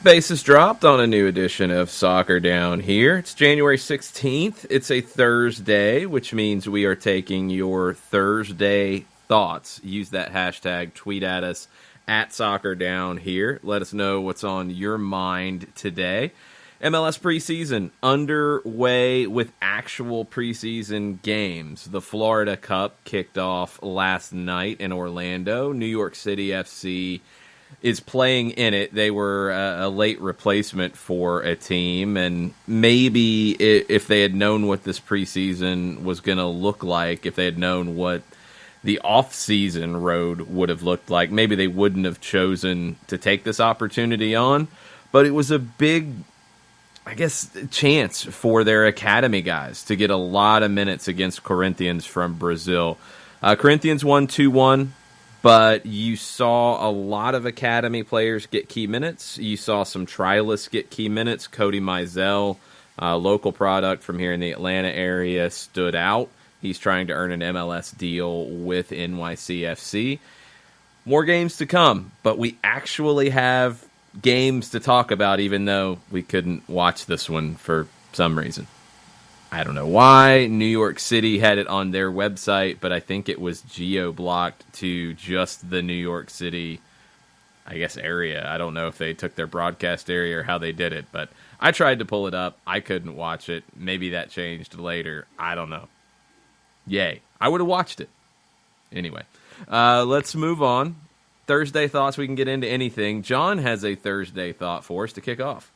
Bases dropped on a new edition of Soccer Down Here. It's January 16th. It's a Thursday, which means we are taking your Thursday thoughts. Use that hashtag, tweet at us at Soccer Down Here. Let us know what's on your mind today. MLS preseason underway with actual preseason games. The Florida Cup kicked off last night in Orlando. New York City FC is playing in it. They were a late replacement for a team, and maybe if they had known what this preseason was going to look like, if they had known what the off-season road would have looked like, maybe they wouldn't have chosen to take this opportunity on. But it was a big, I guess, chance for their academy guys to get a lot of minutes against Corinthians from Brazil. Corinthians won 2-1. But you saw a lot of academy players get key minutes. You saw some trialists get key minutes. Cody Mizell, local product from here in the Atlanta area, stood out. He's trying to earn an MLS deal with NYCFC. More games to come, but we actually have games to talk about, even though we couldn't watch this one for some reason. I don't know why. New York City had it on their website, but I think it was geo-blocked to just the New York City, I guess, area. I don't know if they took their broadcast area or how they did it, but I tried to pull it up. I couldn't watch it. Maybe that changed later. I don't know. Yay. I would have watched it. Anyway, let's move on. Thursday thoughts, we can get into anything. John has a Thursday thought for us to kick off.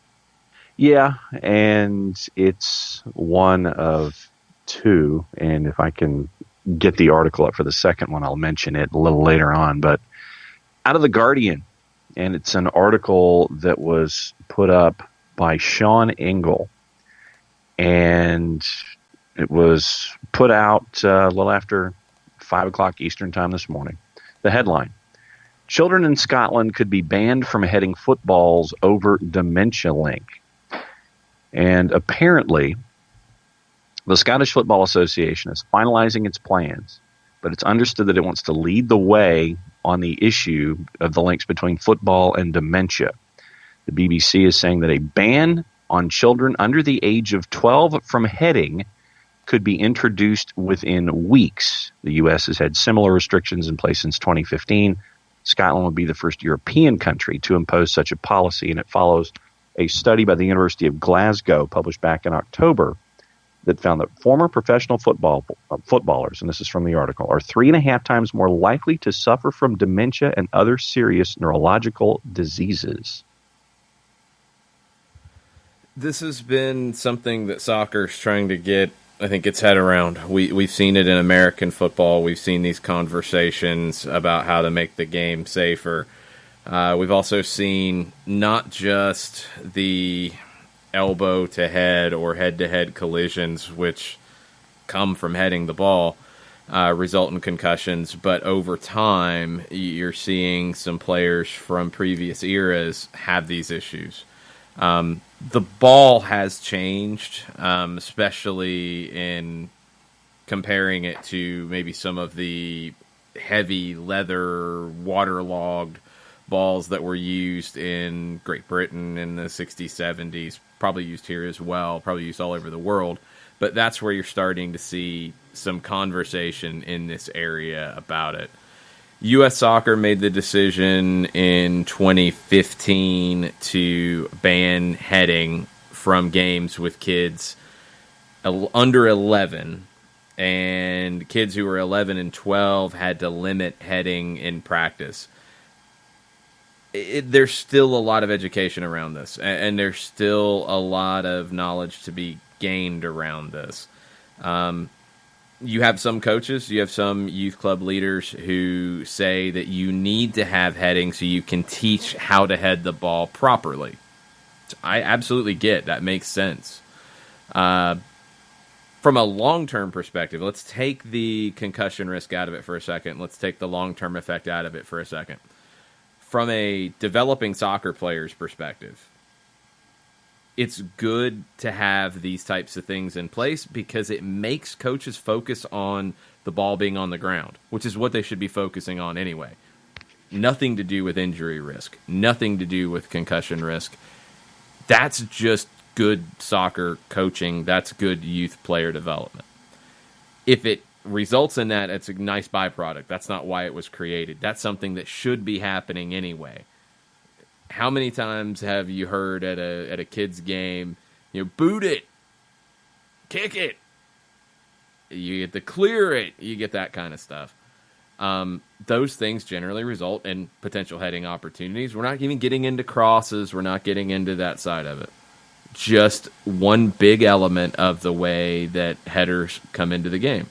Yeah, and it's one of two, and if I can get the article up for the second one, I'll mention it a little later on, but out of The Guardian, and it's an article that was put up by Sean Engel, and it was put out a little after 5 o'clock Eastern time this morning. The headline: Children in Scotland could be banned from heading footballs over dementia link. And apparently, the Scottish Football Association is finalizing its plans, but it's understood that it wants to lead the way on the issue of the links between football and dementia. The BBC is saying that a ban on children under the age of 12 from heading could be introduced within weeks. The U.S. has had similar restrictions in place since 2015. Scotland would be the first European country to impose such a policy, and it follows a study by the University of Glasgow published back in October that found that former professional footballers, and this is from the article, are 3.5 times more likely to suffer from dementia and other serious neurological diseases. This has been something that soccer's trying to get, I think, its head around. We've seen it in American football. We've seen these conversations about how to make the game safer. We've also seen not just the elbow-to-head or head-to-head collisions, which come from heading the ball, result in concussions, but over time, you're seeing some players from previous eras have these issues. The ball has changed, especially in comparing it to maybe some of the heavy leather, waterlogged balls that were used in Great Britain in the 60s, 70s, probably used here as well, probably used all over the world. But that's where you're starting to see some conversation in this area about it. U.S. Soccer made the decision in 2015 to ban heading from games with kids under 11, and kids who were 11 and 12 had to limit heading in practice. There's still a lot of education around this, and there's still a lot of knowledge to be gained around this. You have some coaches, you have some youth club leaders who say that you need to have heading so you can teach how to head the ball properly. I absolutely get that. Makes sense. From a long-term perspective, let's take the concussion risk out of it for a second. Let's take the long-term effect out of it for a second. From a developing soccer player's perspective, it's good to have these types of things in place because it makes coaches focus on the ball being on the ground, which is what they should be focusing on anyway. Nothing to do with injury risk, nothing to do with concussion risk. That's just good soccer coaching. That's good youth player development. If it results in that, it's a nice byproduct. That's not why it was created. That's something that should be happening anyway. How many times have you heard at a kid's game, boot it, kick it, you get to clear it, you get that kind of stuff. Those things generally result in potential heading opportunities. We're not even getting into crosses. We're not getting into that side of it. Just one big element of the way that headers come into the game.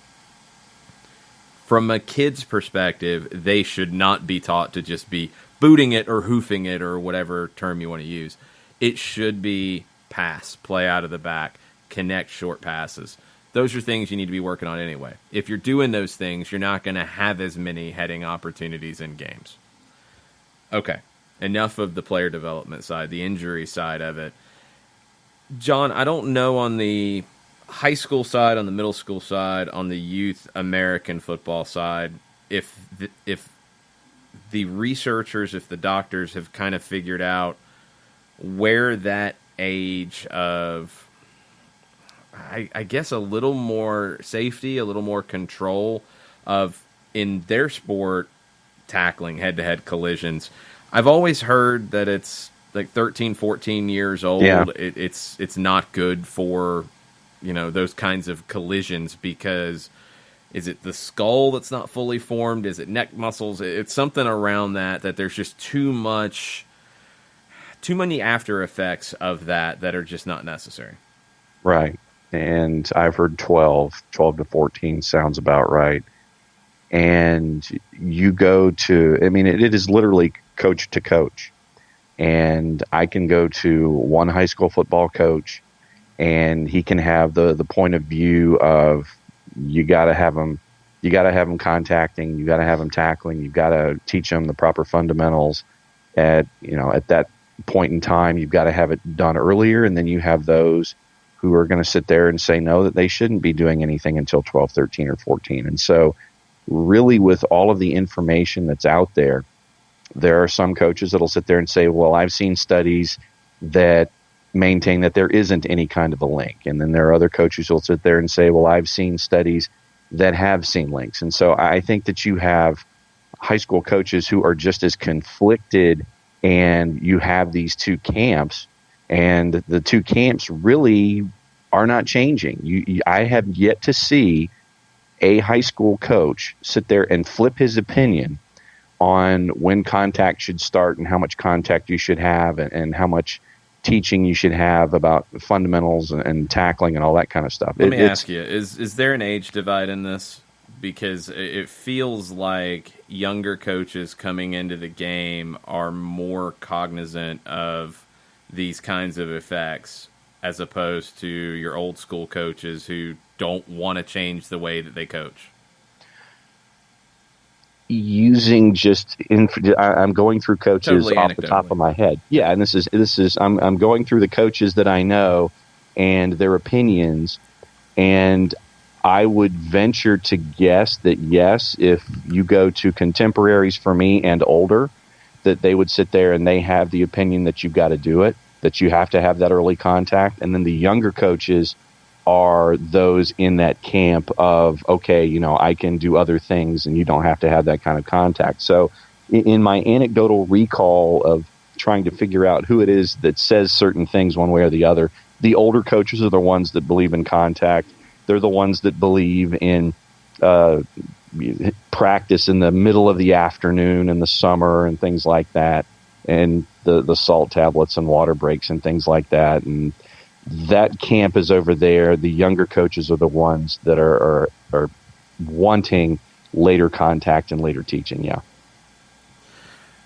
From a kid's perspective, they should not be taught to just be booting it or hoofing it or whatever term you want to use. It should be pass, play out of the back, connect short passes. Those are things you need to be working on anyway. If you're doing those things, you're not going to have as many heading opportunities in games. Okay, enough of the player development side, the injury side of it. John, I don't know on the high school side, on the middle school side, on the youth American football side, if the researchers, if the doctors have kind of figured out where that age of, I guess, a little more safety, a little more control of, in their sport, tackling head-to-head collisions. I've always heard that it's like 13, 14 years old. Yeah. It's not good for, those kinds of collisions because is it the skull that's not fully formed? Is it neck muscles? It's something around that there's just too many after effects of that are just not necessary. Right. And I've heard 12 to 14 sounds about right. And you go to, it is literally coach to coach. And I can go to one high school football coach and he can have the point of view of you got to have them contacting, you got to have them tackling, you got to teach them the proper fundamentals at that point in time. You've got to have it done earlier. And then you have those who are going to sit there and say no, that they shouldn't be doing anything until 12, 13, or 14. And so really with all of the information that's out there, there are some coaches that'll sit there and say, well, I've seen studies that maintain that there isn't any kind of a link. And then there are other coaches who'll sit there and say, well, I've seen studies that have seen links. And so I think that you have high school coaches who are just as conflicted, and you have these two camps, and the two camps really are not changing. I have yet to see a high school coach sit there and flip his opinion on when contact should start and how much contact you should have and how much teaching you should have about fundamentals and tackling and all that kind of stuff. Let me ask you, is there an age divide in this? Because it feels like younger coaches coming into the game are more cognizant of these kinds of effects as opposed to your old school coaches who don't want to change the way that they coach. Using I'm going through coaches totally off the top of my head. Yeah, and this is I'm going through the coaches that I know and their opinions, and I would venture to guess that yes, if you go to contemporaries for me and older, that they would sit there and they have the opinion that you've got to do it, that you have to have that early contact, and then the younger coaches are those in that camp of, okay, I can do other things and you don't have to have that kind of contact. So in my anecdotal recall of trying to figure out who it is that says certain things one way or the other, the older coaches are the ones that believe in contact. They're the ones that believe in practice in the middle of the afternoon in the summer and things like that, and the salt tablets and water breaks and things like that. And that camp is over there. The younger coaches are the ones that are wanting later contact and later teaching. Yeah.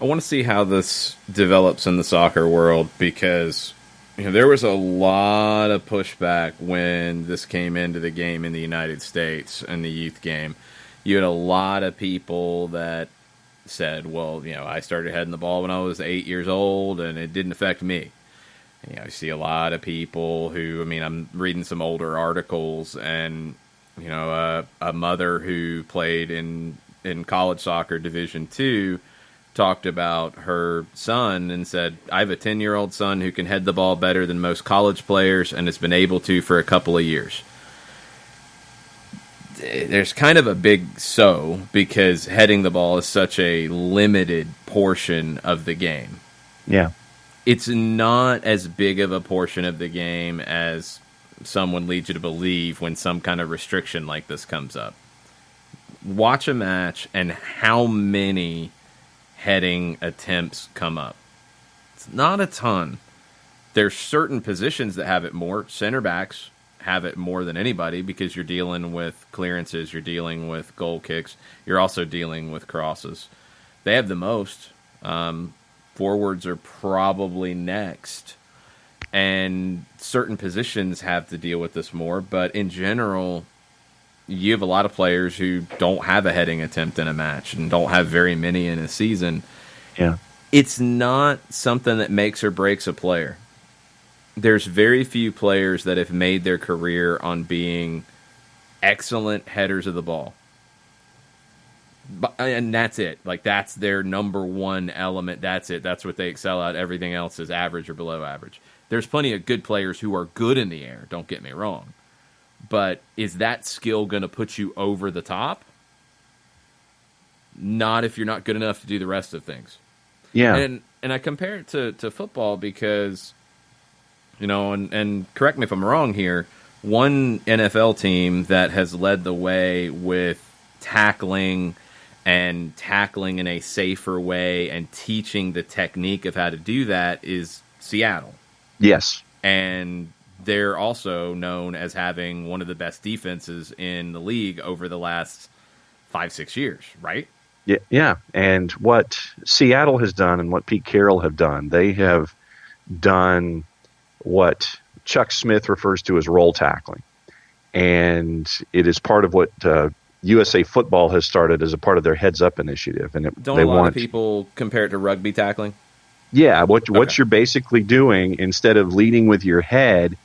I want to see how this develops in the soccer world because there was a lot of pushback when this came into the game in the United States and the youth game. You had a lot of people that said, well, I started heading the ball when I was 8 years old and it didn't affect me. I see a lot of people who, I'm reading some older articles and, a mother who played in college soccer Division II talked about her son and said, I have a 10-year-old son who can head the ball better than most college players and has been able to for a couple of years. There's kind of a big so, because heading the ball is such a limited portion of the game. Yeah. It's not as big of a portion of the game as someone leads you to believe when some kind of restriction like this comes up. Watch a match and how many heading attempts come up. It's not a ton. There's certain positions that have it more. Center backs have it more than anybody because you're dealing with clearances, you're dealing with goal kicks, you're also dealing with crosses. They have the most. Forwards are probably next. And certain positions have to deal with this more, but in general, you have a lot of players who don't have a heading attempt in a match and don't have very many in a season. Yeah. It's not something that makes or breaks a player. There's very few players that have made their career on being excellent headers of the ball. And that's it. Like, that's their number one element. That's it. That's what they excel at. Everything else is average or below average. There's plenty of good players who are good in the air, don't get me wrong. But is that skill going to put you over the top? Not if you're not good enough to do the rest of things. Yeah. And I compare it to football because, you know, and correct me if I'm wrong here, one NFL team that has led the way with tackling and tackling in a safer way and teaching the technique of how to do that is Seattle. Yes. And they're also known as having one of the best defenses in the league over the last 5-6 years, right? Yeah. And what Seattle has done and what Pete Carroll have done, they have done what Chuck Smith refers to as roll tackling. And it is part of what USA Football has started as a part of their Heads Up initiative. And a lot of people compare it to rugby tackling? Yeah, what you're basically doing, instead of leading with your head,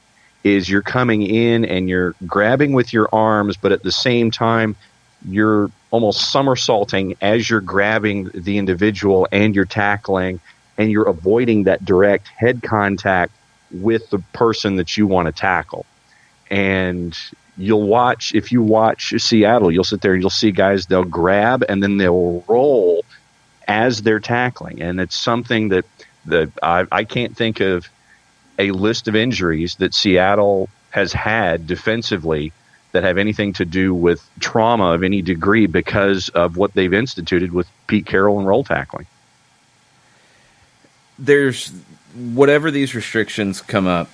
is you're coming in and you're grabbing with your arms, but at the same time, you're almost somersaulting as you're grabbing the individual and you're tackling, and you're avoiding that direct head contact with the person that you want to tackle. And if you watch Seattle, you'll sit there and you'll see guys, they'll grab and then they'll roll as they're tackling. And it's something that I can't think of a list of injuries that Seattle has had defensively that have anything to do with trauma of any degree because of what they've instituted with Pete Carroll and roll tackling. There's whatever these restrictions come up,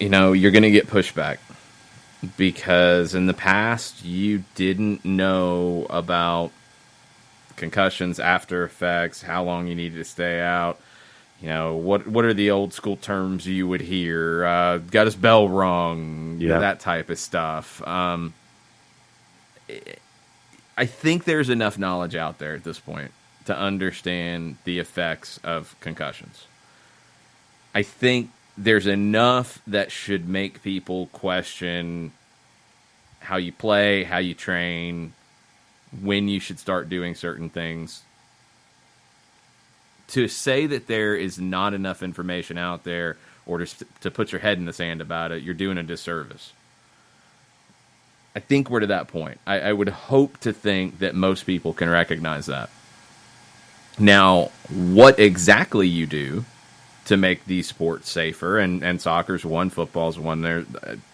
you know, you're going to get pushback because in the past you didn't know about concussions, after effects, how long you needed to stay out. You know, what are the old school terms you would hear? Got his bell rung, that type of stuff. I think there's enough knowledge out there at this point to understand the effects of concussions. I think there's enough that should make people question how you play, how you train, when you should start doing certain things. To say that there is not enough information out there or to put your head in the sand about it, you're doing a disservice. I think we're to that point. I would hope to think that most people can recognize that. Now, what exactly you do to make these sports safer, and soccer's one, football's one,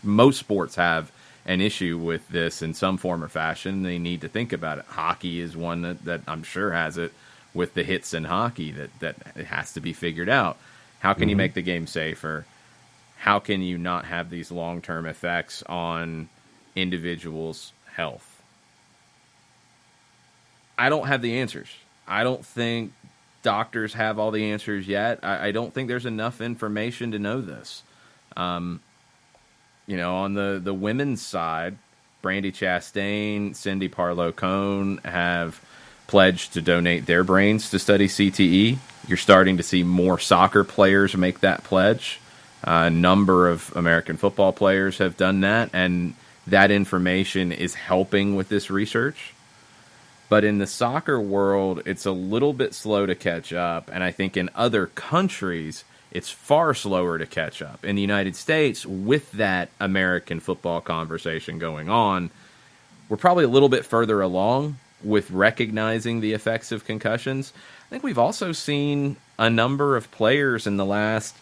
most sports have an issue with this in some form or fashion. They need to think about it. Hockey is one that I'm sure has it with the hits in hockey that it has to be figured out. How can you make the game safer? How can you not have these long-term effects on individuals' health? I don't have the answers. I don't think doctors have all the answers yet. I don't think there's enough information to know this. You know, on the women's side, Brandi Chastain, Cindy Parlow-Cone have pledged to donate their brains to study CTE. You're starting to see more soccer players make that pledge. A number of American football players have done that, and that information is helping with this research. But in the soccer world, it's a little bit slow to catch up. And I think in other countries, it's far slower to catch up. In the United States, with that American football conversation going on, we're probably a little bit further along with recognizing the effects of concussions. I think we've also seen a number of players in the last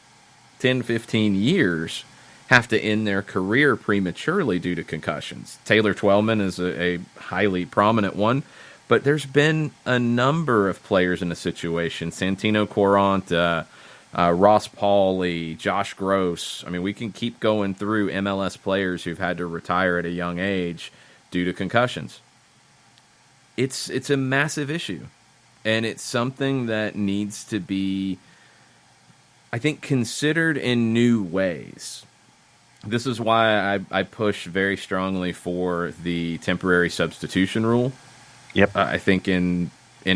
10, 15 years have to end their career prematurely due to concussions. Taylor Twellman is a highly prominent one, but there's been a number of players in the situation. Santino Quaranta, Ross Pauley, Josh Gross. I mean, we can keep going through MLS players who've had to retire at a young age due to concussions. It's a massive issue, and it's something that needs to be, I think, considered in new ways. This is why I push very strongly for the temporary substitution rule. Yep. I think in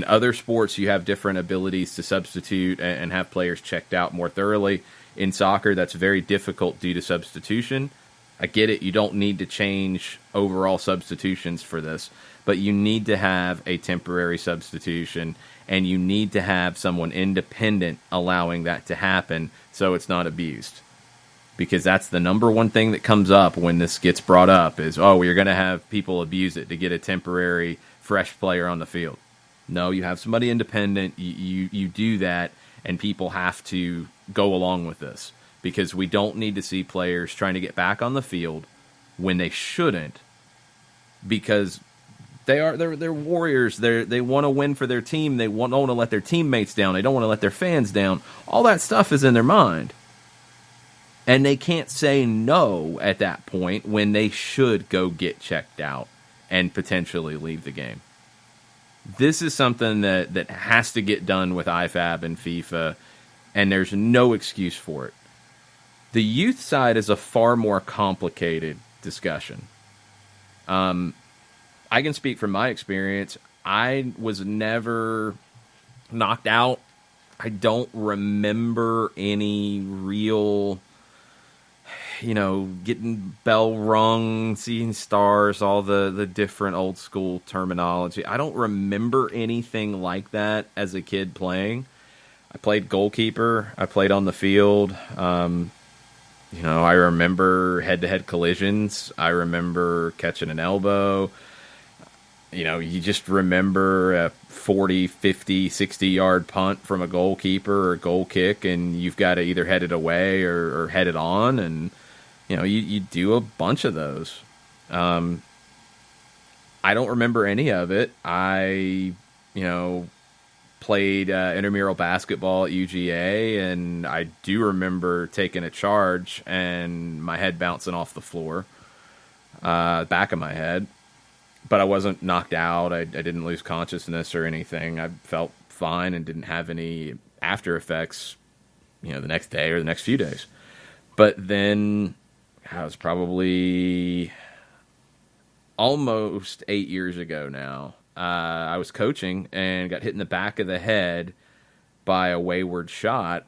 other sports you have different abilities to substitute and have players checked out more thoroughly. In soccer, that's very difficult due to substitution. I get it. You don't need to change overall substitutions for this, but you need to have a temporary substitution, and you need to have someone independent allowing that to happen so it's not abused. Because that's the number one thing that comes up when this gets brought up is, oh, we're going to have people abuse it to get a temporary fresh player on the field. No, you have somebody independent. You do that, and people have to go along with this because we don't need to see players trying to get back on the field when they shouldn't, because they're warriors. They want to win for their team. They don't want to let their teammates down. They don't want to let their fans down. All that stuff is in their mind. And they can't say no at that point when they should go get checked out and potentially leave the game. This is something that has to get done with IFAB and FIFA, and there's no excuse for it. The youth side is a far more complicated discussion. I can speak from my experience. I was never knocked out. I don't remember any real, getting bell rung, seeing stars, all the different old school terminology. I don't remember anything like that as a kid playing. I played goalkeeper. I played on the field. I remember head-to-head collisions. I remember catching an elbow. You just remember a 40, 50, 60-yard punt from a goalkeeper or goal kick, and you've got to either head it away or head it on, and you do a bunch of those. I don't remember any of it. I, played intramural basketball at UGA, and I do remember taking a charge and my head bouncing off the floor, back of my head. But I wasn't knocked out. I didn't lose consciousness or anything. I felt fine and didn't have any after effects, the next day or the next few days. But then I was probably almost 8 years ago now. I was coaching and got hit in the back of the head by a wayward shot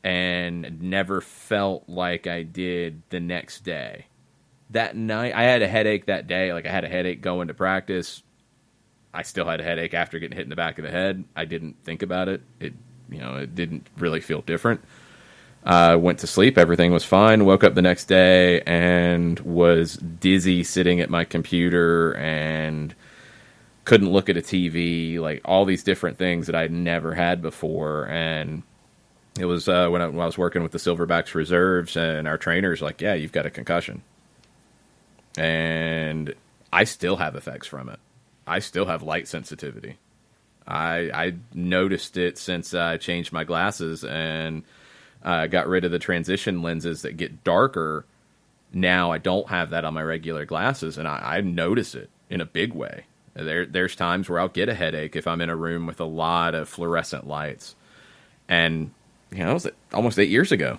and never felt like I did the next day. That night, I had a headache that day. Like, I had a headache going to practice. I still had a headache after getting hit in the back of the head. I didn't think about it. It didn't really feel different. Went to sleep. Everything was fine. Woke up the next day and was dizzy sitting at my computer and couldn't look at a TV, like all these different things that I'd never had before. And it was when I was working with the Silverbacks reserves, and our trainer's like, yeah, you've got a concussion. And I still have effects from it. I still have light sensitivity. I noticed it since I changed my glasses and got rid of the transition lenses that get darker. Now I don't have that on my regular glasses, and I notice it in a big way. There's times where I'll get a headache if I'm in a room with a lot of fluorescent lights. And, it was almost 8 years ago.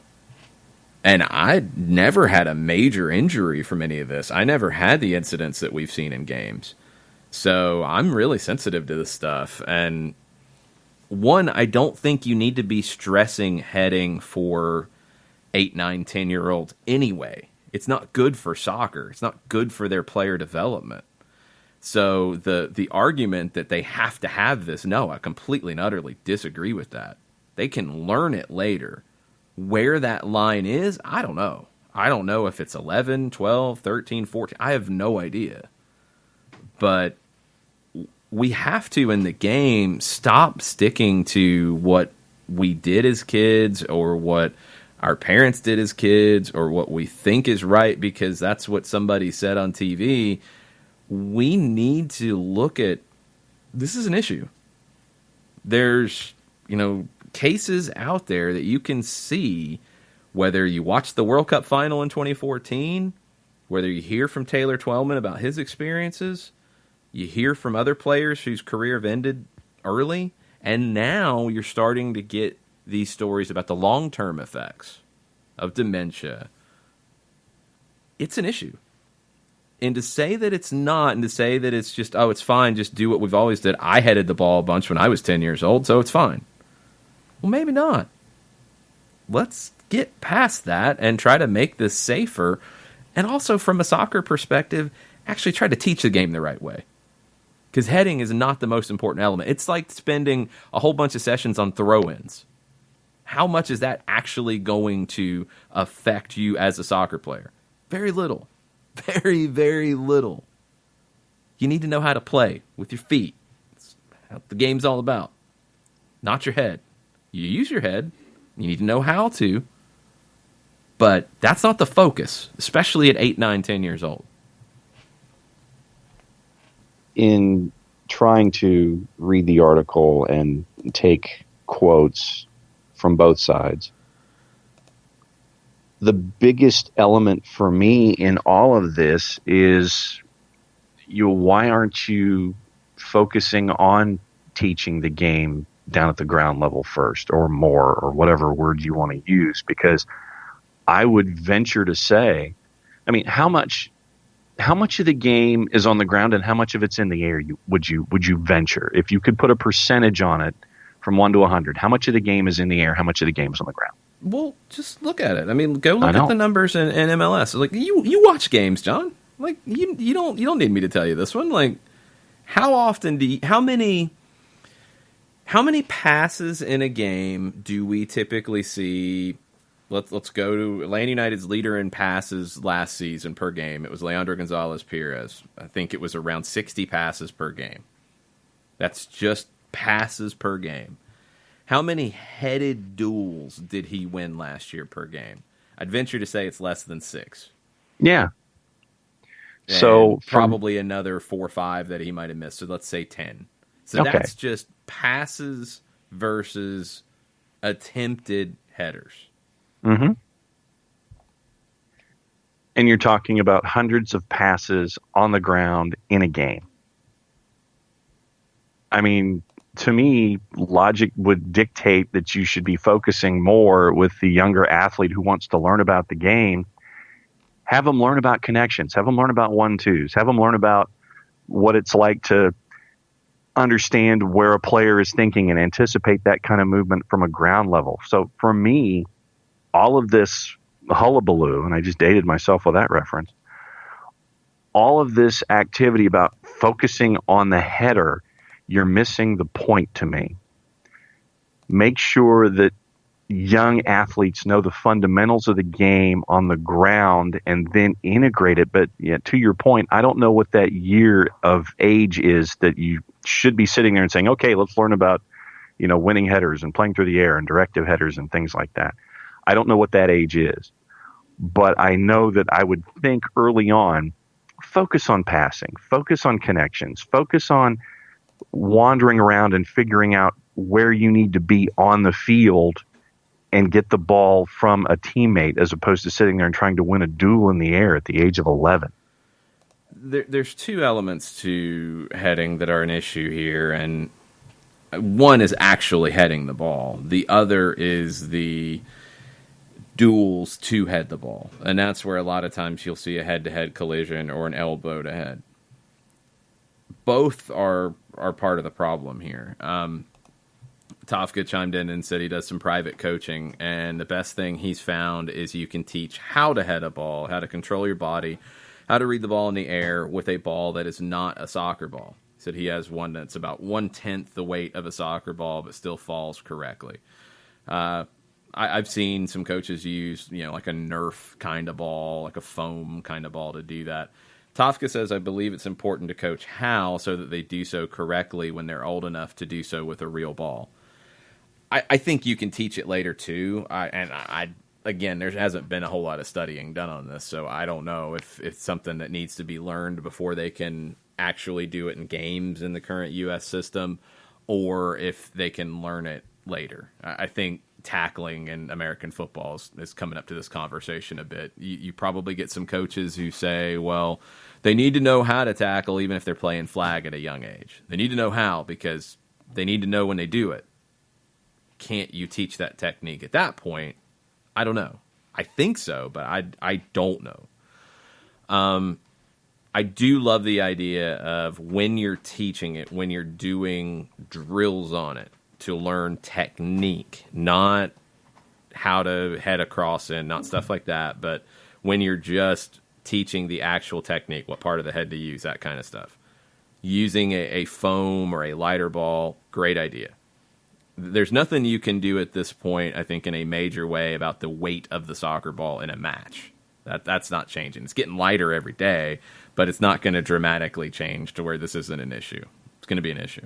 And I never had a major injury from any of this. I never had the incidents that we've seen in games. So I'm really sensitive to this stuff. And one, I don't think you need to be stressing heading for 8, 9, 10-year-olds anyway. It's not good for soccer. It's not good for their player development. So the argument that they have to have this, no, I completely and utterly disagree with that. They can learn it later. Where that line is, I don't know. I don't know if it's 11, 12, 13, 14. I have no idea. But we have to, in the game, stop sticking to what we did as kids or what our parents did as kids or what we think is right because that's what somebody said on TV. We need to look at this is an issue. There's, cases out there that you can see, whether you watch the World Cup final in 2014, whether you hear from Taylor Twellman about his experiences, you hear from other players whose career have ended early, and now you're starting to get these stories about the long-term effects of dementia. It's an issue. And to say that it's not, and to say that it's just, oh, it's fine, just do what we've always did. I headed the ball a bunch when I was 10 years old, so it's fine. Well, maybe not. Let's get past that and try to make this safer. And also, from a soccer perspective, actually try to teach the game the right way. Because heading is not the most important element. It's like spending a whole bunch of sessions on throw-ins. How much is that actually going to affect you as a soccer player? Very little. Very, very little. You need to know how to play with your feet. That's what the game's all about. Not your head. You use your head. You need to know how to. But that's not the focus, especially at 8, 9, 10 years old. In trying to read the article and take quotes from both sides, the biggest element for me in all of this is why aren't you focusing on teaching the game down at the ground level first or more or whatever word you want to use? Because I would venture to say, how much of the game is on the ground and how much of it's in the air? Would you venture, if you could put a percentage on it from 1 to 100, how much of the game is in the air? How much of the game is on the ground? Well, just look at it. Go look at the numbers in MLS. Like you watch games, John. Like you don't need me to tell you this one. Like how often how many passes in a game do we typically see? Let's go to Atlanta United's leader in passes last season per game. It was Leandro Gonzalez Perez. I think it was around 60 passes per game. That's just passes per game. How many headed duels did he win last year per game? I'd venture to say it's less than 6. Yeah. And so probably another 4 or 5 that he might have missed. So let's say 10. So okay. That's just passes versus attempted headers. Mm-hmm. And you're talking about hundreds of passes on the ground in a game. To me, logic would dictate that you should be focusing more with the younger athlete who wants to learn about the game. Have them learn about connections. Have them learn about 1-2s. Have them learn about what it's like to understand where a player is thinking and anticipate that kind of movement from a ground level. So for me, all of this hullabaloo, and I just dated myself with that reference, all of this activity about focusing on the header, you're missing the point to me. Make sure that young athletes know the fundamentals of the game on the ground and then integrate it. But to your point, I don't know what that year of age is that you should be sitting there and saying, okay, let's learn about, winning headers and playing through the air and directive headers and things like that. I don't know what that age is, but I know that I would think early on, focus on passing, focus on connections, focus on wandering around and figuring out where you need to be on the field and get the ball from a teammate as opposed to sitting there and trying to win a duel in the air at the age of 11. There's 2 elements to heading that are an issue here, and one is actually heading the ball. The other is the duels to head the ball, and that's where a lot of times you'll see a head-to-head collision or an elbow to head. Both are part of the problem here. Tafka chimed in and said he does some private coaching, and the best thing he's found is you can teach how to head a ball, how to control your body, how to read the ball in the air with a ball that is not a soccer ball. He said he has one that's about 1/10 the weight of a soccer ball, but still falls correctly. I've seen some coaches use, like a Nerf kind of ball, like a foam kind of ball to do that. Tofka says, I believe it's important to coach how so that they do so correctly when they're old enough to do so with a real ball. I think you can teach it later, too. Again, there hasn't been a whole lot of studying done on this, so I don't know if it's something that needs to be learned before they can actually do it in games in the current U.S. system, or if they can learn it later. I think tackling in American football is coming up to this conversation a bit. You probably get some coaches who say, well, they need to know how to tackle even if they're playing flag at a young age. They need to know how because they need to know when they do it. Can't you teach that technique at that point? I don't know. I think so, but I don't know. I do love the idea of when you're teaching it, when you're doing drills on it, to learn technique, not how to head across in, not stuff like that, but when you're just teaching the actual technique, what part of the head to use, that kind of stuff. Using a foam or a lighter ball, great idea. There's nothing you can do at this point, I think, in a major way about the weight of the soccer ball in a match. That's not changing. It's getting lighter every day, but it's not going to dramatically change to where this isn't an issue. It's going to be an issue.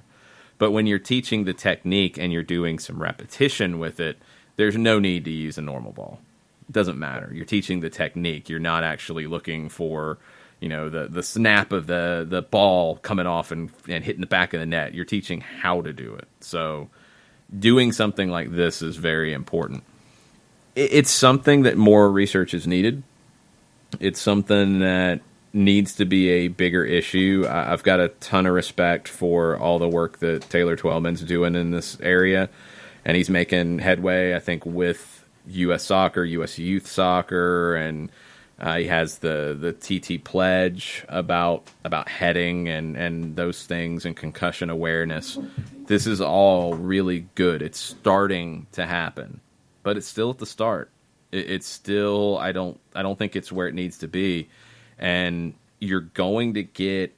But when you're teaching the technique and you're doing some repetition with it, there's no need to use a normal ball. It doesn't matter. You're teaching the technique. You're not actually looking for, the snap of the ball coming off and hitting the back of the net. You're teaching how to do it. So doing something like this is very important. It's something that more research is needed. It's something that needs to be a bigger issue. I've got a ton of respect for all the work that Taylor Twellman's doing in this area, and he's making headway, I think, with U.S. soccer, U.S. youth soccer, and he has the TT pledge about heading and those things and concussion awareness. This is all really good. It's starting to happen, but it's still at the start. It's still, I don't think it's where it needs to be. And you're going to get,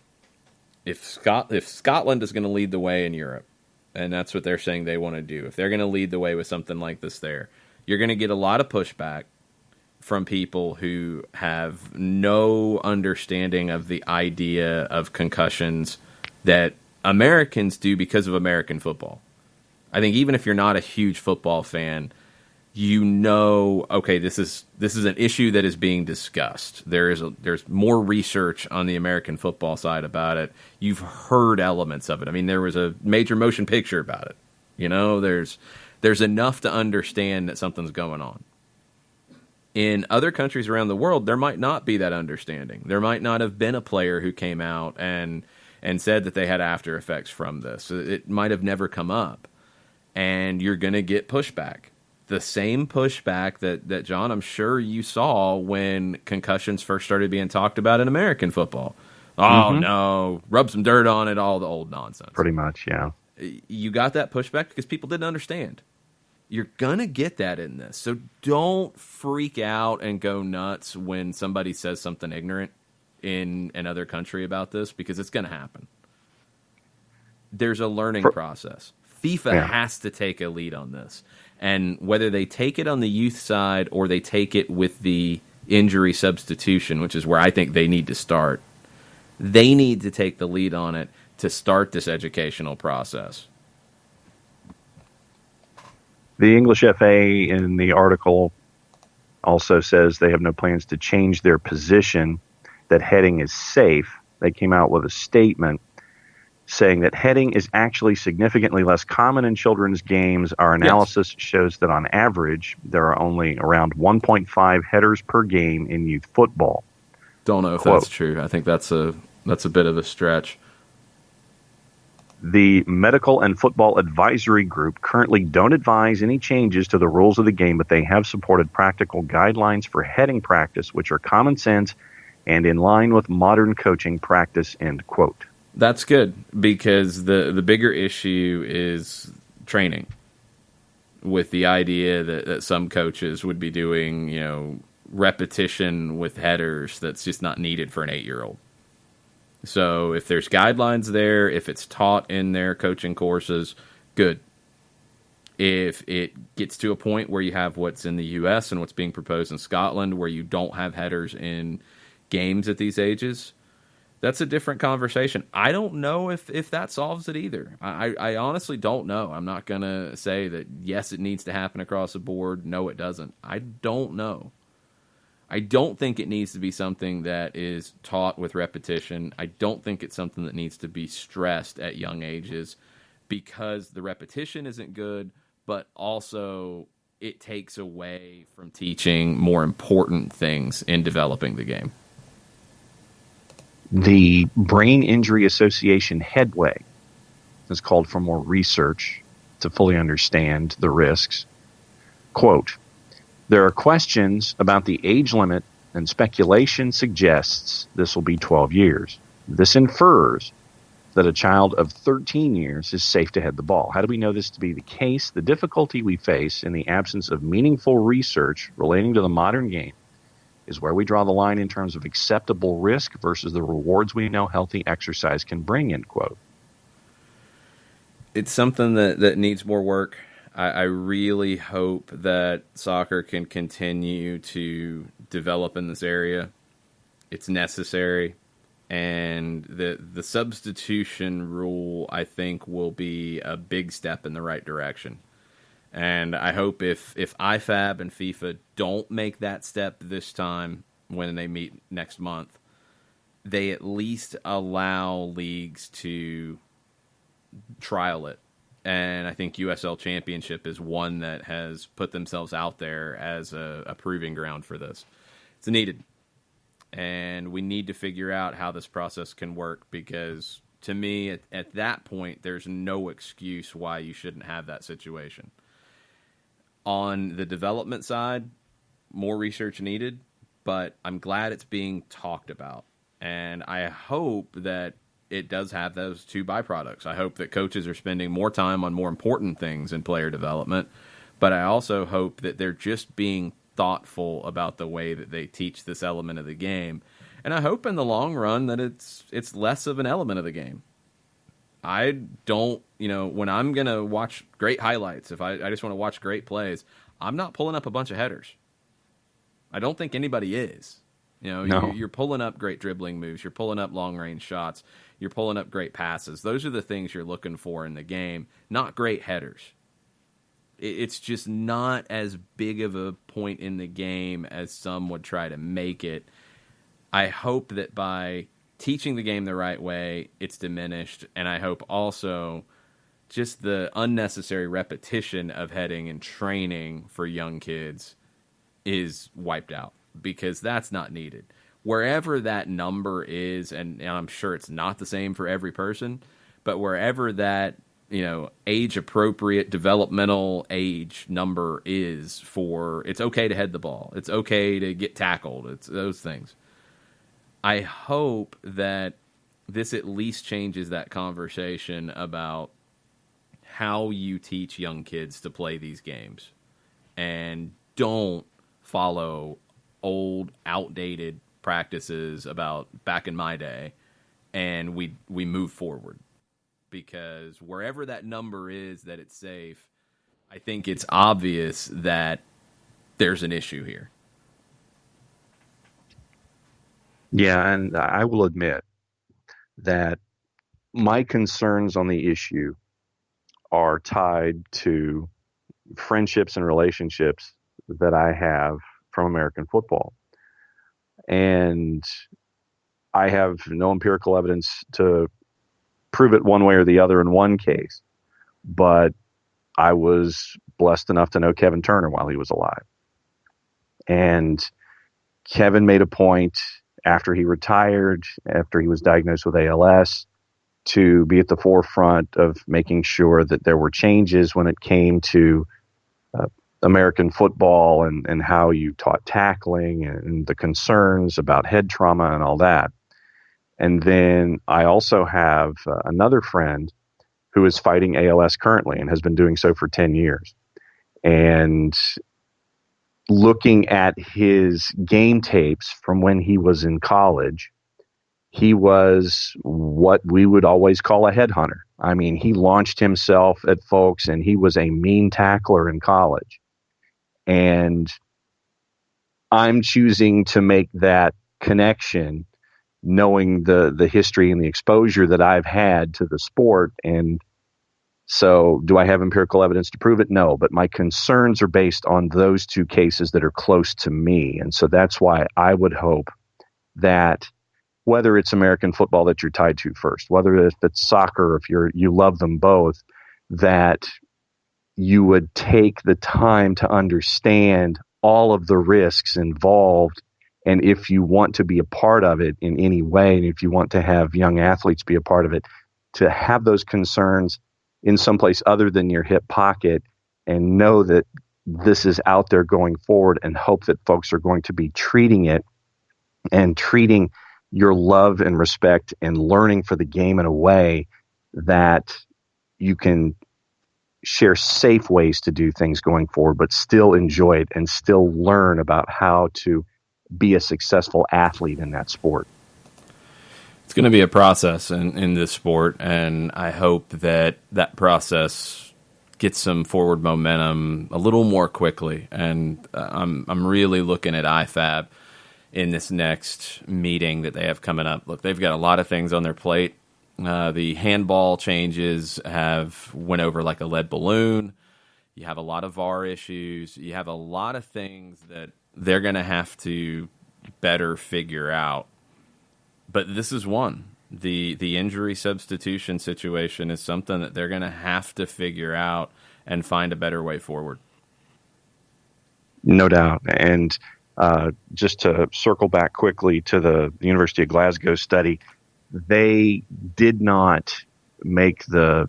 if Scotland is going to lead the way in Europe, and that's what they're saying they want to do, if they're going to lead the way with something like this there, you're going to get a lot of pushback from people who have no understanding of the idea of concussions that Americans do because of American football. I think even if you're not a huge football fan, okay, this is an issue that is being discussed. There's more research on the American football side about it. You've heard elements of it. I mean, there was a major motion picture about it. There's enough to understand that something's going on. In other countries around the world, there might not be that understanding. There might not have been a player who came out and said that they had after effects from this. It might have never come up. And you're going to get pushback. The same pushback that John, I'm sure you saw when concussions first started being talked about in American football. Oh, no, rub some dirt on it, all the old nonsense. Pretty much, yeah. You got that pushback because people didn't understand. You're going to get that in this. So don't freak out and go nuts when somebody says something ignorant in another country about this, because it's going to happen. There's a learning process. FIFA has to take a lead on this. And whether they take it on the youth side or they take it with the injury substitution, which is where I think they need to start, they need to take the lead on it to start this educational process. The English FA in the article also says they have no plans to change their position that heading is safe. They came out with a statement saying that heading is actually significantly less common in children's games. Our analysis shows that on average, there are only around 1.5 headers per game in youth football. Don't know if that's true. I think that's a bit of a stretch. The Medical and Football Advisory Group currently don't advise any changes to the rules of the game, but they have supported practical guidelines for heading practice, which are common sense and in line with modern coaching practice, end quote. That's good, because the bigger issue is training, with the idea that some coaches would be doing, repetition with headers that's just not needed for an 8-year-old. So if there's guidelines there, if it's taught in their coaching courses, good. If it gets to a point where you have what's in the U.S. and what's being proposed in Scotland, where you don't have headers in games at these ages, that's a different conversation. I don't know if that solves it either. I honestly don't know. I'm not going to say that, yes, it needs to happen across the board. No, it doesn't. I don't know. I don't think it needs to be something that is taught with repetition. I don't think it's something that needs to be stressed at young ages because the repetition isn't good, but also it takes away from teaching more important things in developing the game. The Brain Injury Association headway has called for more research to fully understand the risks. Quote, there are questions about the age limit and speculation suggests this will be 12 years. This infers that a child of 13 years is safe to head the ball. How do we know this to be the case? The difficulty we face in the absence of meaningful research relating to the modern game is where we draw the line in terms of acceptable risk versus the rewards we know healthy exercise can bring, end quote. It's something that needs more work. I really hope that soccer can continue to develop in this area. It's necessary. And the substitution rule, I think, will be a big step in the right direction. And I hope if IFAB and FIFA don't make that step this time when they meet next month, they at least allow leagues to trial it. And I think USL Championship is one that has put themselves out there as a proving ground for this. It's needed. And we need to figure out how this process can work because, to me, at that point, there's no excuse why you shouldn't have that situation. On the development side, more research needed, but I'm glad it's being talked about. And I hope that it does have those two byproducts. I hope that coaches are spending more time on more important things in player development, but I also hope that they're just being thoughtful about the way that they teach this element of the game. And I hope in the long run that it's less of an element of the game. I don't, when I'm going to watch great highlights, if I just want to watch great plays, I'm not pulling up a bunch of headers. I don't think anybody is. No. You're pulling up great dribbling moves. You're pulling up long-range shots. You're pulling up great passes. Those are the things you're looking for in the game, not great headers. It's just not as big of a point in the game as some would try to make it. I hope that by teaching the game the right way, it's diminished, and I hope also just the unnecessary repetition of heading and training for young kids is wiped out, because that's not needed. Wherever that number is, and I'm sure it's not the same for every person, but wherever that age-appropriate developmental age number is for, it's okay to head the ball, it's okay to get tackled, it's those things. I hope that this at least changes that conversation about how you teach young kids to play these games, and don't follow old, outdated practices about back in my day, and we move forward. Because wherever that number is that it's safe, I think it's obvious that there's an issue here. Yeah, and I will admit that my concerns on the issue are tied to friendships and relationships that I have from American football. And I have no empirical evidence to prove it one way or the other in one case, but I was blessed enough to know Kevin Turner while he was alive. And Kevin made a point after he retired, after he was diagnosed with ALS, to be at the forefront of making sure that there were changes when it came to American football and how you taught tackling and the concerns about head trauma and all that. And then I also have another friend who is fighting ALS currently and has been doing so for 10 years. And looking at his game tapes from when he was in college, he was what we would always call a headhunter. I mean, he launched himself at folks, and he was a mean tackler in college. And I'm choosing to make that connection, knowing the history and the exposure that I've had to the sport. And so do I have empirical evidence to prove it? No, but my concerns are based on those two cases that are close to me. And so that's why I would hope that whether it's American football that you're tied to first, whether it's soccer, if you love them both, that you would take the time to understand all of the risks involved. And if you want to be a part of it in any way, and if you want to have young athletes be a part of it, to have those concerns in someplace other than your hip pocket and know that this is out there going forward, and hope that folks are going to be treating it and treating your love and respect and learning for the game in a way that you can share safe ways to do things going forward, but still enjoy it and still learn about how to be a successful athlete in that sport. It's going to be a process in this sport, and I hope that process gets some forward momentum a little more quickly. And I'm really looking at IFAB in this next meeting that they have coming up. Look, they've got a lot of things on their plate. The handball changes went over like a lead balloon. You have a lot of VAR issues. You have a lot of things that they're going to have to better figure out. But this is one. The injury substitution situation is something that they're going to have to figure out and find a better way forward. No doubt. And just to circle back quickly to the University of Glasgow study, they did not make the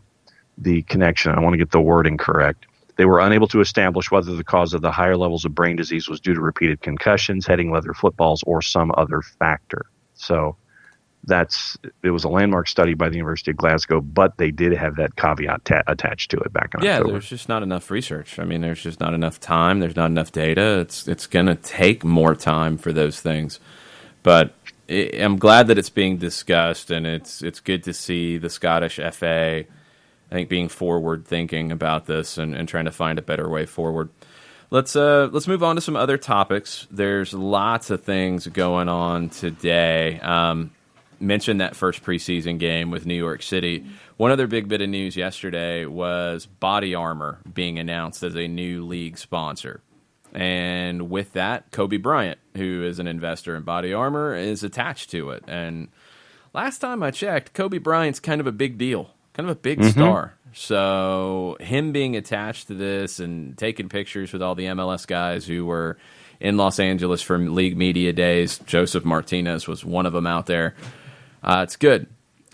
connection. I want to get the wording correct. They were unable to establish whether the cause of the higher levels of brain disease was due to repeated concussions, heading leather footballs, or some other factor. So it was a landmark study by the University of Glasgow, but they did have that caveat attached to it back in October. Yeah, there's just not enough research. I mean, there's just not enough time. There's not enough data. It's going to take more time for those things. But I'm glad that it's being discussed, and it's good to see the Scottish FA, I think, being forward thinking about this and trying to find a better way forward. Let's move on to some other topics. There's lots of things going on today. Mentioned that first preseason game with New York City. One other big bit of news yesterday was Body Armor being announced as a new league sponsor. And with that, Kobe Bryant, who is an investor in Body Armor, is attached to it. And last time I checked, Kobe Bryant's kind of a big deal, kind of a big star. So him being attached to this and taking pictures with all the MLS guys who were in Los Angeles for league media days, Joseph Martinez was one of them out there. It's good.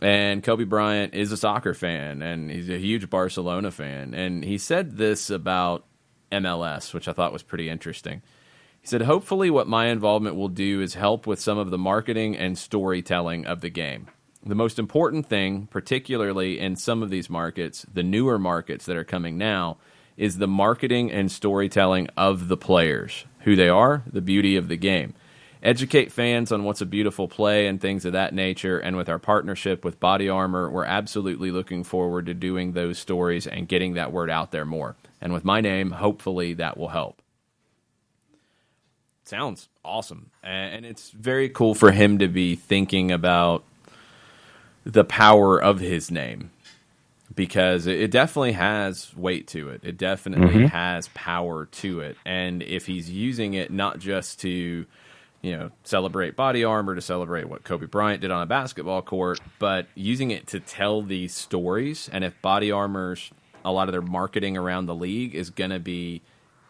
And Kobe Bryant is a soccer fan, and he's a huge Barcelona fan. And he said this about MLS, which I thought was pretty interesting. He said, hopefully what my involvement will do is help with some of the marketing and storytelling of the game. The most important thing, particularly in some of these markets, the newer markets that are coming now, is the marketing and storytelling of the players, who they are, the beauty of the game. Educate fans on what's a beautiful play and things of that nature, and with our partnership with Body Armor, we're absolutely looking forward to doing those stories and getting that word out there more. And with my name, hopefully that will help. Sounds awesome. And it's very cool for him to be thinking about the power of his name, because it definitely has weight to it. It definitely has power to it. And if he's using it not just to, celebrate Body Armor, to celebrate what Kobe Bryant did on a basketball court, but using it to tell these stories. And if Body Armor's, a lot of their marketing around the league is going to be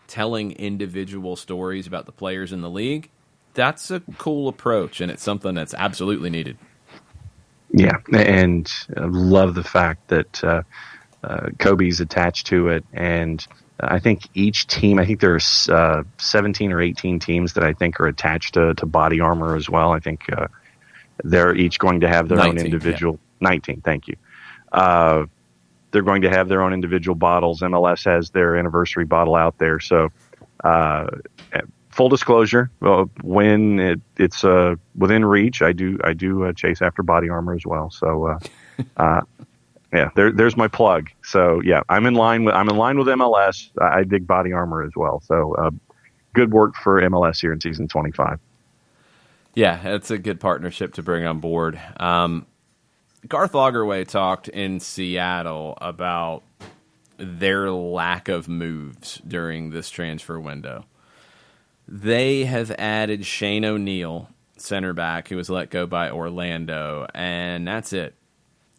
telling individual stories about the players in the league, that's a cool approach, and it's something that's absolutely needed. Yeah, and I love the fact that Kobe's attached to it, and I think each team, I think there's 17 or 18 teams that I think are attached to Body Armor as well. I think they're each going to have their 19, own individual... Yeah. 19, thank you. They're going to have their own individual bottles. MLS has their anniversary bottle out there, so Full disclosure, when it's within reach, I do chase after body armor as well. So yeah, there's my plug. So yeah, I'm in line with MLS. I dig body armor as well. So good work for MLS here in season 25. Yeah, it's a good partnership to bring on board. Garth Lagerwey talked in Seattle about their lack of moves during this transfer window. They have added Shane O'Neill, center back, who was let go by Orlando, and that's it.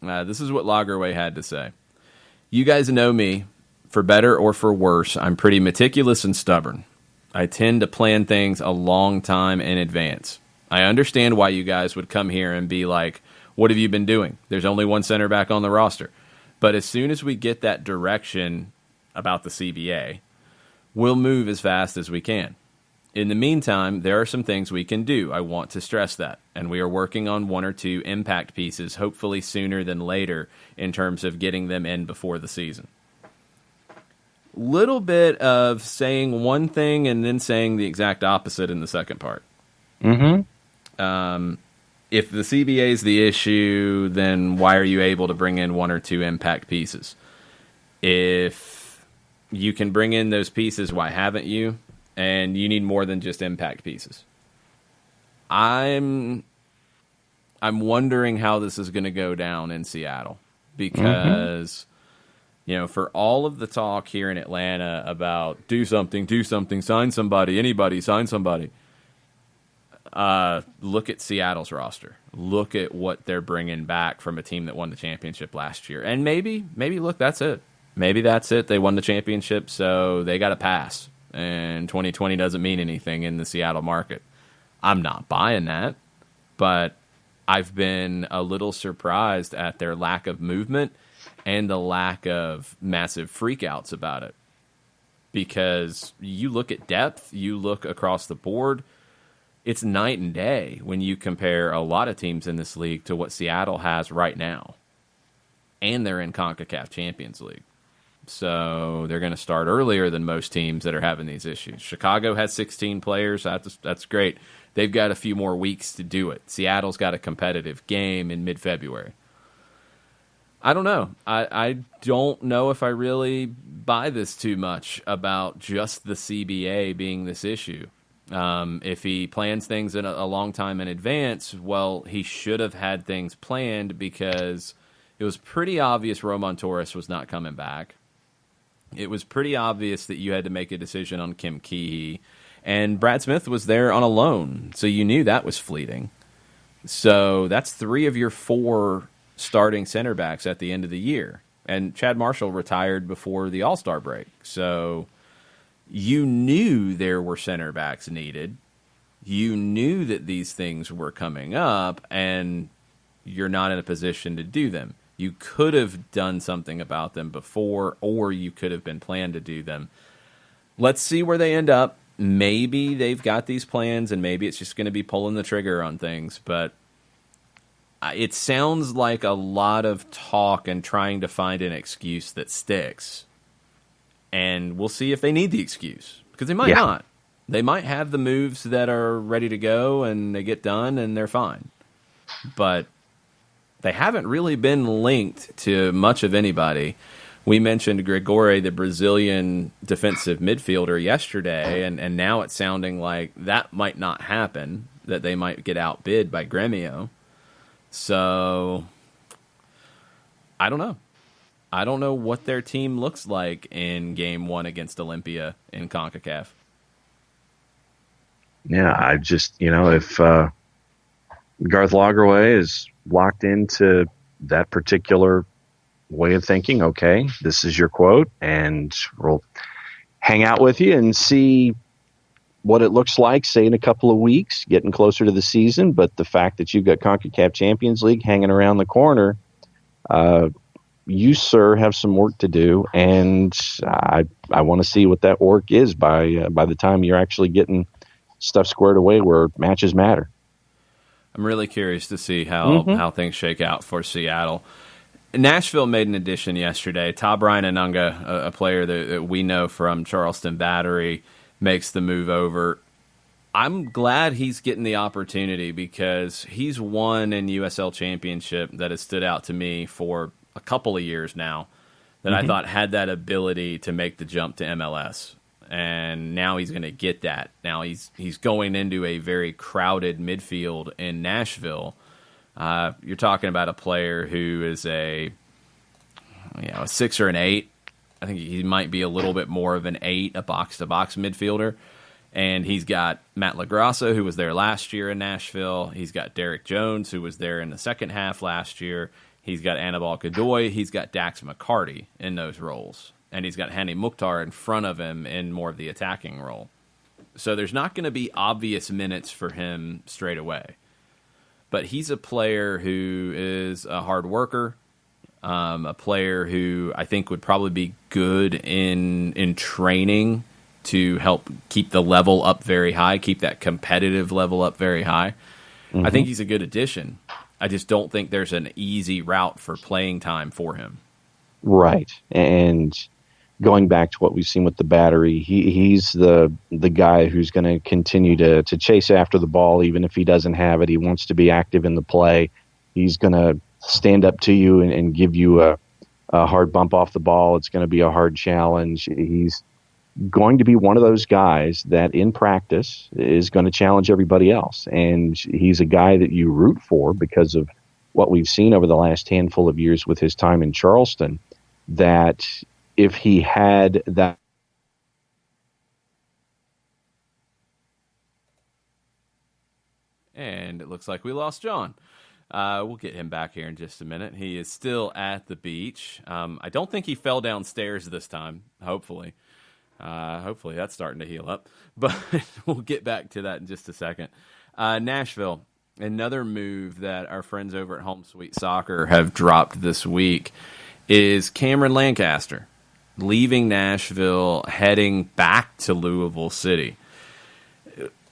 This is what Lagerwey had to say. You guys know me, for better or for worse, I'm pretty meticulous and stubborn. I tend to plan things a long time in advance. I understand why you guys would come here and be like, what have you been doing? There's only one center back on the roster. But as soon as we get that direction about the CBA, we'll move as fast as we can. In the meantime, there are some things we can do. I want to stress that. And we are working on one or two impact pieces, hopefully sooner than later, in terms of getting them in before the season. Little bit of saying one thing and then saying the exact opposite in the second part. Mm-hmm. If the CBA is the issue, then why are you able to bring in one or two impact pieces? If you can bring in those pieces, why haven't you? And you need more than just impact pieces. I'm wondering how this is going to go down in Seattle because, you know, for all of the talk here in Atlanta about do something, sign somebody, anybody, sign somebody. Look at Seattle's roster. Look at what they're bringing back from a team that won the championship last year. And maybe, look, that's it. Maybe that's it. They won the championship, so they got a pass. And 2020 doesn't mean anything in the Seattle market. I'm not buying that, but I've been a little surprised at their lack of movement and the lack of massive freakouts about it. Because you look at depth, you look across the board, it's night and day when you compare a lot of teams in this league to what Seattle has right now. And they're in CONCACAF Champions League. So they're going to start earlier than most teams that are having these issues. Chicago has 16 players. That's great. They've got a few more weeks to do it. Seattle's got a competitive game in mid-February. I don't know. I don't know if I really buy this too much about just the CBA being this issue. If he plans things in a long time in advance, well, he should have had things planned because it was pretty obvious Roman Torres was not coming back. It was pretty obvious that you had to make a decision on Kim Keehee. And Brad Smith was there on a loan, so you knew that was fleeting. So that's 3 of your 4 starting center backs at the end of the year. And Chad Marshall retired before the All-Star break. So you knew there were center backs needed. You knew that these things were coming up, and you're not in a position to do them. You could have done something about them before, or you could have been planned to do them. Let's see where they end up. Maybe they've got these plans, and maybe it's just going to be pulling the trigger on things. But it sounds like a lot of talk and trying to find an excuse that sticks. And we'll see if they need the excuse, because they might not. They might have the moves that are ready to go, and they get done, and they're fine. But they haven't really been linked to much of anybody. We mentioned Gregore, the Brazilian defensive midfielder, yesterday, and now it's sounding like that might not happen, that they might get outbid by Grêmio. So, I don't know. I don't know what their team looks like in Game 1 against Olympia in CONCACAF. Yeah, I just, if Garth Lagerwey is locked into that particular way of thinking, okay, this is your quote, and we'll hang out with you and see what it looks like, say, in a couple of weeks, getting closer to the season. But the fact that you've got CONCACAF Champions League hanging around the corner, you, sir, have some work to do, and I want to see what that work is by the time you're actually getting stuff squared away where matches matter. I'm really curious to see how things shake out for Seattle. Nashville made an addition yesterday. Brian Anunga, a player that we know from Charleston Battery, makes the move over. I'm glad he's getting the opportunity because he's won in USL Championship that has stood out to me for a couple of years now that I thought had that ability to make the jump to MLS. And now he's going to get that. Now he's going into a very crowded midfield in Nashville. You're talking about a player who is a 6 or an 8. I think he might be a little bit more of an 8, a box-to-box midfielder. And he's got Matt LaGrassa, who was there last year in Nashville. He's got Derek Jones, who was there in the second half last year. He's got Anibal Godoy. He's got Dax McCarty in those roles. And he's got Hani Mukhtar in front of him in more of the attacking role. So there's not going to be obvious minutes for him straight away. But he's a player who is a hard worker, a player who I think would probably be good in training to help keep the level up very high, keep that competitive level up very high. I think he's a good addition. I just don't think there's an easy route for playing time for him. Right. And going back to what we've seen with the Battery, he's the guy who's going to continue to chase after the ball even if he doesn't have it. He wants to be active in the play. He's going to stand up to you and give you a hard bump off the ball. It's going to be a hard challenge. He's going to be one of those guys that in practice is going to challenge everybody else. And he's a guy that you root for because of what we've seen over the last handful of years with his time in Charleston, that if he had that. And it looks like we lost John. We'll get him back here in just a minute. He is still at the beach. I don't think he fell downstairs this time, hopefully. Hopefully that's starting to heal up. But we'll get back to that in just a second. Nashville, another move that our friends over at Home Sweet Soccer have dropped this week is Cameron Lancaster leaving Nashville, heading back to Louisville City.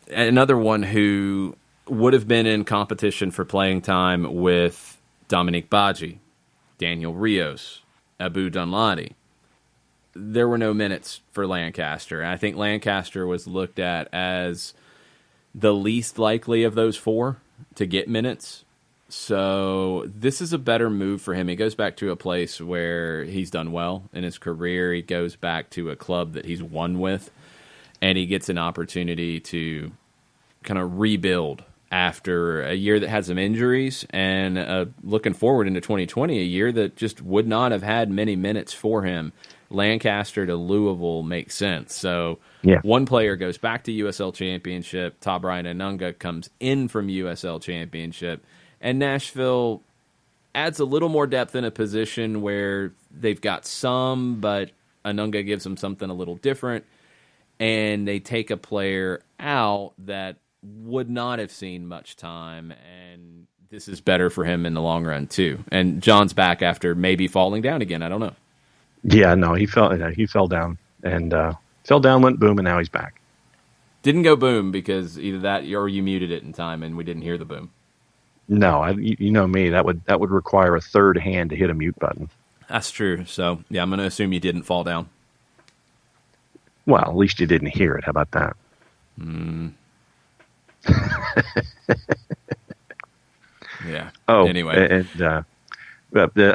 Another one who would have been in competition for playing time with Dominique Badji, Daniel Rios, Abu Dunladi. There were no minutes for Lancaster. I think Lancaster was looked at as the least likely of those four to get minutes. So this is a better move for him. He goes back to a place where he's done well in his career. He goes back to a club that he's won with, and he gets an opportunity to kind of rebuild after a year that had some injuries, and looking forward into 2020, a year that just would not have had many minutes for him. Lancaster to Louisville makes sense. So one player goes back to USL Championship. Todd Brian Anunga comes in from USL Championship. And Nashville adds a little more depth in a position where they've got some, but Anunga gives them something a little different. And they take a player out that would not have seen much time. And this is better for him in the long run, too. And John's back after maybe falling down again. I don't know. Yeah, no, he fell down and fell down, went boom, and now he's back. Didn't go boom because either that or you muted it in time and we didn't hear the boom. No, you know me, that would require a third hand to hit a mute button. That's true. So, yeah, I'm going to assume you didn't fall down. Well, at least you didn't hear it. How about that? Yeah. Oh, anyway. And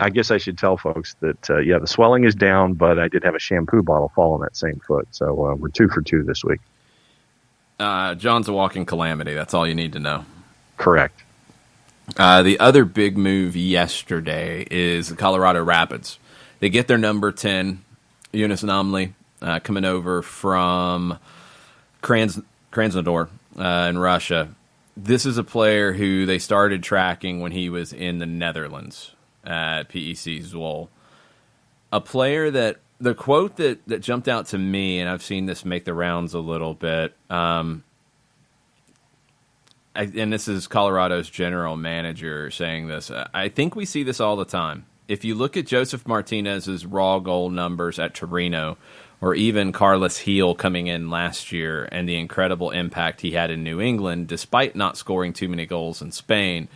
I guess I should tell folks that, the swelling is down, but I did have a shampoo bottle fall on that same foot. So we're 2 for 2 this week. John's a walking calamity. That's all you need to know. Correct. The other big move yesterday is the Colorado Rapids. They get their number 10, Yunus Namli, coming over from Krasnodar in Russia. This is a player who they started tracking when he was in the Netherlands at PEC Zwolle. A player that the quote that jumped out to me, and I've seen this make the rounds a little bit, and this is Colorado's general manager saying this. I think we see this all the time. If you look at Joseph Martinez's raw goal numbers at Torino, or even Carlos Heel coming in last year and the incredible impact he had in New England, despite not scoring too many goals in Spain,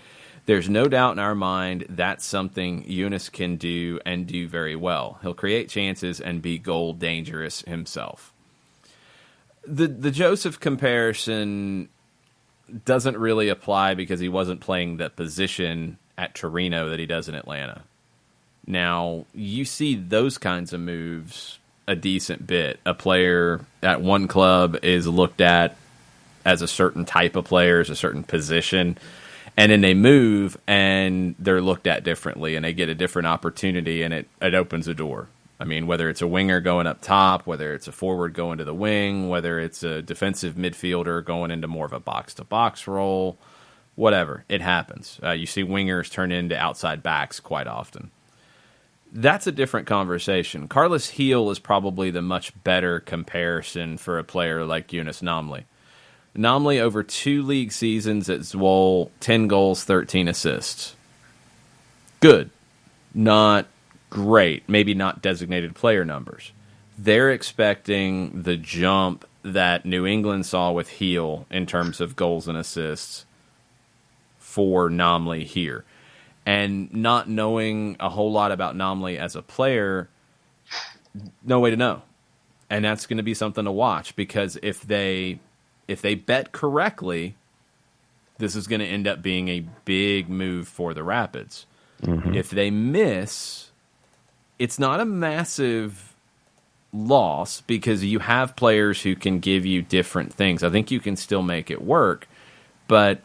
there's no doubt in our mind that's something Yunus can do and do very well. He'll create chances and be goal dangerous himself. The Joseph comparison doesn't really apply because he wasn't playing the position at Torino that he does in Atlanta. Now, you see those kinds of moves a decent bit. A player at one club is looked at as a certain type of player, as a certain position, and then they move and they're looked at differently and they get a different opportunity, and it opens a door. I mean, whether it's a winger going up top, whether it's a forward going to the wing, whether it's a defensive midfielder going into more of a box-to-box role, whatever, it happens. You see wingers turn into outside backs quite often. That's a different conversation. Carlos Heel is probably the much better comparison for a player like Younes Namli. Namli, over 2 league seasons at Zwolle, 10 goals, 13 assists. Good. Not great. Maybe not designated player numbers. They're expecting the jump that New England saw with Heel in terms of goals and assists for Namli here. And not knowing a whole lot about Namli as a player, no way to know. And that's going to be something to watch, because if they bet correctly, this is going to end up being a big move for the Rapids. Mm-hmm. If they miss, it's not a massive loss because you have players who can give you different things. I think you can still make it work, but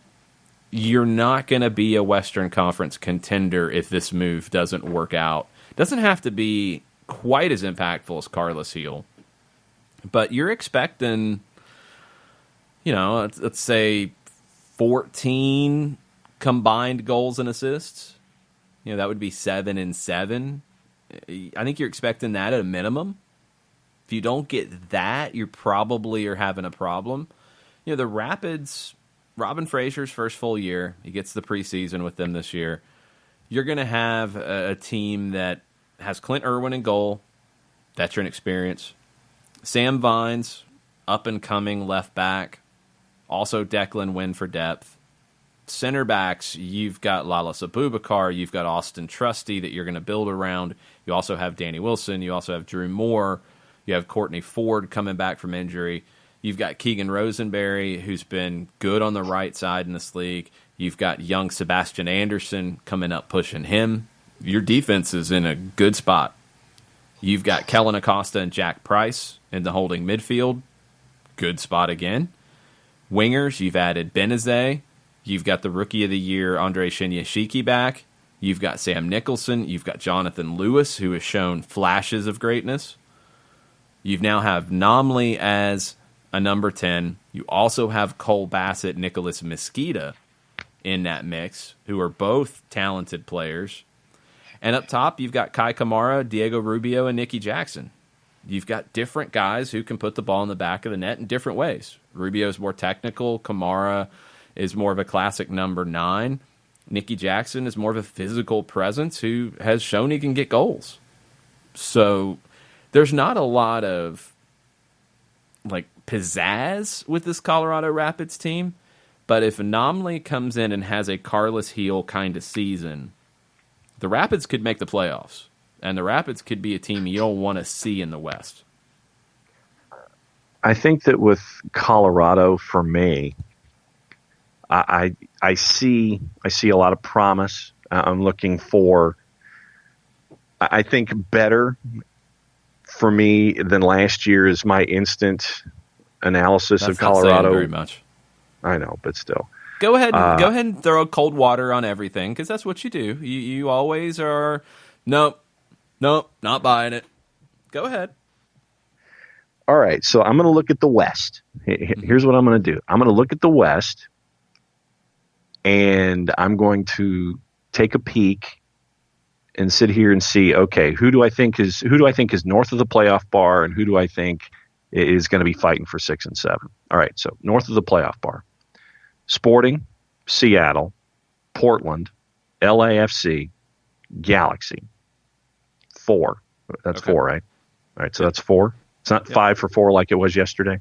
you're not going to be a Western Conference contender if this move doesn't work out. It doesn't have to be quite as impactful as Carlos Heel, but you're expecting, let's say 14 combined goals and assists. That would be 7 and 7. I think you're expecting that at a minimum. If you don't get that, you probably are having a problem. The Rapids, Robin Fraser's first full year, he gets the preseason with them this year. You're going to have a team that has Clint Irwin in goal, veteran experience. Sam Vines, up-and-coming left back. Also Declan Wynn for depth. Center backs, you've got Lalas Abubakar, you've got Austin Trusty that you're going to build around. You also have Danny Wilson, you also have Drew Moore, you have Courtney Ford coming back from injury. You've got Keegan Rosenberry, who's been good on the right side in this league. You've got young Sebastian Anderson coming up, pushing him. Your defense is in a good spot. You've got Kellen Acosta and Jack Price in the holding midfield. Good spot again. Wingers, you've added Benazet. You've got the Rookie of the Year, Andre Shinyashiki, back. You've got Sam Nicholson. You've got Jonathan Lewis, who has shown flashes of greatness. You now have Namli as a number 10. You also have Cole Bassett, Nicholas Mesquita in that mix, who are both talented players. And up top, you've got Kai Kamara, Diego Rubio, and Nicky Jackson. You've got different guys who can put the ball in the back of the net in different ways. Rubio's more technical. Kamara is more of a classic number 9. Nicky Jackson is more of a physical presence who has shown he can get goals. So there's not a lot of pizzazz with this Colorado Rapids team, but if Namli comes in and has a Carlos Heel kind of season, the Rapids could make the playoffs, and the Rapids could be a team you don't want to see in the West. I think that with Colorado, for me, I see a lot of promise. I'm looking for, I think, better for me than last year is my instant analysis That's of Colorado. Not saying very much. I know, but still. Go ahead and throw cold water on everything, because that's what you do. You always are, nope, not buying it. Go ahead. All right, so I'm going to look at the West. Here's what I'm going to do. I'm going to look at the West, and I'm going to take a peek and sit here and see, okay, who do I think is north of the playoff bar, and who do I think is going to be fighting for 6 and 7? All right, so north of the playoff bar: Sporting, Seattle, Portland, LAFC, Galaxy. 4. That's okay. 4, right? All right, so that's 4. It's not 5 for 4 like it was yesterday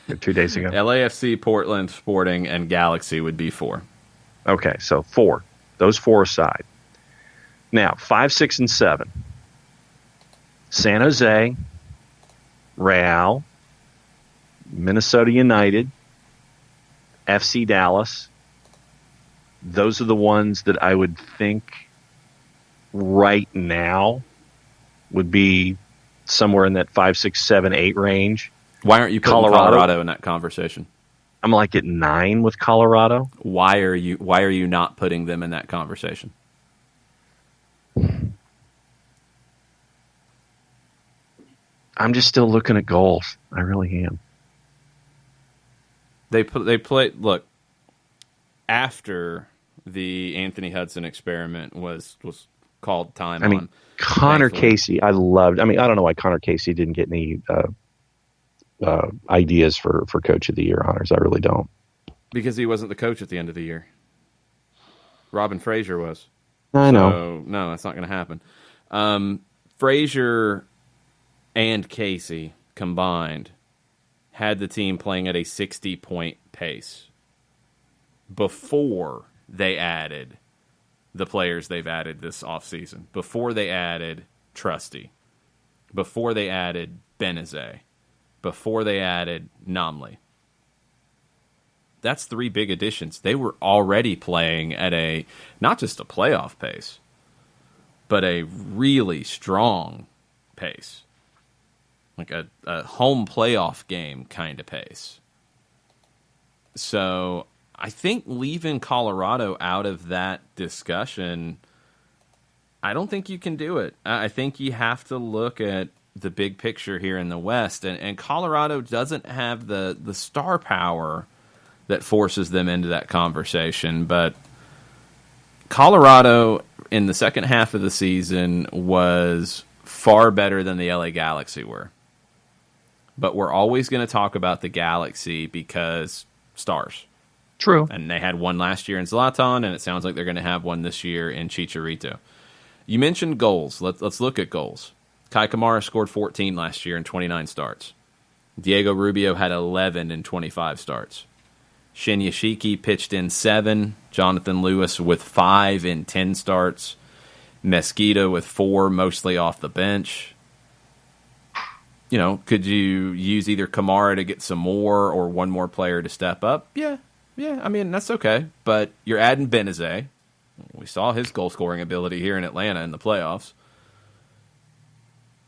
or 2 days ago. LAFC, Portland, Sporting, and Galaxy would be 4. Okay, so 4. Those 4 aside. Now, 5, 6, and 7. San Jose, Real, Minnesota United, FC Dallas. Those are the ones that I would think right now would be somewhere in that 5, 6, 7, 8 range. Why aren't you putting Colorado in that conversation? I'm like at 9 with Colorado. Why are you not putting them in that conversation? I'm just still looking at goals. I really am. They play. Look, after the Anthony Hudson experiment was called time. I mean, Connor Casey, I loved. I mean, I don't know why Connor Casey didn't get any ideas for Coach of the Year honors. I really don't. Because he wasn't the coach at the end of the year. Robin Fraser was. I know. So, no, that's not going to happen. Fraser and Casey combined had the team playing at a 60-point pace before they added the players they've added this offseason, before they added Trusty, before they added Benezet, before they added Nomley. That's 3 big additions. They were already playing at a, not just a playoff pace, but a really strong pace. Like a home playoff game kind of pace. So I think leaving Colorado out of that discussion, I don't think you can do it. I think you have to look at the big picture here in the West. And Colorado doesn't have the star power that forces them into that conversation. But Colorado in the second half of the season was far better than the LA Galaxy were. But we're always going to talk about the Galaxy because stars. True. And they had one last year in Zlatan, and it sounds like they're going to have one this year in Chicharito. You mentioned goals. Let's look at goals. Kai Kamara scored 14 last year in 29 starts. Diego Rubio had 11 in 25 starts. Shin Yashiki pitched in 7. Jonathan Lewis with 5 in 10 starts. Mesquita with 4, mostly off the bench. You know, could you use either Kamara to get some more or one more player to step up? Yeah, I mean, that's okay. But you're adding Benezet. We saw his goal-scoring ability here in Atlanta in the playoffs.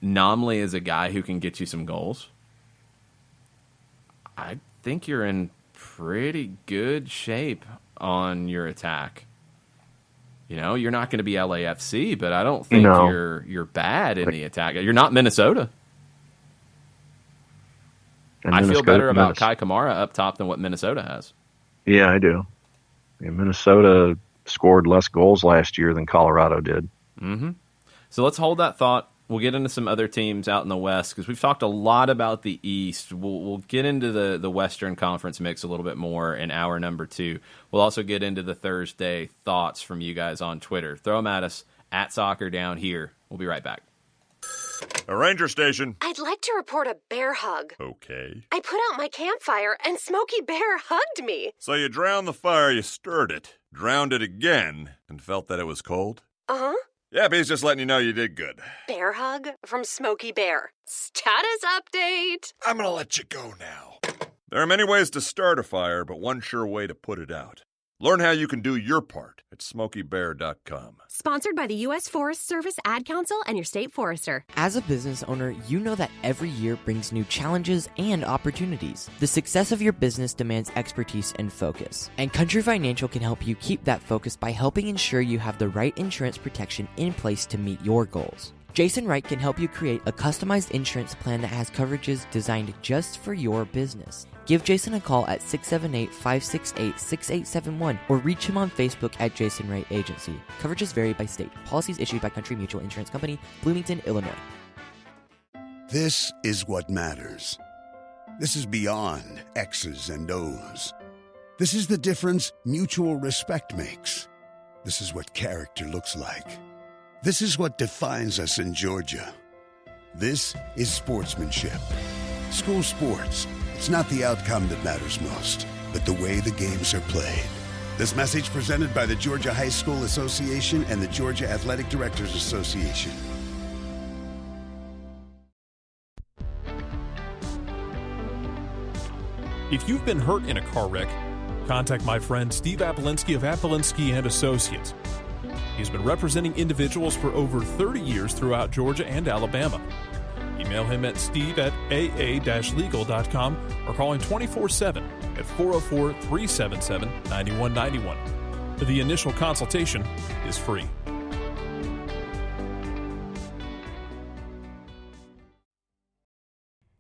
Nomley is a guy who can get you some goals. I think you're in pretty good shape on your attack. You know, you're not going to be LAFC, but I don't think you're bad in the attack. You're not Minnesota. I feel better about Kai Kamara up top than what Minnesota has. Yeah, I do. Yeah, Minnesota scored less goals last year than Colorado did. Mm-hmm. So let's hold that thought. We'll get into some other teams out in the West because we've talked a lot about the East. We'll get into the Western Conference mix a little bit more in hour number 2. We'll also get into the Thursday thoughts from you guys on Twitter. Throw them at us, at Soccer Down Here. We'll be right back. A ranger station. I'd like to report a bear hug. Okay. I put out my campfire and Smokey Bear hugged me. So you drowned the fire, you stirred it, drowned it again, and felt that it was cold? Uh-huh. Yeah, he's just letting you know you did good. Bear hug from Smokey Bear. Status update. I'm gonna let you go now. There are many ways to start a fire, but one sure way to put it out. Learn how you can do your part at SmokeyBear.com. Sponsored by the U.S. Forest Service, Ad Council, and your state forester. As a business owner, you know that every year brings new challenges and opportunities. The success of your business demands expertise and focus. And Country Financial can help you keep that focus by helping ensure you have the right insurance protection in place to meet your goals. Jason Wright can help you create a customized insurance plan that has coverages designed just for your business. Give Jason a call at 678-568-6871 or reach him on Facebook at Jason Wright Agency. Coverages vary by state. Policies issued by Country Mutual Insurance Company, Bloomington, Illinois. This is what matters. This is beyond X's and O's. This is the difference mutual respect makes. This is what character looks like. This is what defines us in Georgia. This is sportsmanship. School sports. It's not the outcome that matters most, but the way the games are played. This message presented by the Georgia High School Association and the Georgia Athletic Directors Association. If you've been hurt in a car wreck, contact my friend Steve Apolinski of Apolinski and Associates. He's been representing individuals for over 30 years throughout Georgia and Alabama. Email him at steve@aa-legal.com or call him 24/7 at 404-377-9191. The initial consultation is free.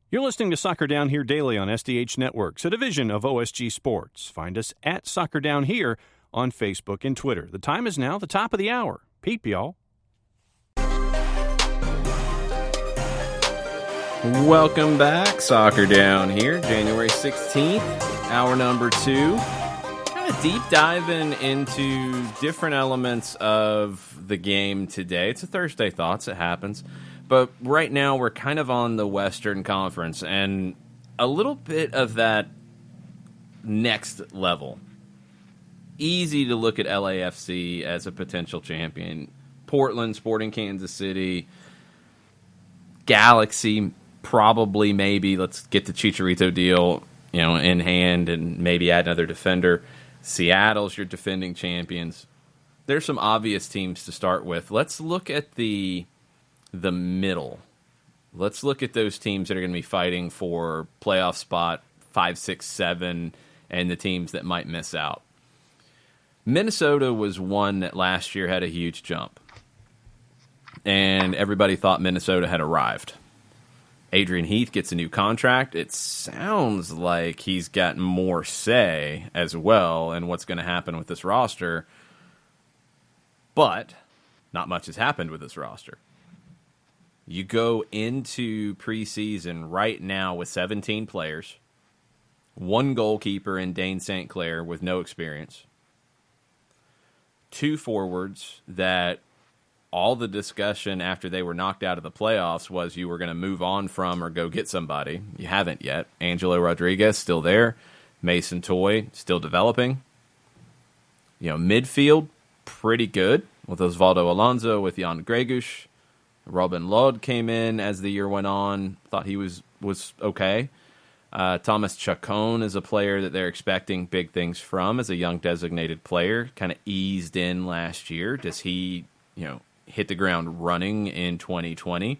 You're listening to Soccer Down Here daily on SDH Networks, a division of OSG Sports. Find us at Soccer Down Here on Facebook and Twitter. The time is now the top of the hour. Peep, y'all. Welcome back. Soccer Down Here, January 16th, hour number 2. Kind of deep diving into different elements of the game today. It's a Thursday Thoughts, it happens. But right now we're kind of on the Western Conference and a little bit of that next level. Easy to look at LAFC as a potential champion. Portland, Sporting Kansas City, Galaxy, probably, maybe. Let's get the Chicharito deal, in hand and maybe add another defender. Seattle's your defending champions. There's some obvious teams to start with. Let's look at the middle. Let's look at those teams that are going to be fighting for playoff spot 5, 6, 7, and the teams that might miss out. Minnesota was one that last year had a huge jump, and everybody thought Minnesota had arrived. Adrian Heath gets a new contract. It sounds like he's got more say as well in what's going to happen with this roster, but not much has happened with this roster. You go into preseason right now with 17 players, one goalkeeper in Dane St. Clair with no experience, 2 forwards that all the discussion after they were knocked out of the playoffs was you were going to move on from or go get somebody. You haven't yet. Angelo Rodriguez still there. Mason Toye still developing. Midfield, pretty good with Osvaldo Alonso, with Jan Gregush. Robin Lod came in as the year went on. Thought he was okay. Thomas Chacon is a player that they're expecting big things from as a young designated player. Kind of eased in last year. Does he, hit the ground running in 2020?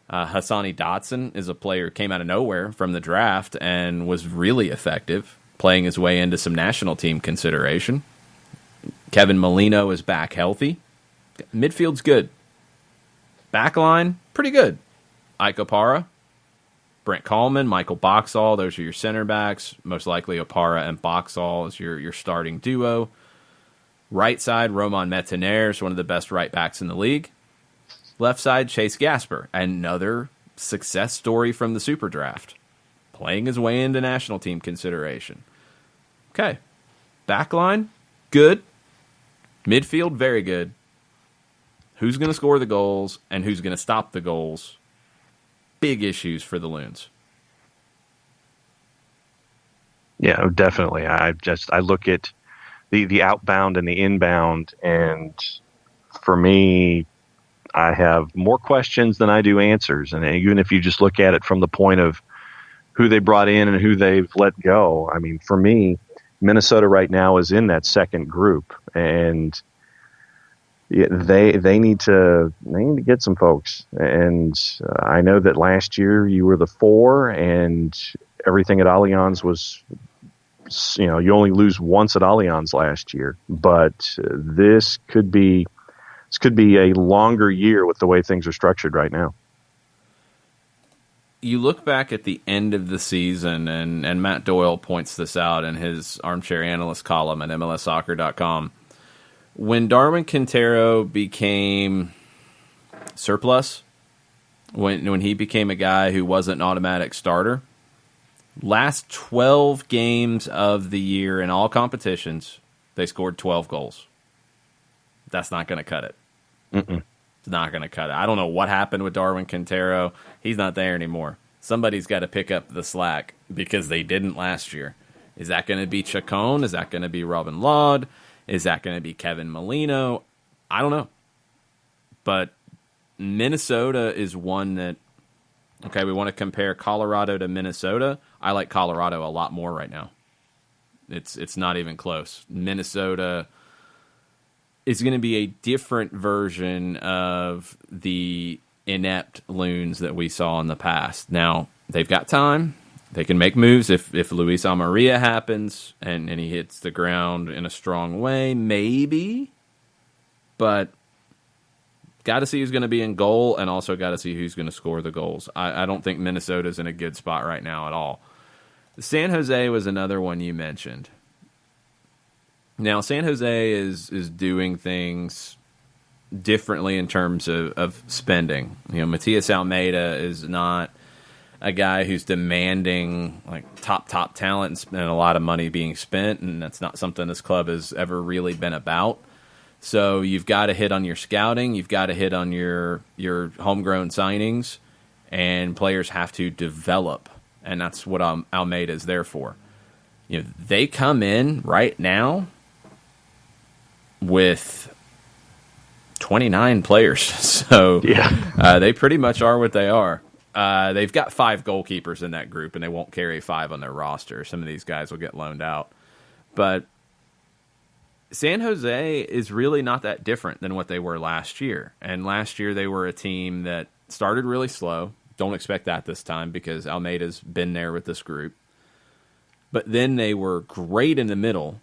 Hassani Dotson is a player who came out of nowhere from the draft and was really effective, playing his way into some national team consideration. Kevin Molino is back healthy. Midfield's good. Backline, pretty good. Ike Opara, Brent Coleman, Michael Boxall, those are your center backs. Most likely Opara and Boxall is your starting duo. Right side, Roman Metanere is one of the best right backs in the league. Left side, Chase Gasper, another success story from the Super Draft, playing his way into national team consideration. Okay. Backline, good. Midfield, very good. Who's going to score the goals and who's going to stop the goals? Big issues for the Loons. Yeah, definitely. I look at the outbound and the inbound, and for me, I have more questions than I do answers. And even if you just look at it from the point of who they brought in and who they've let go, I mean, for me, Minnesota right now is in that second group, and they need to get some folks. And I know that last year you were the 4, and everything at Allianz was, you only lose once at Allianz last year. But this could be a longer year with the way things are structured right now. You look back at the end of the season, and Matt Doyle points this out in his Armchair Analyst column at MLSsoccer.com. When Darwin Quintero became surplus, when he became a guy who wasn't an automatic starter, last 12 games of the year in all competitions, they scored 12 goals. That's not going to cut it. Mm-mm. It's not going to cut it. I don't know what happened with Darwin Quintero. He's not there anymore. Somebody's got to pick up the slack because they didn't last year. Is that going to be Chacon? Is that going to be Robin Lod? Is that going to be Kevin Molino? I don't know. But Minnesota is one that Okay, we want to compare Colorado to Minnesota. I like Colorado a lot more right now. It's not even close. Minnesota is going to be a different version of the inept Loons that we saw in the past. Now, they've got time. They can make moves if Luis Amarilla happens and he hits the ground in a strong way, maybe. But got to see who's going to be in goal and also got to see who's going to score the goals. I don't think Minnesota's in a good spot right now at all. San Jose was another one you mentioned. Now, San Jose is doing things differently in terms of spending. Matias Almeida is not a guy who's demanding like top talent and a lot of money being spent, and that's not something this club has ever really been about. So you've got to hit on your scouting, you've got to hit on your homegrown signings, and players have to develop, and that's what Almeida is there for. They come in right now with 29 players, so they pretty much are what they are. They've got 5 goalkeepers in that group, and they won't carry 5 on their roster. Some of these guys will get loaned out. But San Jose is really not that different than what they were last year. And last year they were a team that started really slow. Don't expect that this time because Almeida's been there with this group. But then they were great in the middle,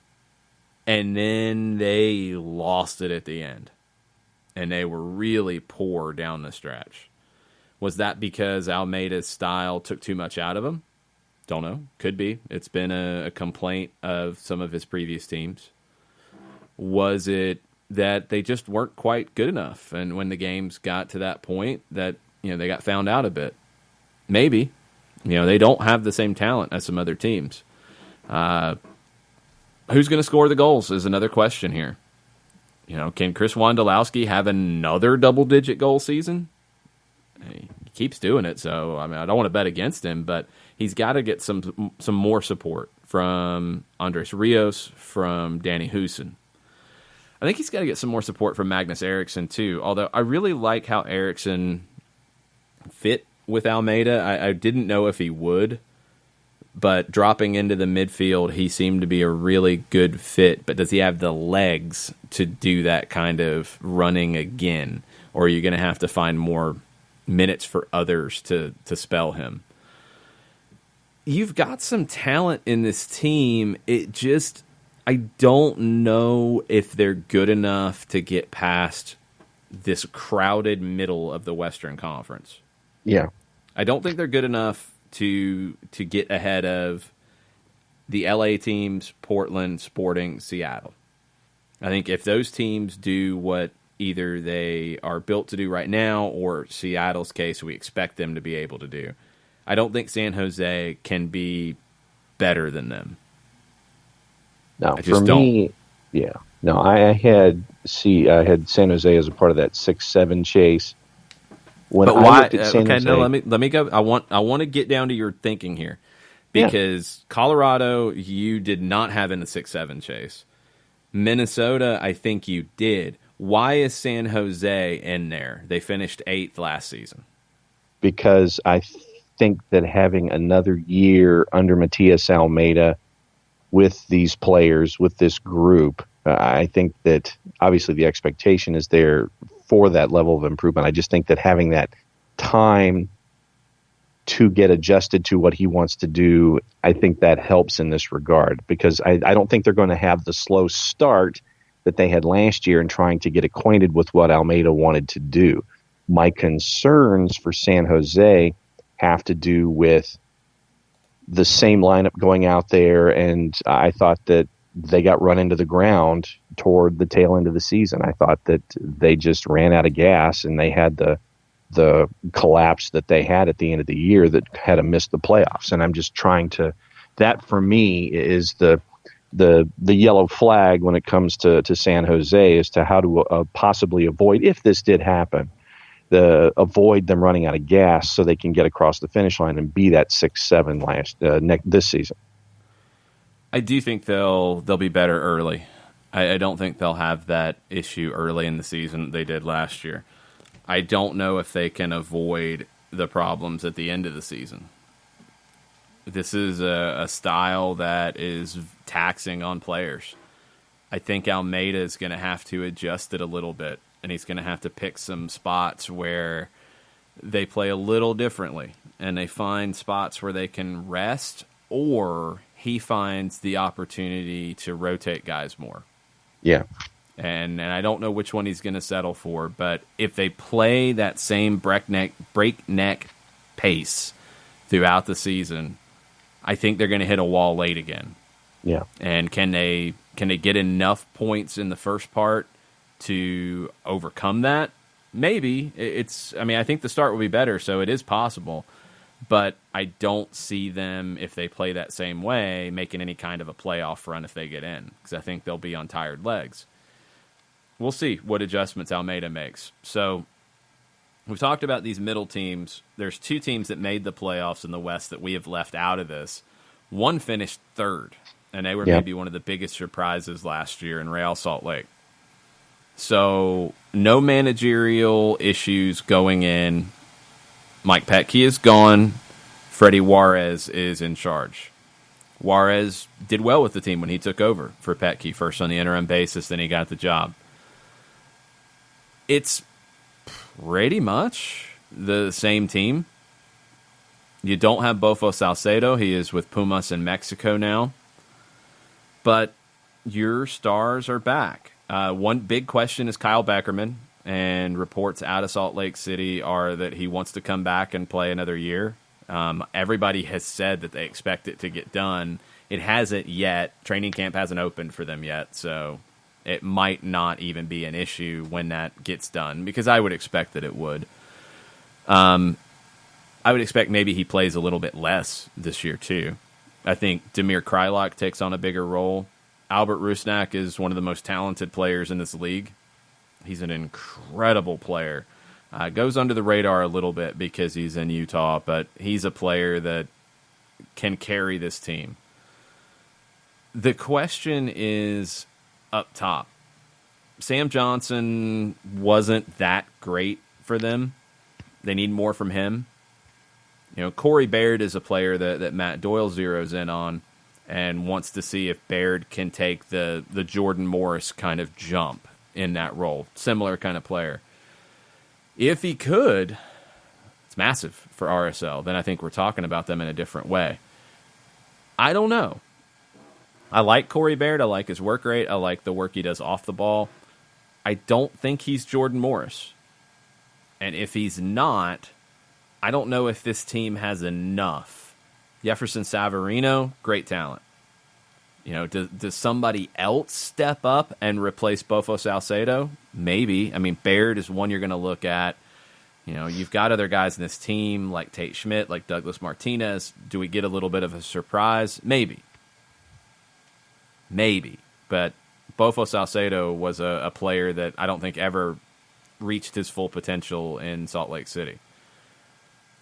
and then they lost it at the end. And they were really poor down the stretch. Was that because Almeida's style took too much out of them? Don't know. Could be. It's been a complaint of some of his previous teams. Was it that they just weren't quite good enough, and when the games got to that point that they got found out a bit? Maybe. They don't have the same talent as some other teams. Who's going to score the goals is another question here. Can Chris Wondolowski have another double-digit goal season? He keeps doing it, so I don't want to bet against him, but he's got to get some more support from Andres Rios, from Danny Houston. I think he's got to get some more support from Magnus Eriksson, too, although I really like how Eriksson fit with Almeida. I didn't know if he would, but dropping into the midfield, he seemed to be a really good fit, but does he have the legs to do that kind of running again, or are you going to have to find more minutes for others to spell him? You've got some talent in this team. I don't know if they're good enough to get past this crowded middle of the Western Conference. Yeah. I don't think they're good enough to get ahead of the LA teams, Portland, Sporting, Seattle. I think if those teams do what either they are built to do right now or Seattle's case we expect them to be able to do, I don't think San Jose can be better than them. No, for me, yeah. No, I had San Jose as a part of that 6-7 chase. But why? Okay, no. Let me go. I want to get down to your thinking here, because Colorado you did not have in the 6-7 chase. Minnesota, I think you did. Why is San Jose in there? They finished 8th last season. Because I think that having another year under Matias Almeida with these players, with this group, I think that obviously the expectation is there for that level of improvement. I just think that having that time to get adjusted to what he wants to do, I think that helps in this regard, because I don't think they're going to have the slow start that they had last year in trying to get acquainted with what Almeida wanted to do. My concerns for San Jose have to do with the same lineup going out there, and I thought that they got run into the ground toward the tail end of the season. I thought that they just ran out of gas, and they had the collapse that they had at the end of the year that had to miss the playoffs. And I'm just trying to, that for me is the yellow flag when it comes to San Jose as to how to possibly avoid, if this did happen, avoid them running out of gas so they can get across the finish line and be that 6-7 this season. I do think they'll be better early. I don't think they'll have that issue early in the season that they did last year. I don't know if they can avoid the problems at the end of the season. This is a style that is taxing on players. I think Almeida is going to have to adjust it a little bit, and he's going to have to pick some spots where they play a little differently, and they find spots where they can rest, or he finds the opportunity to rotate guys more. Yeah. And I don't know which one he's going to settle for, but if they play that same breakneck pace throughout the season, I think they're going to hit a wall late again. Yeah. And can they get enough points in the first part to overcome that? Maybe. I think the start will be better, so it is possible. But I don't see them, if they play that same way, making any kind of a playoff run if they get in, because I think they'll be on tired legs. We'll see what adjustments Almeida makes. So we've talked about these middle teams. There's 2 teams that made the playoffs in the West that we have left out of this. One finished 3rd, and they were maybe one of the biggest surprises last year in Real Salt Lake. So no managerial issues going in. Mike Petke is gone. Freddie Juarez is in charge. Juarez did well with the team when he took over for Petke, first on the interim basis, then he got the job. It's pretty much the same team. You don't have Bofo Salcedo. He is with Pumas in Mexico now. But your stars are back. One big question is Kyle Beckerman, and reports out of Salt Lake City are that he wants to come back and play another year. Everybody has said that they expect it to get done. It hasn't yet. Training camp hasn't opened for them yet, so it might not even be an issue when that gets done, because I would expect that it would. I would expect maybe he plays a little bit less this year, too. I think Damir Kreilach takes on a bigger role. Albert Rusnak is one of the most talented players in this league. He's an incredible player. Goes under the radar a little bit because he's in Utah, but he's a player that can carry this team. The question is up top. Sam Johnson wasn't that great for them. They need more from him. You know, Corey Baird is a player that Matt Doyle zeroes in on and wants to see if Baird can take the Jordan Morris kind of jump in that role. Similar kind of player. If he could, it's massive for RSL. Then I think we're talking about them in a different way. I don't know. I like Corey Baird. I like his work rate. I like the work he does off the ball. I don't think he's Jordan Morris. And if he's not, I don't know if this team has enough. Jefferson Savarino, great talent. You know, does somebody else step up and replace Bofo Salcedo? Maybe. I mean, Baird is one you're going to look at. You know, you've got other guys in this team like Tate Schmidt, like Douglas Martinez. Do we get a little bit of a surprise? Maybe. But Bofo Salcedo was a player that I don't think ever reached his full potential in Salt Lake City.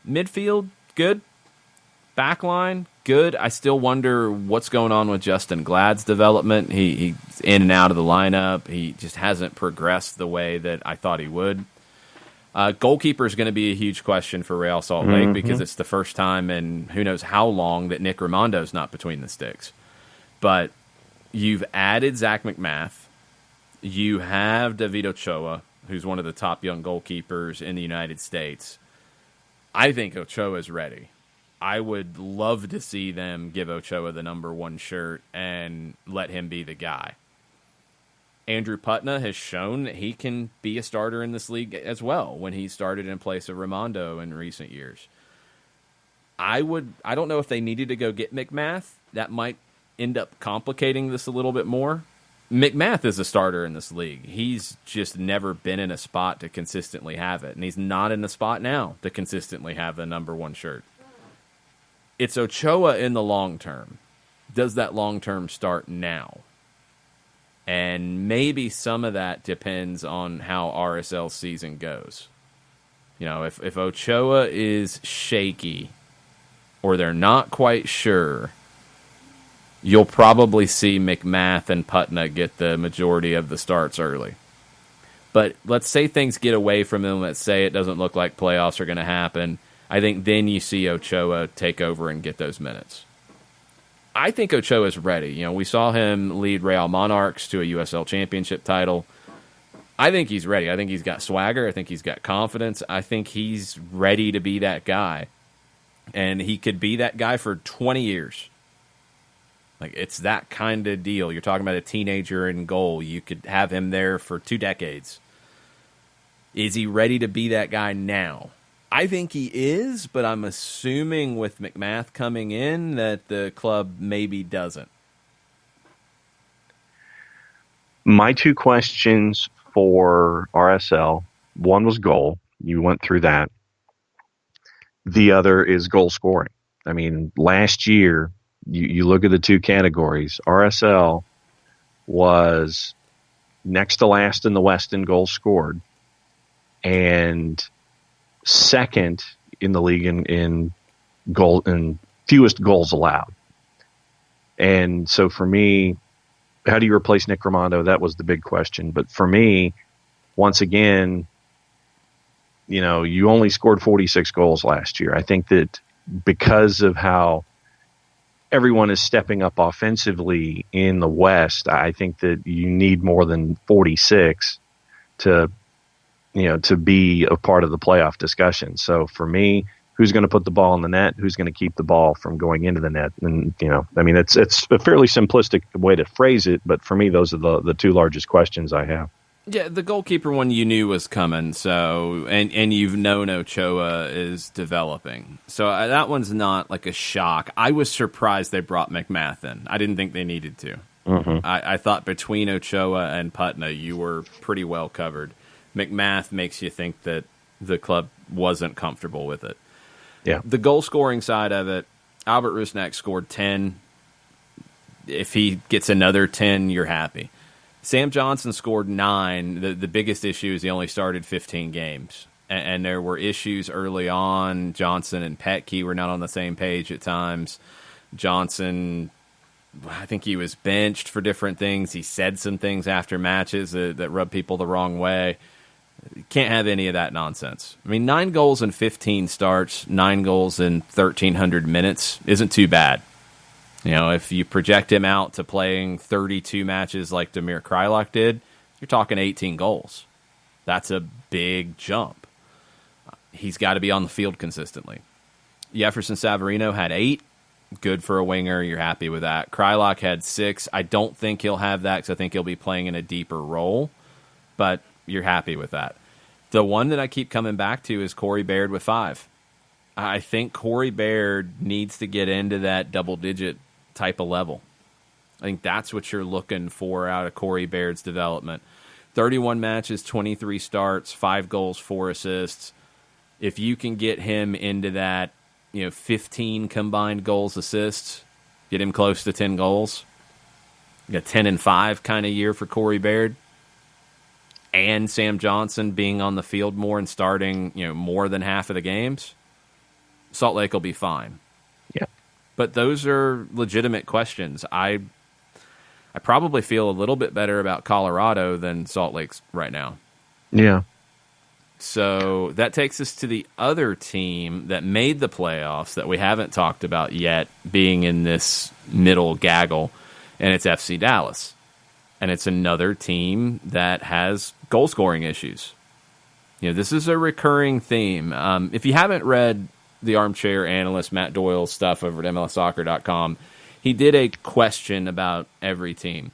Midfield, good. Backline, good. I still wonder what's going on with Justin Glad's development. He's in and out of the lineup. He just hasn't progressed the way that I thought he would. Goalkeeper is going to be a huge question for Real Salt Lake because it's the first time in who knows how long that Nick Rimondo's not between the sticks. But you've added Zach McMath. You have David Ochoa, who's one of the top young goalkeepers in the United States. I think Ochoa is ready. I would love to see them give Ochoa the number 1 shirt and let him be the guy. Andrew Putna has shown that he can be a starter in this league as well when he started in place of Raimondo in recent years. I don't know if they needed to go get McMath. That might end up complicating this a little bit more. McMath is a starter in this league. He's just never been in a spot to consistently have it, and he's not in the spot now to consistently have the number 1 shirt. It's Ochoa in the long term. Does that long term start now? And maybe some of that depends on how RSL season goes. You know, if Ochoa is shaky or they're not quite sure, you'll probably see McMath and Putna get the majority of the starts early. But let's say things get away from them. Let's say it doesn't look like playoffs are going to happen. I think then you see Ochoa take over and get those minutes. I think Ochoa is ready. You know, we saw him lead Real Monarchs to a USL championship title. I think he's ready. I think he's got swagger. I think he's got confidence. I think he's ready to be that guy. And he could be that guy for 20 years. Like, it's that kind of deal. You're talking about a teenager in goal. You could have him there for 2 decades. Is he ready to be that guy now? I think he is, but I'm assuming with McMath coming in that the club maybe doesn't. My 2 questions for RSL, one was goal. You went through that. The other is goal scoring. I mean, last year, you look at the 2 categories. RSL was next to last in the West in goals scored and second in the league in goal and fewest goals allowed. And so for me, how do you replace Nick Raimondo? That was the big question. But for me, once again, you know, you only scored 46 goals last year. I think that because of how everyone is stepping up offensively in the West, I think that you need more than 46 to be a part of the playoff discussion. So for me, who's going to put the ball in the net? Who's going to keep the ball from going into the net? And, you know, I mean, it's a fairly simplistic way to phrase it, but for me, those are the 2 largest questions I have. Yeah, the goalkeeper one you knew was coming, so and you've known Ochoa is developing. So that one's not like a shock. I was surprised they brought McMath in. I didn't think they needed to. Mm-hmm. I thought between Ochoa and Putna, you were pretty well covered. McMath makes you think that the club wasn't comfortable with it. Yeah. The goal-scoring side of it, Albert Rusnak scored 10. If he gets another 10, you're happy. Sam Johnson scored 9. The biggest issue is he only started 15 games. And there were issues early on. Johnson and Petke were not on the same page at times. Johnson, I think he was benched for different things. He said some things after matches that rubbed people the wrong way. Can't have any of that nonsense. I mean, 9 goals in 15 starts, 9 goals in 1,300 minutes isn't too bad. You know, if you project him out to playing 32 matches like Damir Kreilach did, you're talking 18 goals. That's a big jump. He's got to be on the field consistently. Jefferson Savarino had 8. Good for a winger. You're happy with that. Kreilach had 6. I don't think he'll have that because I think he'll be playing in a deeper role, but you're happy with that. The one that I keep coming back to is Corey Baird with 5. I think Corey Baird needs to get into that double-digit type of level. I think that's what you're looking for out of Corey Baird's development. 31 matches, 23 starts, 5 goals, 4 assists. If you can get him into that, 15 combined goals, assists, get him close to 10 goals, a 10-5 kind of year for Corey Baird, and Sam Johnson being on the field more and starting, more than half of the games, Salt Lake will be fine. Yeah. But those are legitimate questions. I probably feel a little bit better about Colorado than Salt Lake's right now. Yeah. So that takes us to the other team that made the playoffs that we haven't talked about yet, being in this middle gaggle, and it's FC Dallas. And it's another team that has goal-scoring issues. This is a recurring theme. If you haven't read the armchair analyst Matt Doyle's stuff over at MLSsoccer.com, he did a question about every team.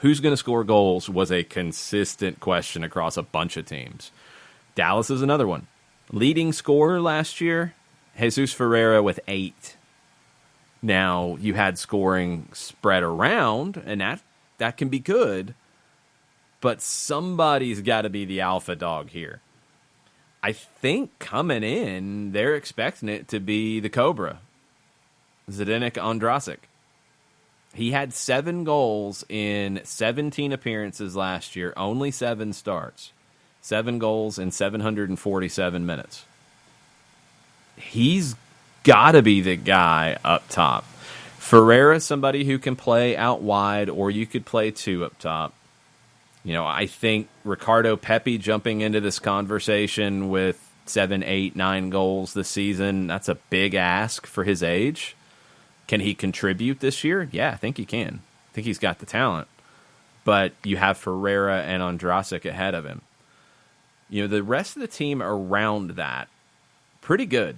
Who's going to score goals was a consistent question across a bunch of teams. Dallas is another one. Leading scorer last year, Jesus Ferreira with 8. Now, you had scoring spread around, and that can be good, but somebody's got to be the alpha dog here. I think coming in, they're expecting it to be the Cobra, Zdeněk Ondrasik. He had 7 goals in 17 appearances last year, only 7 starts. 7 goals in 747 minutes. He's got to be the guy up top. Ferreira, somebody who can play out wide, or you could play 2 up top. I think Ricardo Pepi jumping into this conversation with 7, 8, 9 goals this season. That's a big ask for his age. Can he contribute this year? Yeah, I think he can. I think he's got the talent. But you have Ferreira and Andrasic ahead of him. The rest of the team around that, pretty good.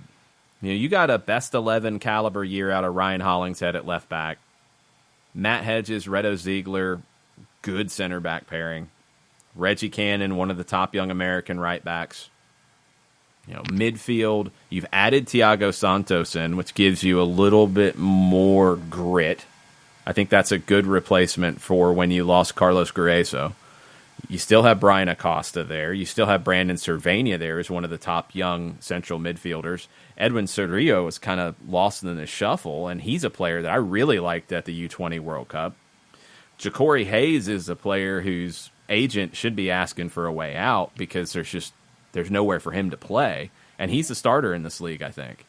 You got a best 11 caliber year out of Ryan Hollingshead at left back. Matt Hedges, Reto Ziegler, good center back pairing. Reggie Cannon, one of the top young American right backs. Midfield, you've added Thiago Santos in, which gives you a little bit more grit. I think that's a good replacement for when you lost Carlos Grueso. You still have Brian Acosta there. You still have Brandon Cervania there as one of the top young central midfielders. Edwin Cerrillo was kind of lost in the shuffle, and he's a player that I really liked at the U20 World Cup. Ja'Cory Hayes is a player whose agent should be asking for a way out because there's nowhere for him to play, and he's a starter in this league, I think.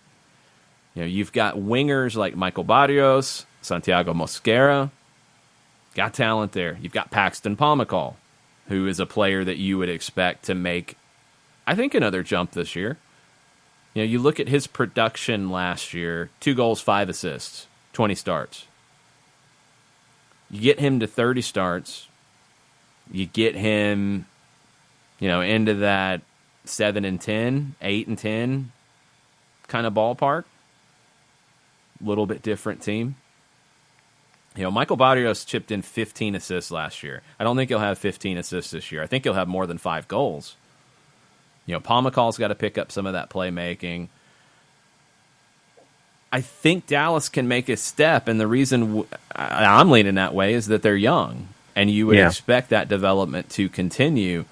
You've got wingers like Michael Barrios, Santiago Mosquera. Got talent there. You've got Paxton Pomykal, who is a player that you would expect to make, I think, another jump this year. You look at his production last year, 2 goals, 5 assists, 20 starts. You get him to 30 starts. You get him, into that 7 and 10, 8 and 10 kind of ballpark. Little bit different team. Michael Barrios chipped in 15 assists last year. I don't think he'll have 15 assists this year. I think he'll have more than 5 goals. Pomakal's got to pick up some of that playmaking. I think Dallas can make a step, and the reason I'm leaning that way is that they're young, and you would expect that development to continue.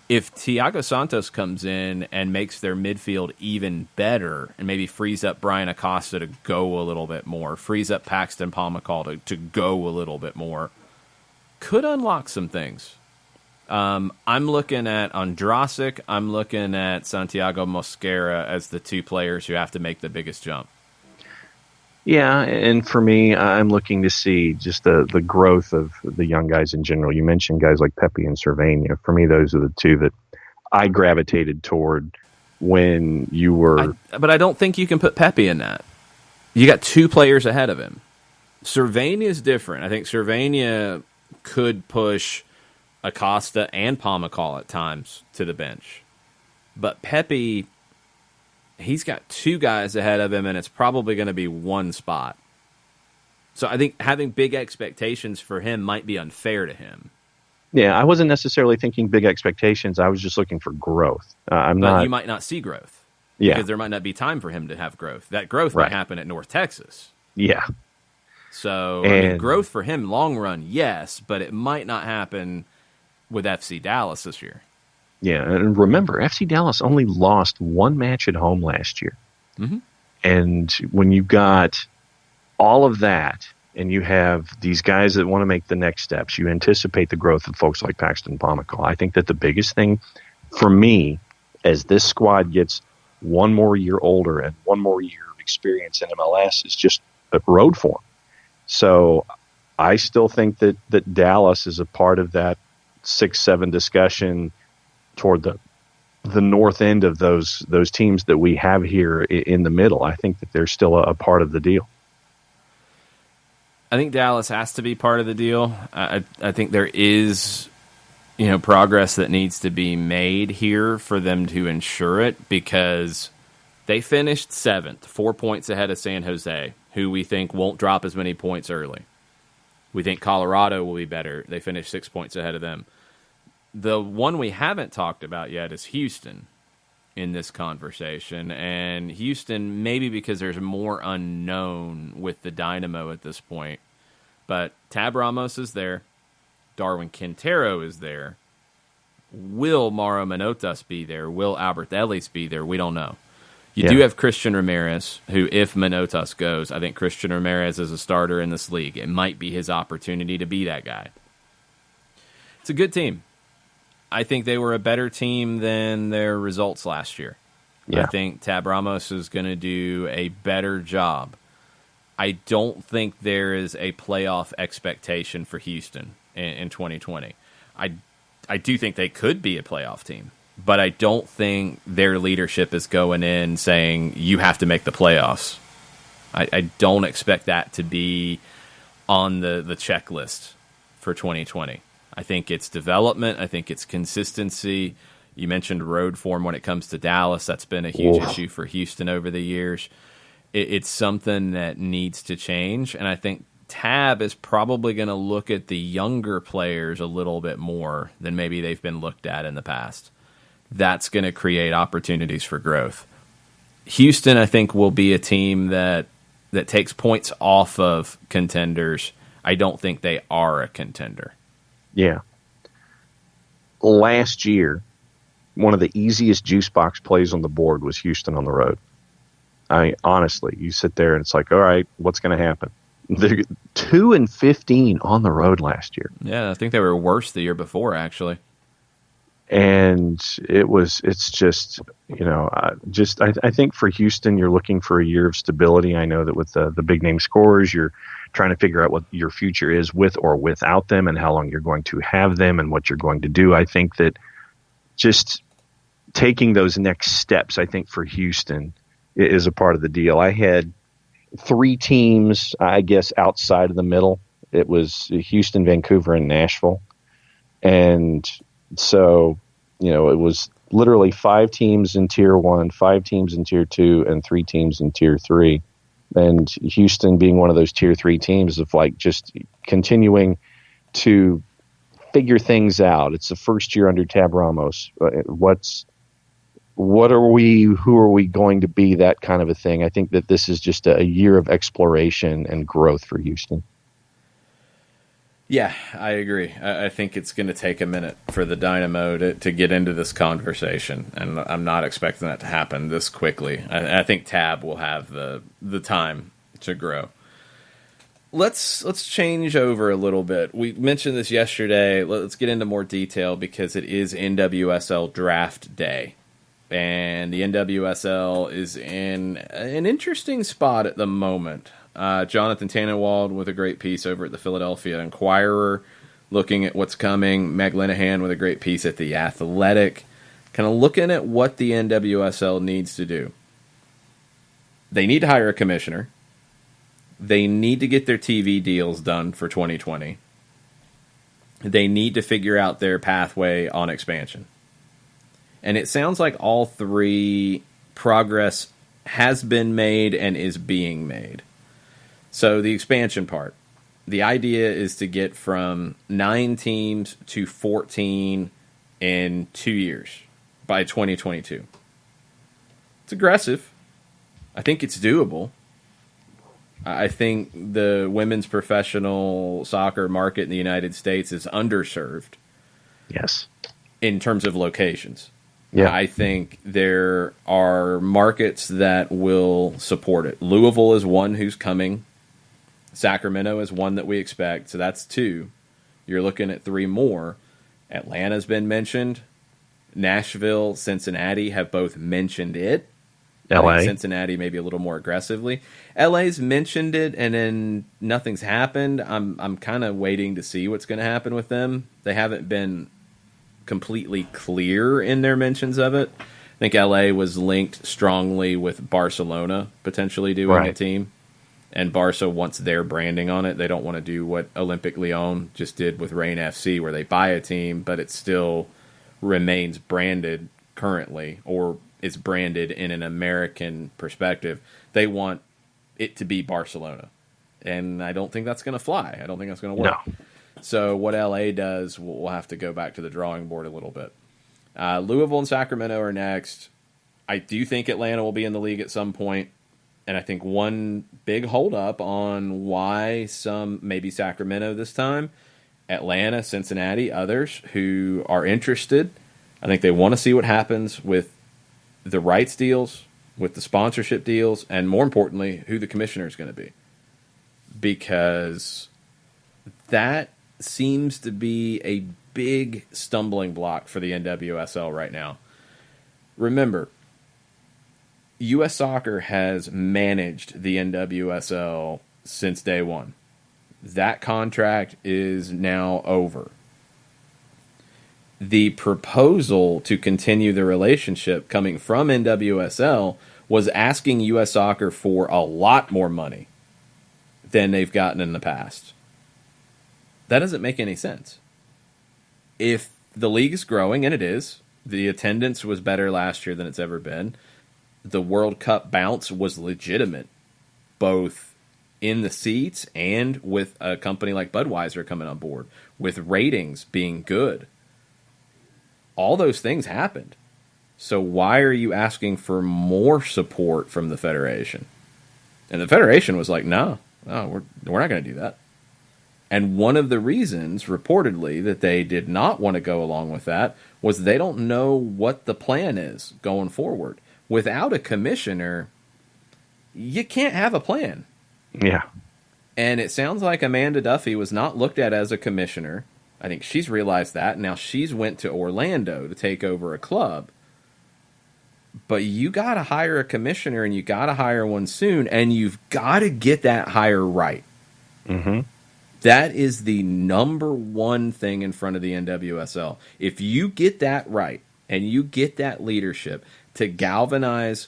If Thiago Santos comes in and makes their midfield even better and maybe frees up Brian Acosta to go a little bit more, frees up Paxton Pomykal to go a little bit more, could unlock some things. I'm looking at Andrasic. I'm looking at Santiago Mosquera as the 2 players who have to make the biggest jump. Yeah, and for me, I'm looking to see just the growth of the young guys in general. You mentioned guys like Pepe and Cervania. For me, those are the 2 that I gravitated toward when you were... But I don't think you can put Pepe in that. You got 2 players ahead of him. Cervania is different. I think Cervania could push Acosta and Pomykal at times to the bench. But Pepe... he's got 2 guys ahead of him, and it's probably going to be 1 spot. So I think having big expectations for him might be unfair to him. Yeah, I wasn't necessarily thinking big expectations. I was just looking for growth. You might not see growth. Yeah. Because there might not be time for him to have growth. That growth might happen at North Texas. Yeah. So growth for him, long run, yes, but it might not happen with FC Dallas this year. Yeah, and remember, FC Dallas only lost 1 match at home last year. Mm-hmm. And when you got all of that, and you have these guys that want to make the next steps, you anticipate the growth of folks like Paxton Pomykal. I think that the biggest thing for me, as this squad gets 1 more year older and 1 more year of experience in MLS, is just a road form. So I still think that Dallas is a part of that 6-7 discussion toward the north end of those teams that we have here in the middle. I think that they're still a part of the deal. I think Dallas has to be part of the deal. I think there is, progress that needs to be made here for them to ensure it, because they finished 7th, 4 points ahead of San Jose, who we think won't drop as many points early. We think Colorado will be better. They finished 6 points ahead of them. The one we haven't talked about yet is Houston in this conversation. And Houston, maybe because there's more unknown with the Dynamo at this point. But Tab Ramos is there. Darwin Quintero is there. Will Mauro Manotas be there? Will Albert Ellis be there? We don't know. You do have Christian Ramirez, who, if Manotas goes, I think Christian Ramirez is a starter in this league. It might be his opportunity to be that guy. It's a good team. I think they were a better team than their results last year. Yeah. I think Tab Ramos is going to do a better job. I don't think there is a playoff expectation for Houston in 2020. I do think they could be a playoff team. but I don't think their leadership is going in saying you have to make the playoffs. I don't expect that to be on the checklist for 2020. I think it's development. I think it's consistency. You mentioned road form when it comes to Dallas. That's been a huge issue for Houston over the years. It's something that needs to change, and I think Tab is probably going to look at the younger players a little bit more than maybe they've been looked at in the past. That's going to create opportunities for growth. Houston, I think, will be a team that takes points off of contenders. I don't think they are a contender. Yeah. Last year, one of the easiest juice box plays on the board was Houston on the road. I mean, honestly, you sit there and it's like, all right, what's going to happen? They're 2-15 on the road last year. Yeah, I think they were worse the year before, actually. And it's just, I think for Houston, you're looking for a year of stability. I know that with the big name scorers, you're trying to figure out what your future is with or without them and how long you're going to have them and what you're going to do. I think that just taking those next steps, I think for Houston is a part of the deal. I had 3 teams, I guess, outside of the middle. It was Houston, Vancouver, and Nashville. And so, it was literally 5 teams in Tier 1, 5 teams in Tier 2, and 3 teams in Tier 3. And Houston being one of those Tier 3 teams of like just continuing to figure things out. It's the first year under Tab Ramos. What are we, who are we going to be, that kind of a thing. I think that this is just a year of exploration and growth for Houston. Yeah, I agree. I think it's going to take a minute for the Dynamo to get into this conversation, and I'm not expecting that to happen this quickly. I think Tab will have the time to grow. Let's change over a little bit. We mentioned this yesterday. Let's get into more detail because it is NWSL Draft Day. And the NWSL is in an interesting spot at the moment. Jonathan Tannenwald with a great piece over at the Philadelphia Inquirer, looking at what's coming. Meg Linehan with a great piece at The Athletic, kind of looking at what the NWSL needs to do. They need to hire a commissioner. They need to get their TV deals done for 2020. They need to figure out their pathway on expansion. And it sounds like all 3 progress has been made and is being made. So the expansion part, the idea is to get from 9 teams to 14 in 2 years by 2022. It's aggressive. I think it's doable. I think the women's professional soccer market in the United States is underserved. Yes. In terms of locations. Yeah. I think there are markets that will support it. Louisville is one who's coming. Sacramento is one that we expect. So that's 2. You're looking at 3 more. Atlanta's been mentioned. Nashville, Cincinnati have both mentioned it. LA. Cincinnati maybe a little more aggressively. LA's mentioned it, and then nothing's happened. I'm kind of waiting to see what's going to happen with them. They haven't been completely clear in their mentions of it. I think LA was linked strongly with Barcelona potentially doing a team, and Barca wants their branding on it. They don't want to do what Olympique Lyon just did with Reign FC, where they buy a team, but it still remains branded currently, or is branded in an American perspective. They want it to be Barcelona, and I don't think that's going to fly. I don't think that's going to work. No. So what LA does, we'll have to go back to the drawing board a little bit. Louisville and Sacramento are next. I do think Atlanta will be in the league at some point, and I think one big holdup on why some, maybe Sacramento this time, Atlanta, Cincinnati, others who are interested, I think they want to see what happens with the rights deals, with the sponsorship deals, and more importantly, who the commissioner is going to be. Because that seems to be a big stumbling block for the NWSL right now. Remember, U.S. Soccer has managed the NWSL since day one. That contract is now over. The proposal to continue the relationship coming from NWSL was asking U.S. Soccer for a lot more money than they've gotten in the past. That doesn't make any sense. If the league is growing, and it is, the attendance was better last year than it's ever been. The World Cup bounce was legitimate, both in the seats and with a company like Budweiser coming on board, with ratings being good. All those things happened. So why are you asking for more support from the Federation? And the Federation was like, no, we're not going to do that. And one of the reasons, reportedly, that they did not want to go along with that was they don't know what the plan is going forward. Without a commissioner, you can't have a plan. Yeah. And it sounds like Amanda Duffy was not looked at as a commissioner. I think she's realized that. Now she's went to Orlando to take over a club. But you got to hire a commissioner, and you got to hire one soon, and you've got to get that hire right. Mm-hmm. That is the number one thing in front of the NWSL. If you get that right, and you get that leadership to galvanize,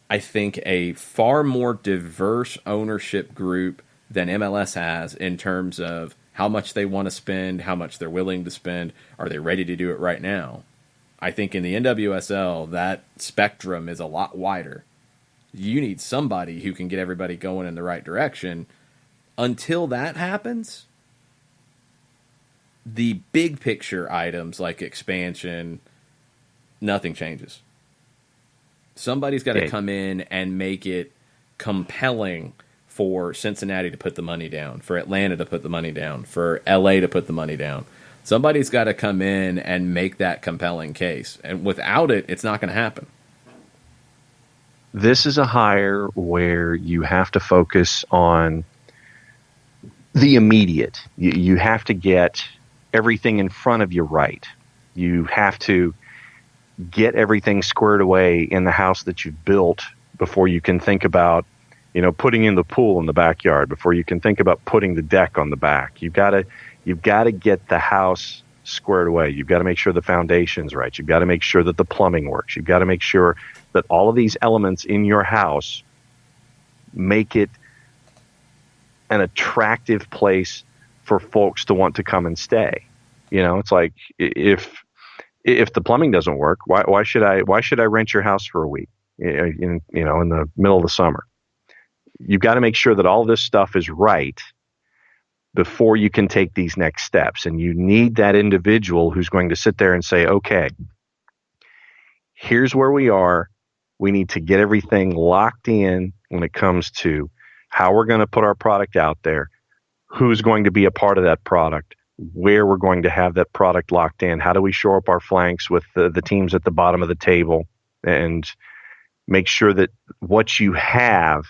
I think, a far more diverse ownership group than MLS has in terms of how much they want to spend, how much they're willing to spend, are they ready to do it right now? I think in the NWSL, that spectrum is a lot wider. You need somebody who can get everybody going in the right direction. Until that happens, the big picture items like expansion, nothing changes. Somebody's got to come in and make it compelling for Cincinnati to put the money down, for Atlanta to put the money down, for LA to put the money down. Somebody's got to come in and make that compelling case. And without it, it's not going to happen. This is a hire where you have to focus on the immediate. You have to get everything in front of you right. You have to get everything squared away in the house that you've built before you can think about, putting in the pool in the backyard, before you can think about putting the deck on the back. You've got to get the house squared away. You've got to make sure the foundation's right. You've got to make sure that the plumbing works. You've got to make sure that all of these elements in your house make it an attractive place for folks to want to come and stay. It's like if the plumbing doesn't work, why should I rent your house for a week in the middle of the summer? You've got to make sure that all this stuff is right before you can take these next steps. And you need that individual who's going to sit there and say, okay, here's where we are. We need to get everything locked in when it comes to how we're going to put our product out there, who's going to be a part of that product, where we're going to have that product locked in, how do we shore up our flanks with the teams at the bottom of the table, and make sure that what you have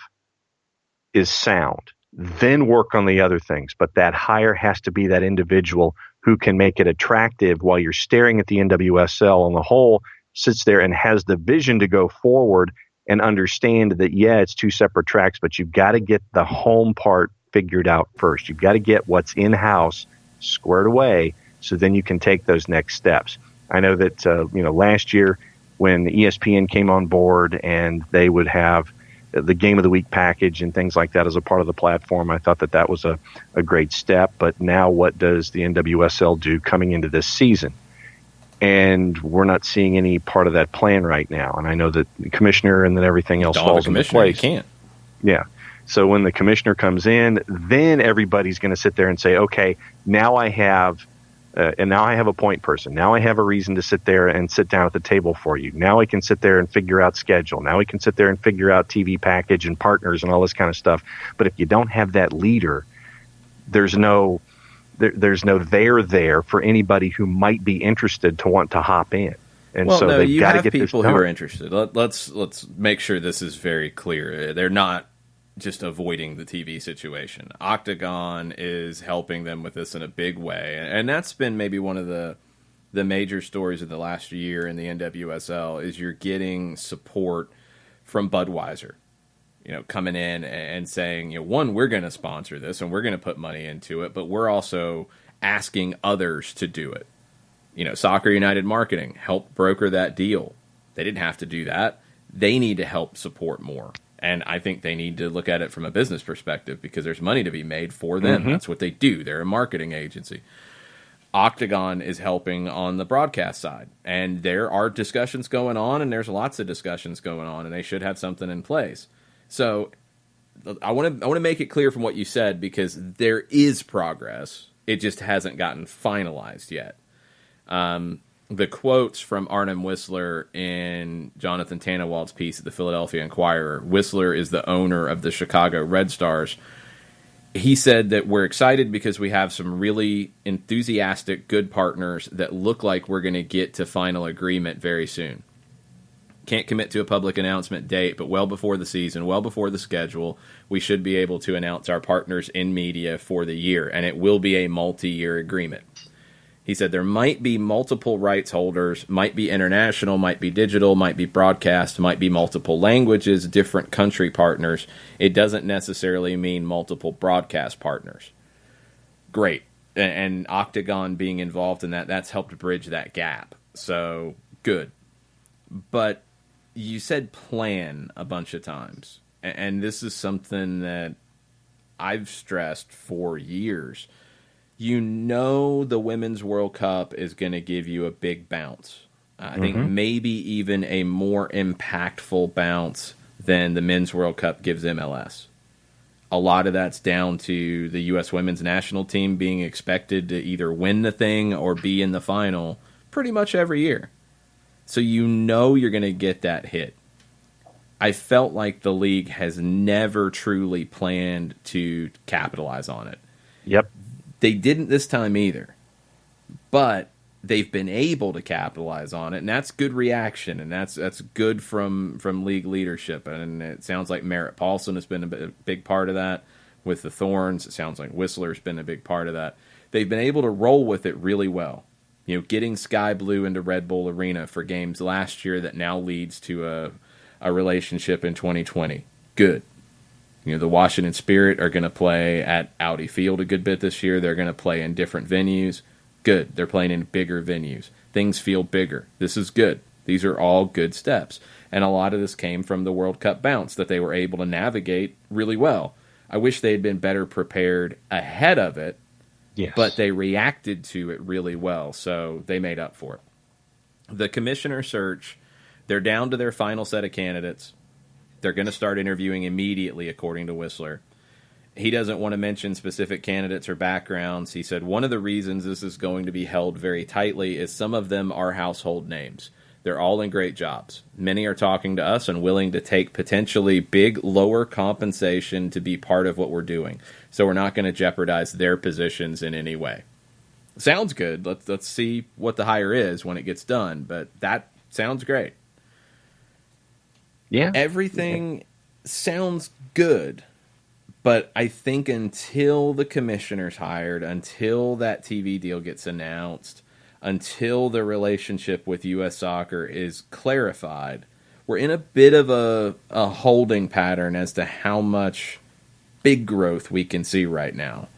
is sound. Then work on the other things. But that hire has to be that individual who can make it attractive while you're staring at the NWSL on the whole, sits there and has the vision to go forward and understand that, it's two separate tracks, but you've got to get the home part figured out first. You've got to get what's in-house squared away so then you can take those next steps. I know that, last year when ESPN came on board and they would have the Game of the Week package and things like that as a part of the platform, I thought that was a great step. But now what does the NWSL do coming into this season? And we're not seeing any part of that plan right now. And I know that the commissioner and then everything else falls into place. You can't. Yeah. So when the commissioner comes in, then everybody's going to sit there and say, okay, now I have a point person. Now I have a reason to sit there and sit down at the table for you. Now I can sit there and figure out schedule. Now we can sit there and figure out TV package and partners and all this kind of stuff. But if you don't have that leader, there's no there for anybody who might be interested to want to hop in. And well, so no, they've got to get people this who done. are interested. Let's make sure this is very clear. They're not just avoiding the TV situation. Octagon is helping them with this in a big way, and that's been maybe one of the major stories of the last year in the NWSL is you're getting support from Budweiser, coming in and saying, one, we're going to sponsor this and we're going to put money into it, but we're also asking others to do it. Soccer United Marketing helped broker that deal. They didn't have to do that. They need to help support more. And I think they need to look at it from a business perspective because there's money to be made for them. Mm-hmm. That's what they do. They're a marketing agency. Octagon is helping on the broadcast side. And there are discussions going on, and there's lots of discussions going on, and they should have something in place. So I want to make it clear from what you said because there is progress. It just hasn't gotten finalized yet. The quotes from Arnim Whistler in Jonathan Tannenwald's piece at the Philadelphia Inquirer. Whistler is the owner of the Chicago Red Stars. He said that we're excited because we have some really enthusiastic, good partners that look like we're going to get to final agreement very soon. Can't commit to a public announcement date, but well before the season, well before the schedule, we should be able to announce our partners in media for the year, and it will be a multi-year agreement. He said there might be multiple rights holders, might be international, might be digital, might be broadcast, might be multiple languages, different country partners. It doesn't necessarily mean multiple broadcast partners. Great. And Octagon being involved in that's helped bridge that gap. So, good. But you said plan a bunch of times. And this is something that I've stressed for years. The Women's World Cup is going to give you a big bounce. I think maybe even a more impactful bounce than the Men's World Cup gives MLS. A lot of that's down to the U.S. women's national team being expected to either win the thing or be in the final pretty much every year. So you're going to get that hit. I felt like the league has never truly planned to capitalize on it. Yep. They didn't this time either, but they've been able to capitalize on it, and that's good reaction, and that's good from league leadership. And it sounds like Merritt Paulson has been a big part of that with the Thorns. It sounds like Whistler's been a big part of that. They've been able to roll with it really well. Getting Sky Blue into Red Bull Arena for games last year that now leads to a relationship in 2020. Good. The Washington Spirit are going to play at Audi Field a good bit this year. They're going to play in different venues. Good. They're playing in bigger venues. Things feel bigger. This is good. These are all good steps. And a lot of this came from the World Cup bounce that they were able to navigate really well. I wish they had been better prepared ahead of it, yes, but they reacted to it really well, so they made up for it. The commissioner search, they're down to their final set of candidates. They're going to start interviewing immediately, according to Whistler. He doesn't want to mention specific candidates or backgrounds. He said one of the reasons this is going to be held very tightly is some of them are household names. They're all in great jobs. Many are talking to us and willing to take potentially big, lower compensation to be part of what we're doing. So we're not going to jeopardize their positions in any way. Sounds good. Let's see what the hire is when it gets done, but that sounds great. Yeah. Everything sounds good, but I think until the commissioner's hired, until that TV deal gets announced, until the relationship with U.S. Soccer is clarified, we're in a bit of a holding pattern as to how much big growth we can see right now.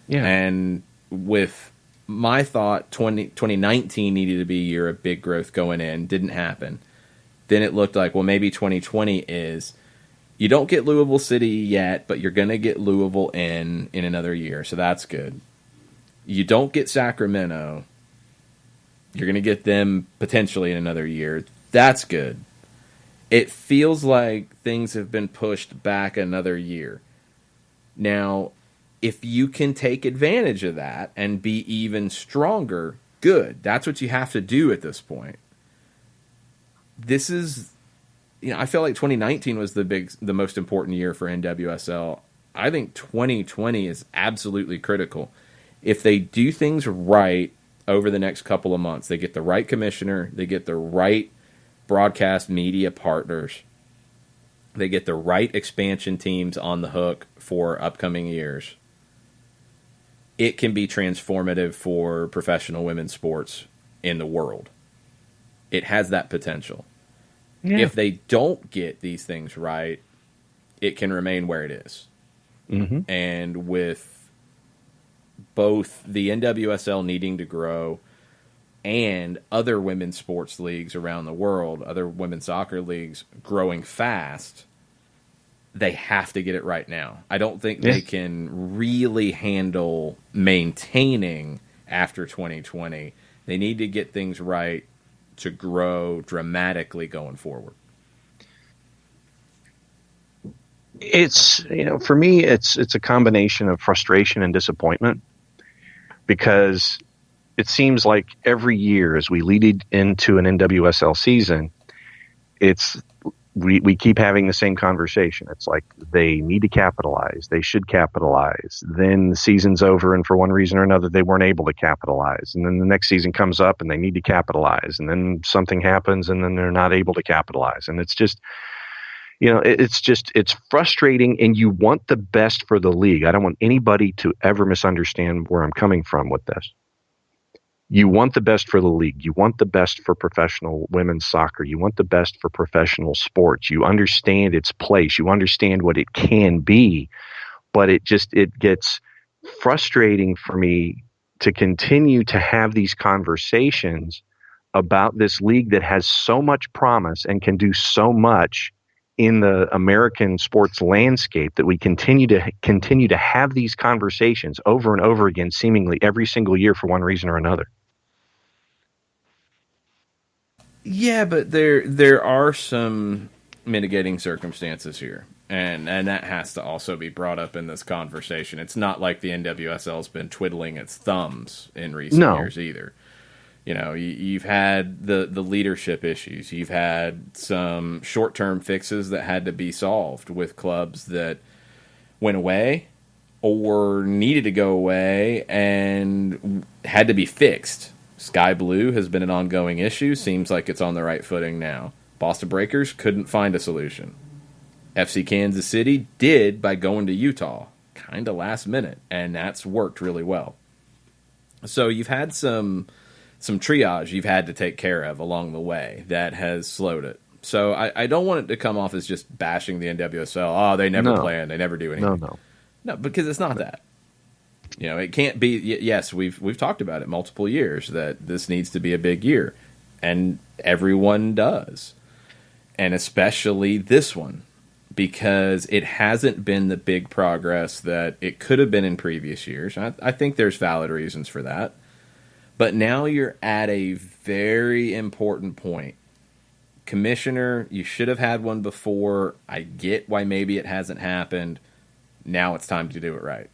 Yeah. And with my thought, 2019 needed to be a year of big growth going in. Didn't happen. Then it looked like, well, maybe 2020 is. You don't get Louisville City yet, but you're going to get Louisville in another year, so that's good. You don't get Sacramento. You're going to get them potentially in another year. That's good. It feels like things have been pushed back another year. Now, if you can take advantage of that and be even stronger, good. That's what you have to do at this point. This is, I feel like 2019 was the most important year for NWSL. I think 2020 is absolutely critical. If they do things right over the next couple of months, they get the right commissioner, they get the right broadcast media partners, they get the right expansion teams on the hook for upcoming years, it can be transformative for professional women's sports in the world. It has that potential. Yeah. If they don't get these things right, it can remain where it is. Mm-hmm. And with both the NWSL needing to grow, and other women's sports leagues around the world, other women's soccer leagues growing fast, they have to get it right now. I don't think they can really handle maintaining after 2020. They need to get things right to grow dramatically going forward. It's, for me, it's a combination of frustration and disappointment, because it seems like every year as we lead into an NWSL season, we keep having the same conversation. It's like they need to capitalize. They should capitalize. Then the season's over, and for one reason or another, they weren't able to capitalize. And then the next season comes up, and they need to capitalize. And then something happens, and then they're not able to capitalize. And it's just, it's frustrating, and you want the best for the league. I don't want anybody to ever misunderstand where I'm coming from with this. You want the best for the league. You want the best for professional women's soccer. You want the best for professional sports. You understand its place. You understand what it can be, but it gets frustrating for me to continue to have these conversations about this league that has so much promise and can do so much in the American sports landscape, that we continue to have these conversations over and over again, seemingly every single year for one reason or another. Yeah, but there are some mitigating circumstances here, and that has to also be brought up in this conversation. It's not like the NWSL's been twiddling its thumbs in recent years either. You've had the leadership issues. You've had some short-term fixes that had to be solved with clubs that went away or needed to go away and had to be fixed. Sky Blue has been an ongoing issue. Seems like it's on the right footing now. Boston Breakers couldn't find a solution. FC Kansas City did by going to Utah, kind of last minute, and that's worked really well. So you've had some triage you've had to take care of along the way that has slowed it. So I don't want it to come off as just bashing the NWSL. Oh, they never plan, they never do anything. No, because it's not that. It can't be. Yes, we've talked about it multiple years that this needs to be a big year, and everyone does, and especially this one, because it hasn't been the big progress that it could have been in previous years. I think there's valid reasons for that. But now you're at a very important point. Commissioner, you should have had one before. I get why maybe it hasn't happened. Now it's time to do it right.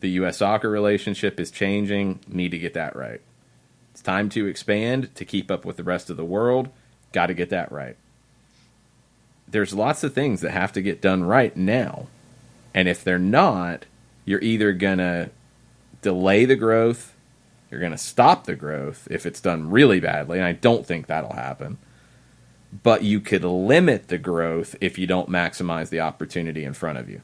The U.S. soccer relationship is changing. Need to get that right. It's time to expand to keep up with the rest of the world. Got to get that right. There's lots of things that have to get done right now. And if they're not, you're either going to delay the growth, you're going to stop the growth if it's done really badly, and I don't think that'll happen. But you could limit the growth if you don't maximize the opportunity in front of you.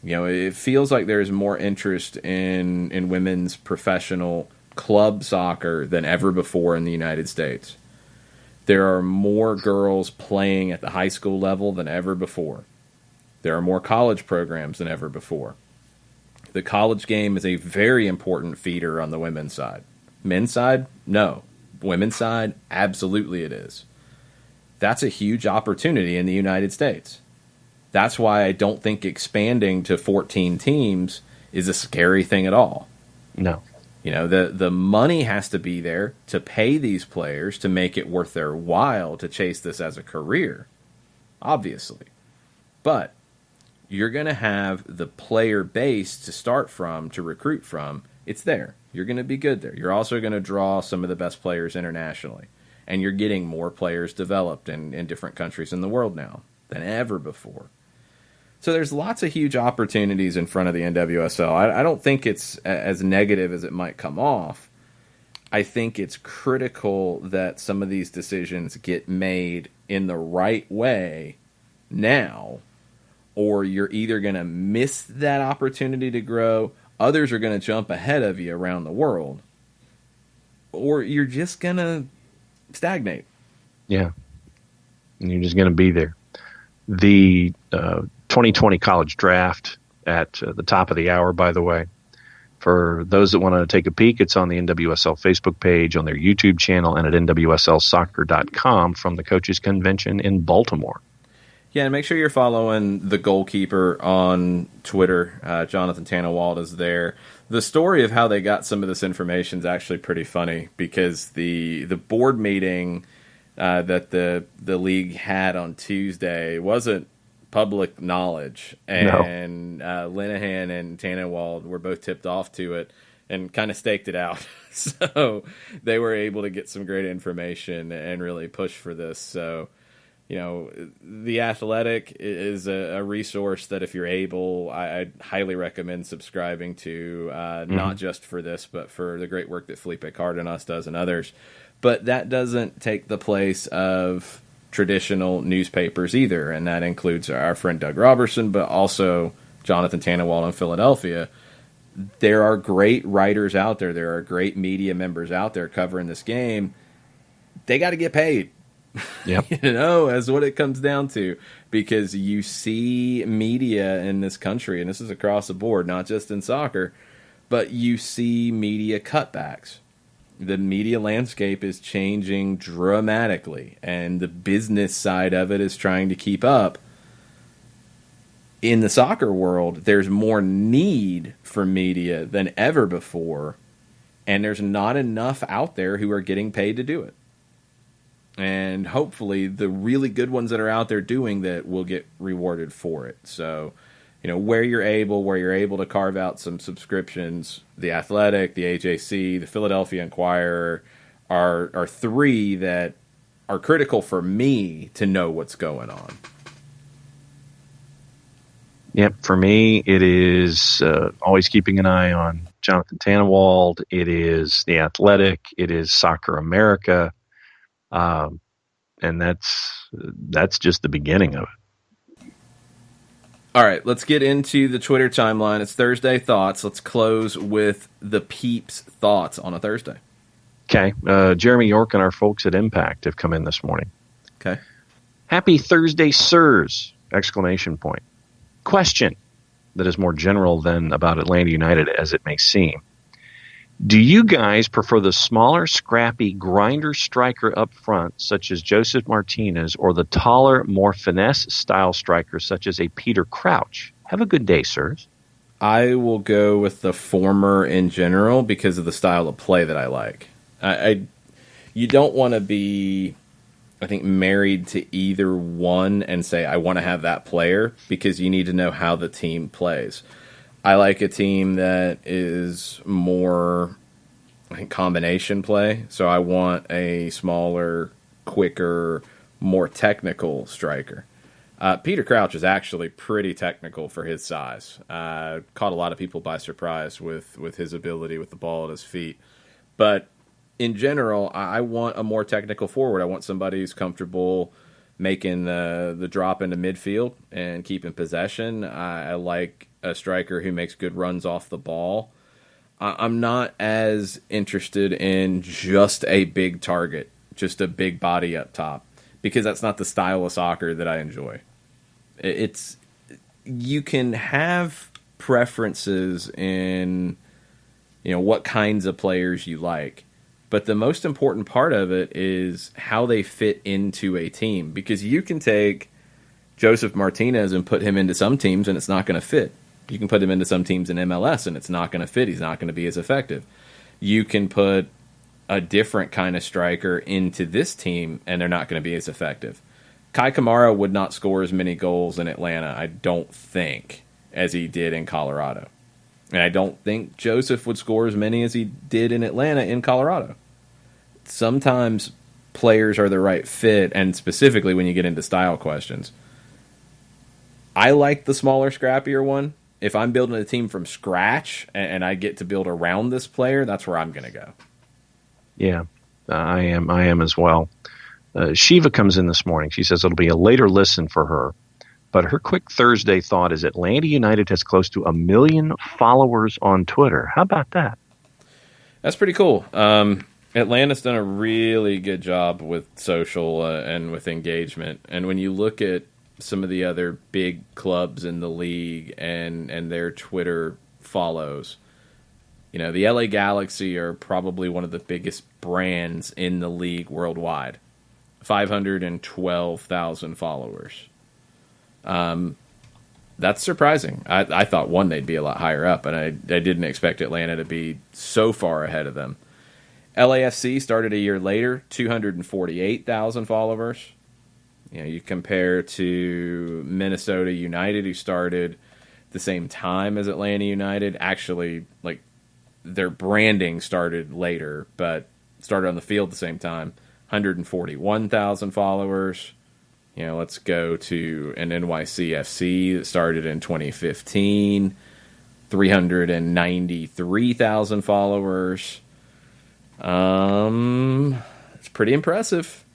It feels like there's more interest in women's professional club soccer than ever before in the United States. There are more girls playing at the high school level than ever before. There are more college programs than ever before. The college game is a very important feeder on the women's side. Men's side, no. Women's side, absolutely it is. That's a huge opportunity in the United States. That's why I don't think expanding to 14 teams is a scary thing at all. No. The money has to be there to pay these players to make it worth their while to chase this as a career, obviously. But you're going to have the player base to start from, to recruit from. It's there. You're going to be good there. You're also going to draw some of the best players internationally. And you're getting more players developed in different countries in the world now than ever before. So there's lots of huge opportunities in front of the NWSL. I don't think it's as negative as it might come off. I think it's critical that some of these decisions get made in the right way now, or you're either going to miss that opportunity to grow, others are going to jump ahead of you around the world, or you're just going to stagnate. Yeah. And you're just going to be there. The 2020 college draft at the top of the hour, by the way, For those that want to take a peek, it's on the NWSL Facebook page, on their YouTube channel, and at nwslsoccer.com from the Coaches Convention in Baltimore. Yeah, and make sure you're following the goalkeeper on Twitter. Jonathan Tannewald is there. The story of how they got some of this information is actually pretty funny, because the board meeting that the league had on Tuesday wasn't public knowledge, and Linehan and Tannenwald were both tipped off to it and kind of staked it out. So they were able to get some great information and really push for this. So, The Athletic is a resource that, if you're able, I'd highly recommend subscribing to, not just for this, but for the great work that Felipe Cardenas does and others. But that doesn't take the place of traditional newspapers either, and that includes our friend Doug Robertson, but also Jonathan Tannenwald in Philadelphia. There are great writers out there. There are great media members out there covering this game. They got to get paid. Yep. That's what it comes down to, because you see media in this country, and this is across the board, not just in soccer, but you see media cutbacks. The media landscape is changing dramatically, and the business side of it is trying to keep up. In the soccer world, there's more need for media than ever before, and there's not enough out there who are getting paid to do it. And hopefully the really good ones that are out there doing that will get rewarded for it. So, where you're able to carve out some subscriptions, The Athletic, the AJC, the Philadelphia Inquirer are three that are critical for me to know what's going on. Yep, for me, it is always keeping an eye on Jonathan Tannenwald. It is The Athletic. It is Soccer America. And that's just the beginning of it. All right, let's get into the Twitter timeline. It's Thursday Thoughts. Let's close with the Peeps' thoughts on a Thursday. Okay. Jeremy York and our folks at Impact have come in this morning. Okay. Happy Thursday, sirs! Exclamation point. Question that is more general than about Atlanta United as it may seem. Do you guys prefer the smaller, scrappy grinder striker up front, such as Joseph Martinez, or the taller, more finesse-style strikers, such as a Peter Crouch? Have a good day, sirs. I will go with the former in general because of the style of play that I like. You don't want to be, I think, married to either one and say, I want to have that player, because you need to know how the team plays. I like a team that is more, I think, combination play. So I want a smaller, quicker, more technical striker. Peter Crouch is actually pretty technical for his size. Caught a lot of people by surprise with his ability with the ball at his feet. But in general, I want a more technical forward. I want somebody who's comfortable making the drop into midfield and keeping possession. I like a striker who makes good runs off the ball. I'm not as interested in just a big target, just a big body up top, because that's not the style of soccer that I enjoy. You can have preferences in, what kinds of players you like, but the most important part of it is how they fit into a team, because you can take Joseph Martinez and put him into some teams and it's not going to fit. You can put him into some teams in MLS and it's not going to fit. He's not going to be as effective. You can put a different kind of striker into this team and they're not going to be as effective. Kai Kamara would not score as many goals in Atlanta, I don't think, as he did in Colorado. And I don't think Joseph would score as many as he did in Atlanta in Colorado. Sometimes players are the right fit, and specifically when you get into style questions. I like the smaller, scrappier one. If I'm building a team from scratch and I get to build around this player, that's where I'm going to go. Yeah, I am as well. Shiva comes in this morning. She says it'll be a later listen for her, but her quick Thursday thought is Atlanta United has close to 1 million followers on Twitter. How about that? That's pretty cool. Atlanta's done a really good job with social and with engagement. And when you look at some of the other big clubs in the league and their Twitter follows, The LA Galaxy are probably one of the biggest brands in the league worldwide. 512,000 followers. That's surprising. I thought, one, they'd be a lot higher up, and I didn't expect Atlanta to be so far ahead of them. LAFC started a year later, 248,000 followers. You compare to Minnesota United, who started the same time as Atlanta United. Actually, their branding started later, but started on the field at the same time. 141,000 followers. Let's go to an NYCFC that started in 2015. 393,000 followers. It's pretty impressive.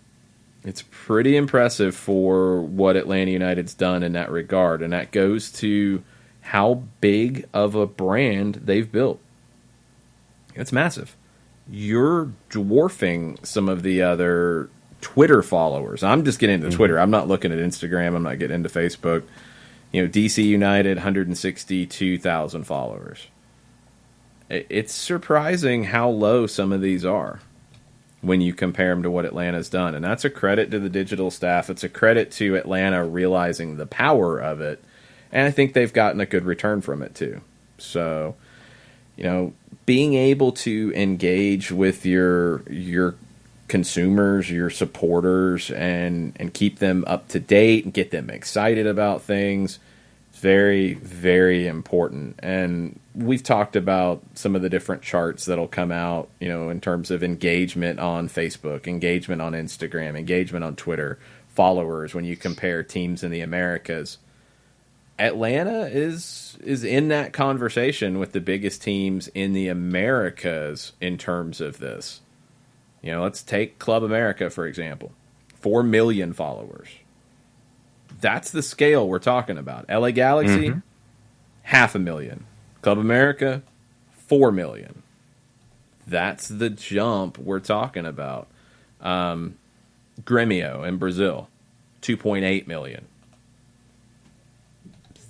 It's pretty impressive for what Atlanta United's done in that regard, and that goes to how big of a brand they've built. It's massive. You're dwarfing some of the other Twitter followers. I'm just getting into Twitter. I'm not looking at Instagram. I'm not getting into Facebook. DC United, 162,000 followers. It's surprising how low some of these are when you compare them to what Atlanta's done. And that's a credit to the digital staff. It's a credit to Atlanta realizing the power of it. And I think they've gotten a good return from it too. So, being able to engage with your consumers, your supporters, and keep them up to date and get them excited about things, it's very, very important. And we've talked about some of the different charts that'll come out, in terms of engagement on Facebook, engagement on Instagram, engagement on Twitter, followers when you compare teams in the Americas. Atlanta is in that conversation with the biggest teams in the Americas in terms of this. Let's take Club America, for example. 4 million followers. That's the scale we're talking about. LA Galaxy, 500,000. Club America, 4 million. That's the jump we're talking about. Grêmio in Brazil, 2.8 million.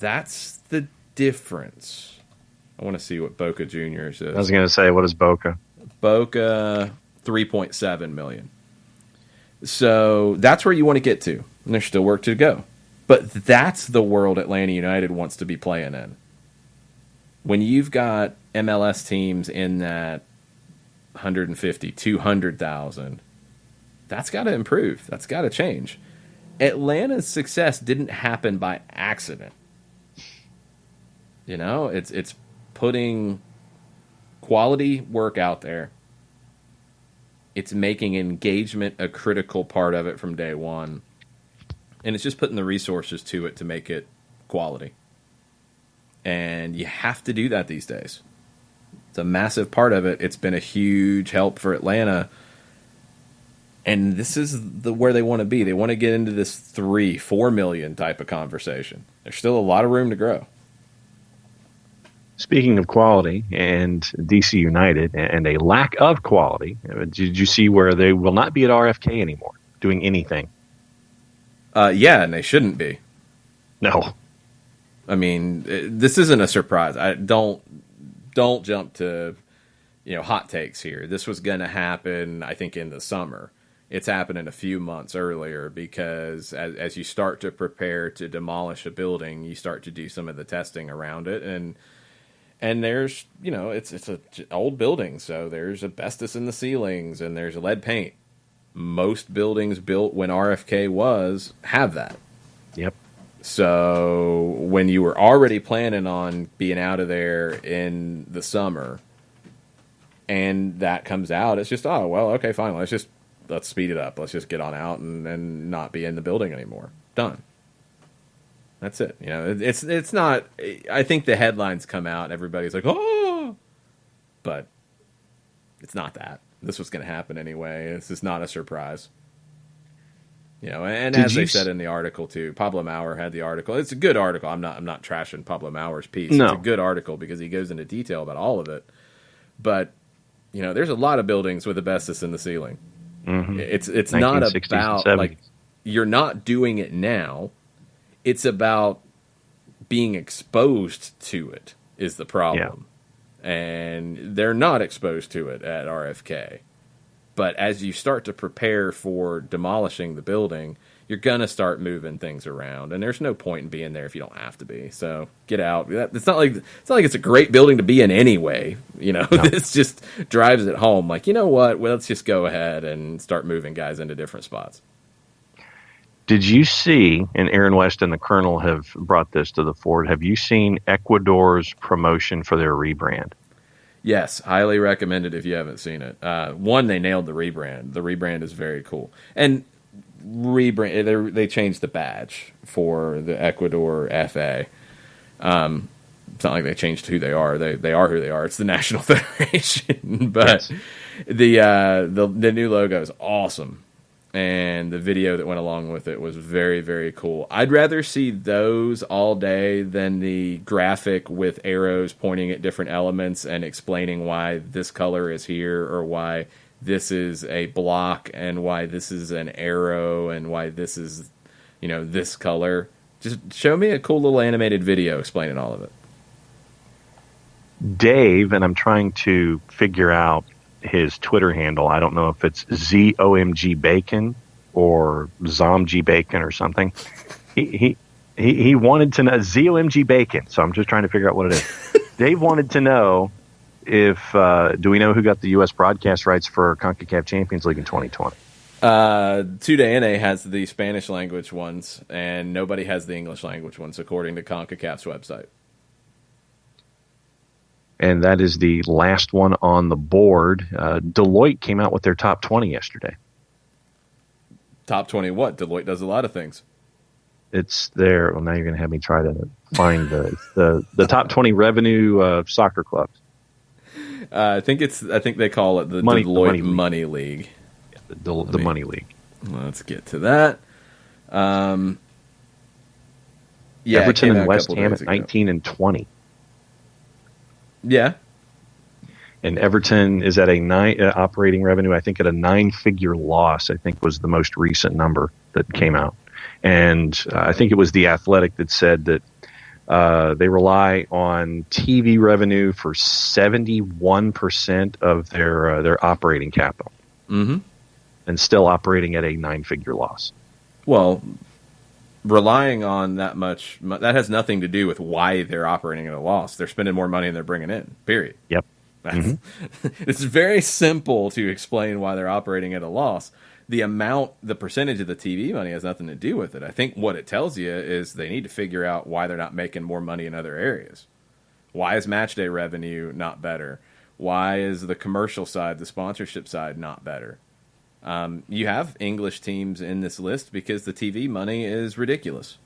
That's the difference. I want to see what Boca Juniors is. I was going to say, what is Boca? Boca, 3.7 million. So that's where you want to get to. And there's still work to go. But that's the world Atlanta United wants to be playing in. When you've got MLS teams in that 150, 200,000, that's got to improve. That's got to change. Atlanta's success didn't happen by accident. It's putting quality work out there. It's making engagement a critical part of it from day one. And it's just putting the resources to it to make it quality. And you have to do that these days. It's a massive part of it. It's been a huge help for Atlanta. And this is where they want to be. They want to get into this 3-4 million type of conversation. There's still a lot of room to grow. Speaking of quality and DC United and a lack of quality, did you see where they will not be at RFK anymore doing anything? Yeah, and they shouldn't be. No. I mean, this isn't a surprise. Don't jump to hot takes here. This was going to happen, I think, in the summer. It's happening a few months earlier because as you start to prepare to demolish a building, you start to do some of the testing around it, and there's it's an old building, so there's asbestos in the ceilings and there's lead paint. Most buildings built when RFK was have that. Yep. So when you were already planning on being out of there in the summer, and that comes out, it's just, oh well, okay, fine, let's speed it up. Let's just get on out and not be in the building anymore. Done. That's it. It's not. I think the headlines come out, and everybody's like, oh, but it's not that. This was going to happen anyway. This is not a surprise. And as they said in the article too, Pablo Maurer had the article. It's a good article. I'm not trashing Pablo Maurer's piece. No. It's a good article because he goes into detail about all of it. But there's a lot of buildings with asbestos in the ceiling. Mm-hmm. It's not about like you're not doing it now. It's about being exposed to it is the problem. and they're not exposed to it at RFK. But as you start to prepare for demolishing the building, you're going to start moving things around, and there's no point in being there if you don't have to be. So get out. It's not like it's a great building to be in anyway. No. This just drives it home. Like, you know what? Well, let's just go ahead and start moving guys into different spots. Did you see, and Aaron West and the Colonel have brought this to the fore, have you seen Ecuador's promotion for their rebrand? Yes, highly recommended if you haven't seen it. One, they nailed the rebrand. The rebrand is very cool. And they changed the badge for the Ecuador FA. It's not like they changed who they are. They are who they are. It's the National Federation. But yes. The new logo is awesome. And the video that went along with it was very, very cool. I'd rather see those all day than the graphic with arrows pointing at different elements and explaining why this color is here or why this is a block and why this is an arrow and why this is, this color. Just show me a cool little animated video explaining all of it. Dave, and I'm trying to figure out his Twitter handle. I don't know if it's ZOMG Bacon or ZOMG Bacon or something. He wanted to know ZOMG Bacon. So I'm just trying to figure out what it is. Dave wanted to know if do we know who got the U.S. broadcast rights for CONCACAF Champions League in 2020? TUDN has the Spanish language ones, and nobody has the English language ones, according to CONCACAF's website. And that is the last one on the board. Deloitte came out with their top 20 yesterday. Top 20 what? Deloitte does a lot of things. It's there. Well, now you're going to have me try to find the top 20 revenue soccer clubs. I think they call it the Deloitte Money League. Yeah, the Money League. Let's get to that. Everton and West Ham at 19 and 20. Yeah. And Everton is at a operating revenue, I think at a 9-figure loss, I think was the most recent number that came out. And I think it was The Athletic that said that they rely on TV revenue for 71% of their operating capital. Mm-hmm. And still operating at a 9-figure loss. Well, relying on that much, that has nothing to do with why they're operating at a loss. They're spending more money than they're bringing in, period. Yep. It's very simple to explain why they're operating at a loss. The percentage of the TV money has nothing to do with it. I think what it tells you is they need to figure out why they're not making more money in other areas. Why is match day revenue not better? Why is the commercial side, the sponsorship side, not better? You have English teams in this list because the TV money is ridiculous.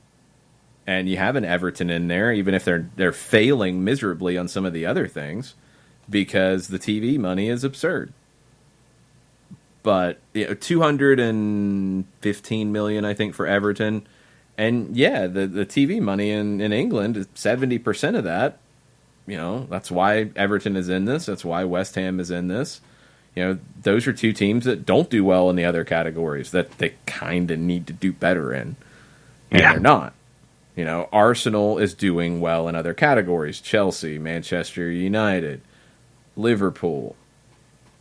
And you have an Everton in there, even if they're failing miserably on some of the other things, because the TV money is absurd. But $215 million, I think, for Everton. And yeah, the TV money in England, 70% of that, that's why Everton is in this. That's why West Ham is in this. Those are two teams that don't do well in the other categories that they kind of need to do better in. And they're not. Arsenal is doing well in other categories. Chelsea, Manchester United, Liverpool,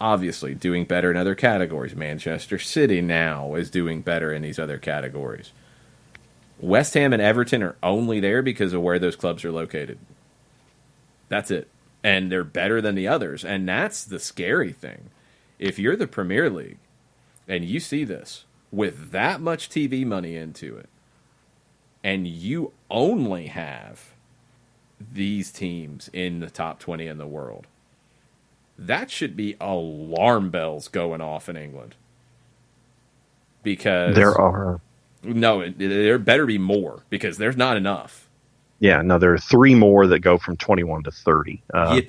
obviously doing better in other categories. Manchester City now is doing better in these other categories. West Ham and Everton are only there because of where those clubs are located. That's it. And they're better than the others. And that's the scary thing. If you're the Premier League and you see this with that much TV money into it, and you only have these teams in the top 20 in the world, that should be alarm bells going off in England. Because there better be more, because there's not enough. Yeah, no, there are 3 more that go from 21 to 30.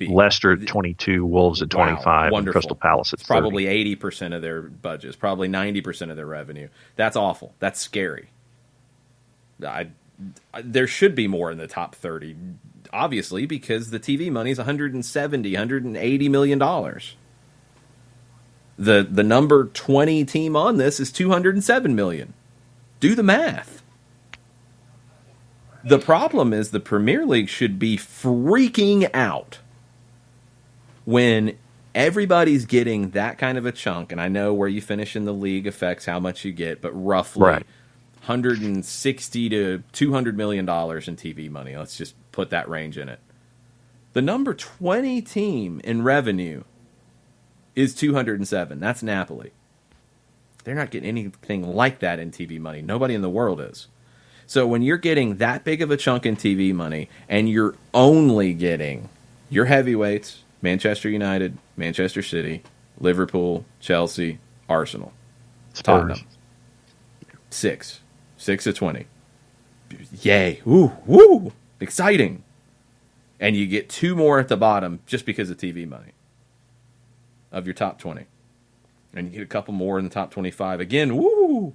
Leicester at 22, Wolves at 25, and Crystal Palace at 30. Probably 80% of their budgets, probably 90% of their revenue. That's awful. That's scary. There should be more in the top 30, obviously, because the TV money is $170, $180 million. The number 20 team on this is $207 million. Do the math. The problem is the Premier League should be freaking out when everybody's getting that kind of a chunk, and I know where you finish in the league affects how much you get, but roughly Right. $160 to $200 million in TV money. Let's just put that range in it. The number 20 team in revenue is 207. That's Napoli. They're not getting anything like that in TV money. Nobody in the world is. So when you're getting that big of a chunk in TV money and you're only getting your heavyweights, Manchester United, Manchester City, Liverpool, Chelsea, Arsenal, Tottenham, 6 to 20. Yay. Woo, woo, exciting. And you get 2 more at the bottom just because of TV money of your top 20. And you get a couple more in the top 25. Again, woo!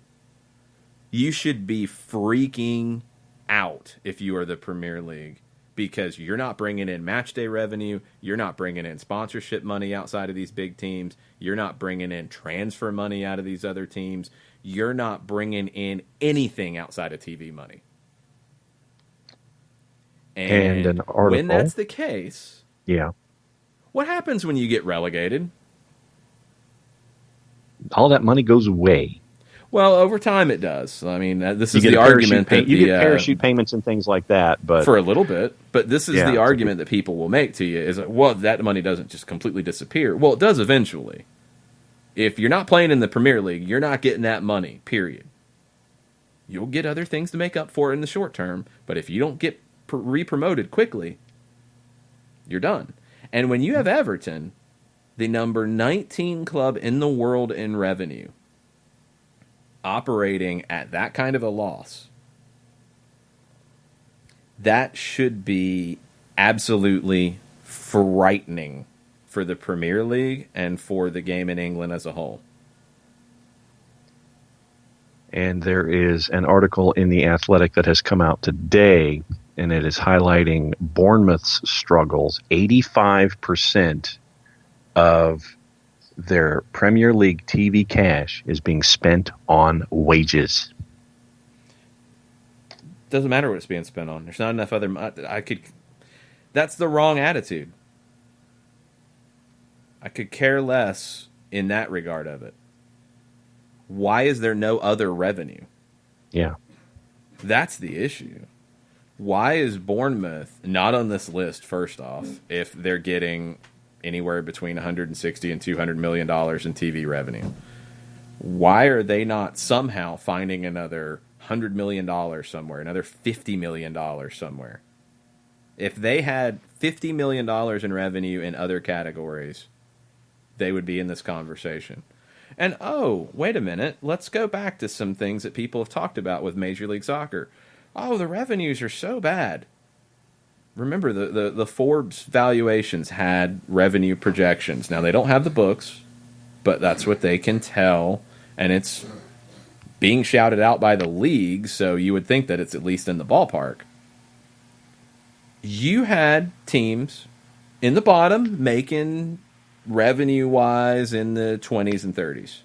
You should be freaking out if you are the Premier League because you're not bringing in match day revenue. You're not bringing in sponsorship money outside of these big teams. You're not bringing in transfer money out of these other teams. You're not bringing in anything outside of TV money. And an article. When that's the case, Yeah. what happens when you get relegated? All that money goes away. Well, over time it does. I mean, this is You the get argument that you get parachute payments and things like that, but for a little bit. But this is Yeah, the argument that people will make to you is, well, that money doesn't just completely disappear. Well, it does eventually. If you're not playing in the Premier League, you're not getting that money, period. You'll get other things to make up for it in the short term, but if you don't get re-promoted quickly, you're done. And when you have Everton, the number 19 club in the world in revenue, operating at that kind of a loss, that should be absolutely frightening for the Premier League and for the game in England as a whole. And there is an article in The Athletic that has come out today, and it is highlighting Bournemouth's struggles. 85% of their Premier League TV cash is being spent on wages. Doesn't matter what it's being spent on. There's not enough other. That's the wrong attitude. I could care less in that regard of it. Why is there no other revenue? Yeah. That's the issue. Why is Bournemouth not on this list, first off, if they're getting anywhere between $160 and $200 million in TV revenue? Why are they not somehow finding another $100 million somewhere, another $50 million somewhere? If they had $50 million in revenue in other categories, they would be in this conversation. And, oh, wait a minute, let's go back to some things that people have talked about with Major League Soccer. Oh, the revenues are so bad. Remember, the Forbes valuations had revenue projections. Now, they don't have the books, but that's what they can tell, and it's being shouted out by the league, so you would think that it's at least in the ballpark. You had teams in the bottom making revenue-wise in the 20s and 30s.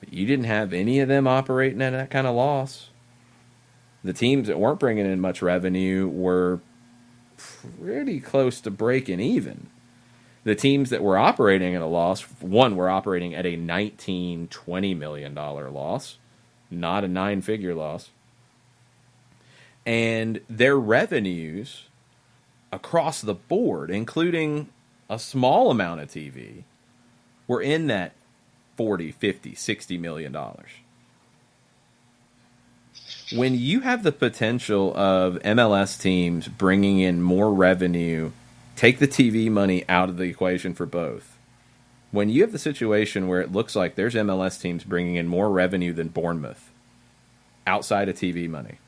But you didn't have any of them operating at that kind of loss. The teams that weren't bringing in much revenue were pretty close to breaking even. The teams that were operating at a loss, one, were operating at a $19, $20 million loss, not a 9-figure loss. And their revenues across the board, including a small amount of TV, were in that $40, $50, $60 million. When you have the potential of MLS teams bringing in more revenue, take the TV money out of the equation for both. When you have the situation where it looks like there's MLS teams bringing in more revenue than Bournemouth outside of TV money,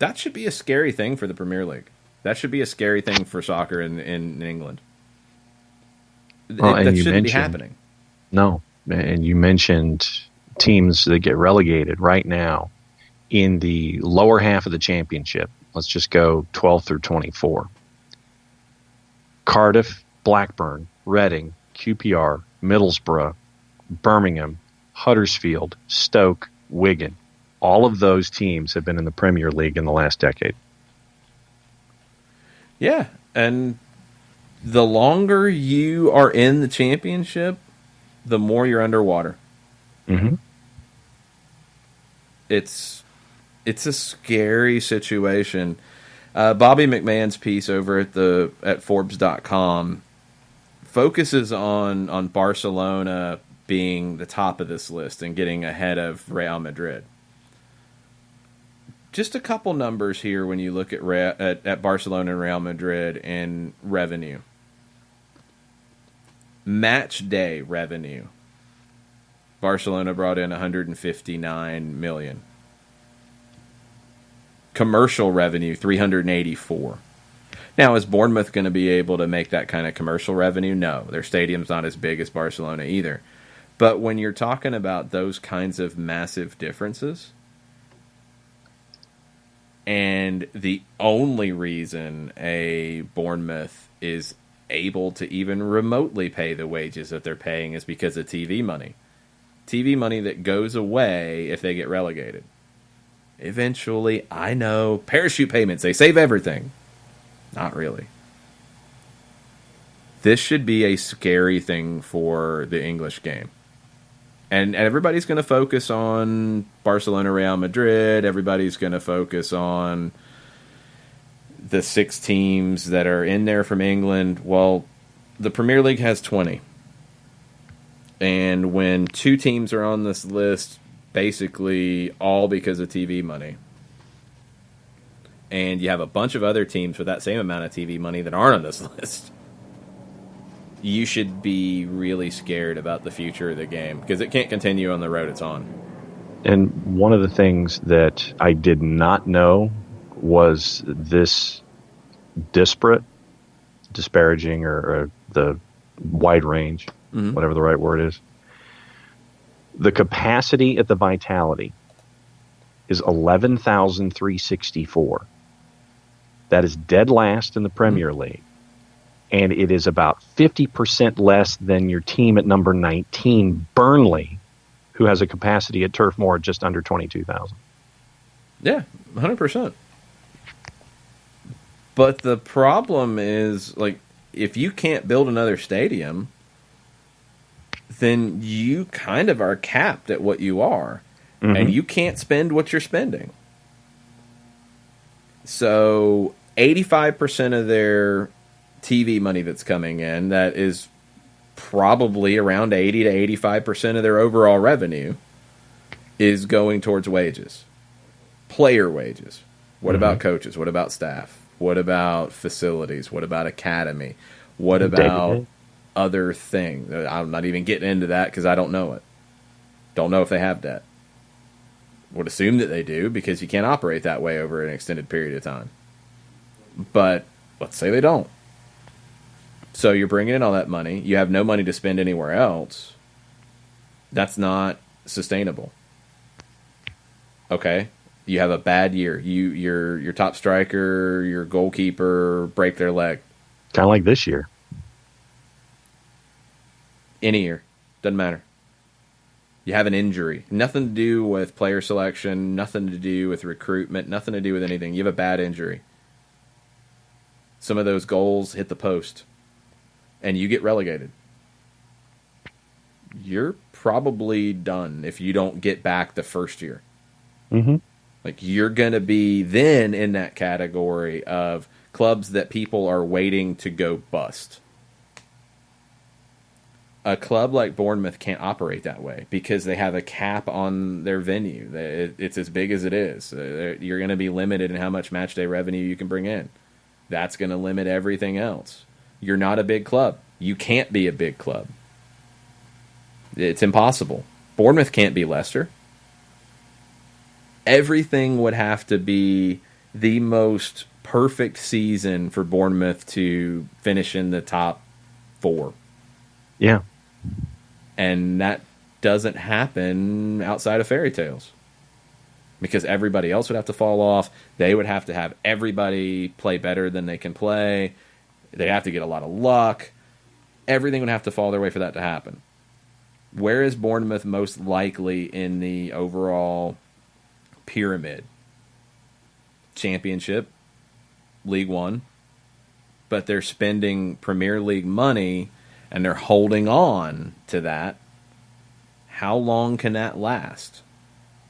that should be a scary thing for the Premier League. That should be a scary thing for soccer in England. Well, that shouldn't be happening. No. And you mentioned teams that get relegated right now in the lower half of the championship. Let's just go 12 through 24. Cardiff, Blackburn, Reading, QPR, Middlesbrough, Birmingham, Huddersfield, Stoke, Wigan. All of those teams have been in the Premier League in the last decade. Yeah, and The longer you are in the championship, the more you're underwater. Mm-hmm. It's a scary situation. Bobby McMahon's piece over at Forbes.com focuses on Barcelona being the top of this list and getting ahead of Real Madrid. Just a couple numbers here when you look at Barcelona and Real Madrid and revenue. Match day revenue. Barcelona brought in 159 million. Commercial revenue, 384. Now, is Bournemouth going to be able to make that kind of commercial revenue? No, their stadium's not as big as Barcelona either. But when you're talking about those kinds of massive differences, and the only reason a Bournemouth is able to even remotely pay the wages that they're paying is because of TV money. TV money that goes away if they get relegated. Eventually, I know, parachute payments, they save everything. Not really. This should be a scary thing for the English game. And everybody's going to focus on Barcelona, Real Madrid. Everybody's going to focus on the 6 teams that are in there from England. Well, the Premier League has 20. And when 2 teams are on this list, basically all because of TV money, and you have a bunch of other teams with that same amount of TV money that aren't on this list, you should be really scared about the future of the game because it can't continue on the road it's on. And one of the things that I did not know was this disparaging or the wide range, whatever the right word is. The capacity at the Vitality is 11,364. That is dead last in the Premier League. And it is about 50% less than your team at number 19, Burnley, who has a capacity at Turf Moor just under 22,000. Yeah, 100%. But the problem is, like, if you can't build another stadium, then you kind of are capped at what you are. Mm-hmm. And you can't spend what you're spending. So 85% of their TV money that's coming in, that is probably around 80 to 85% of their overall revenue, is going towards wages. Player wages. What about coaches? What about staff? What about facilities? What about academy? What about other things? I'm not even getting into that because I don't know it. Don't know if they have debt. Would assume that they do because you can't operate that way over an extended period of time. But let's say they don't. So you're bringing in all that money. You have no money to spend anywhere else. That's not sustainable. Okay? You have a bad year. Your top striker, your goalkeeper break their leg. Kind of like this year. Any year. Doesn't matter. You have an injury. Nothing to do with player selection, nothing to do with recruitment, nothing to do with anything. You have a bad injury. Some of those goals hit the post, and you get relegated. You're probably done if you don't get back the first year. Mm-hmm. Like, you're going to be then in that category of clubs that people are waiting to go bust. A club like Bournemouth can't operate that way because they have a cap on their venue. It's as big as it is. You're going to be limited in how much matchday revenue you can bring in. That's going to limit everything else. You're not a big club. You can't be a big club. It's impossible. Bournemouth can't be Leicester. Everything would have to be the most perfect season for Bournemouth to finish in the top 4. Yeah. And that doesn't happen outside of fairy tales. Because everybody else would have to fall off. They would have to have everybody play better than they can play. They have to get a lot of luck. Everything would have to fall their way for that to happen. Where is Bournemouth most likely in the overall pyramid? Championship, League One, but they're spending Premier League money and they're holding on to that. How long can that last?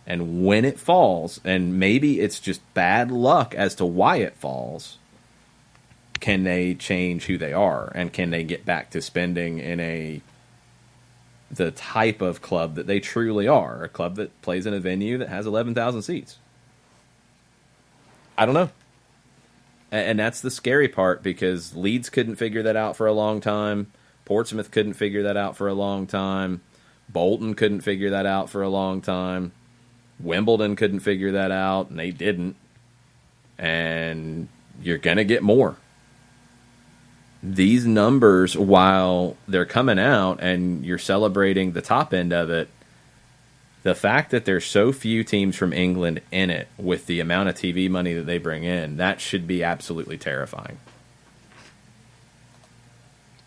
And when it falls, and maybe it's just bad luck as to why it falls, can they change who they are? And can they get back to spending in the type of club that they truly are? A club that plays in a venue that has 11,000 seats. I don't know. And that's the scary part, because Leeds couldn't figure that out for a long time. Portsmouth couldn't figure that out for a long time. Bolton couldn't figure that out for a long time. Wimbledon couldn't figure that out, and they didn't. And you're going to get more. These numbers, while they're coming out and you're celebrating the top end of it, the fact that there's so few teams from England in it with the amount of TV money that they bring in, that should be absolutely terrifying.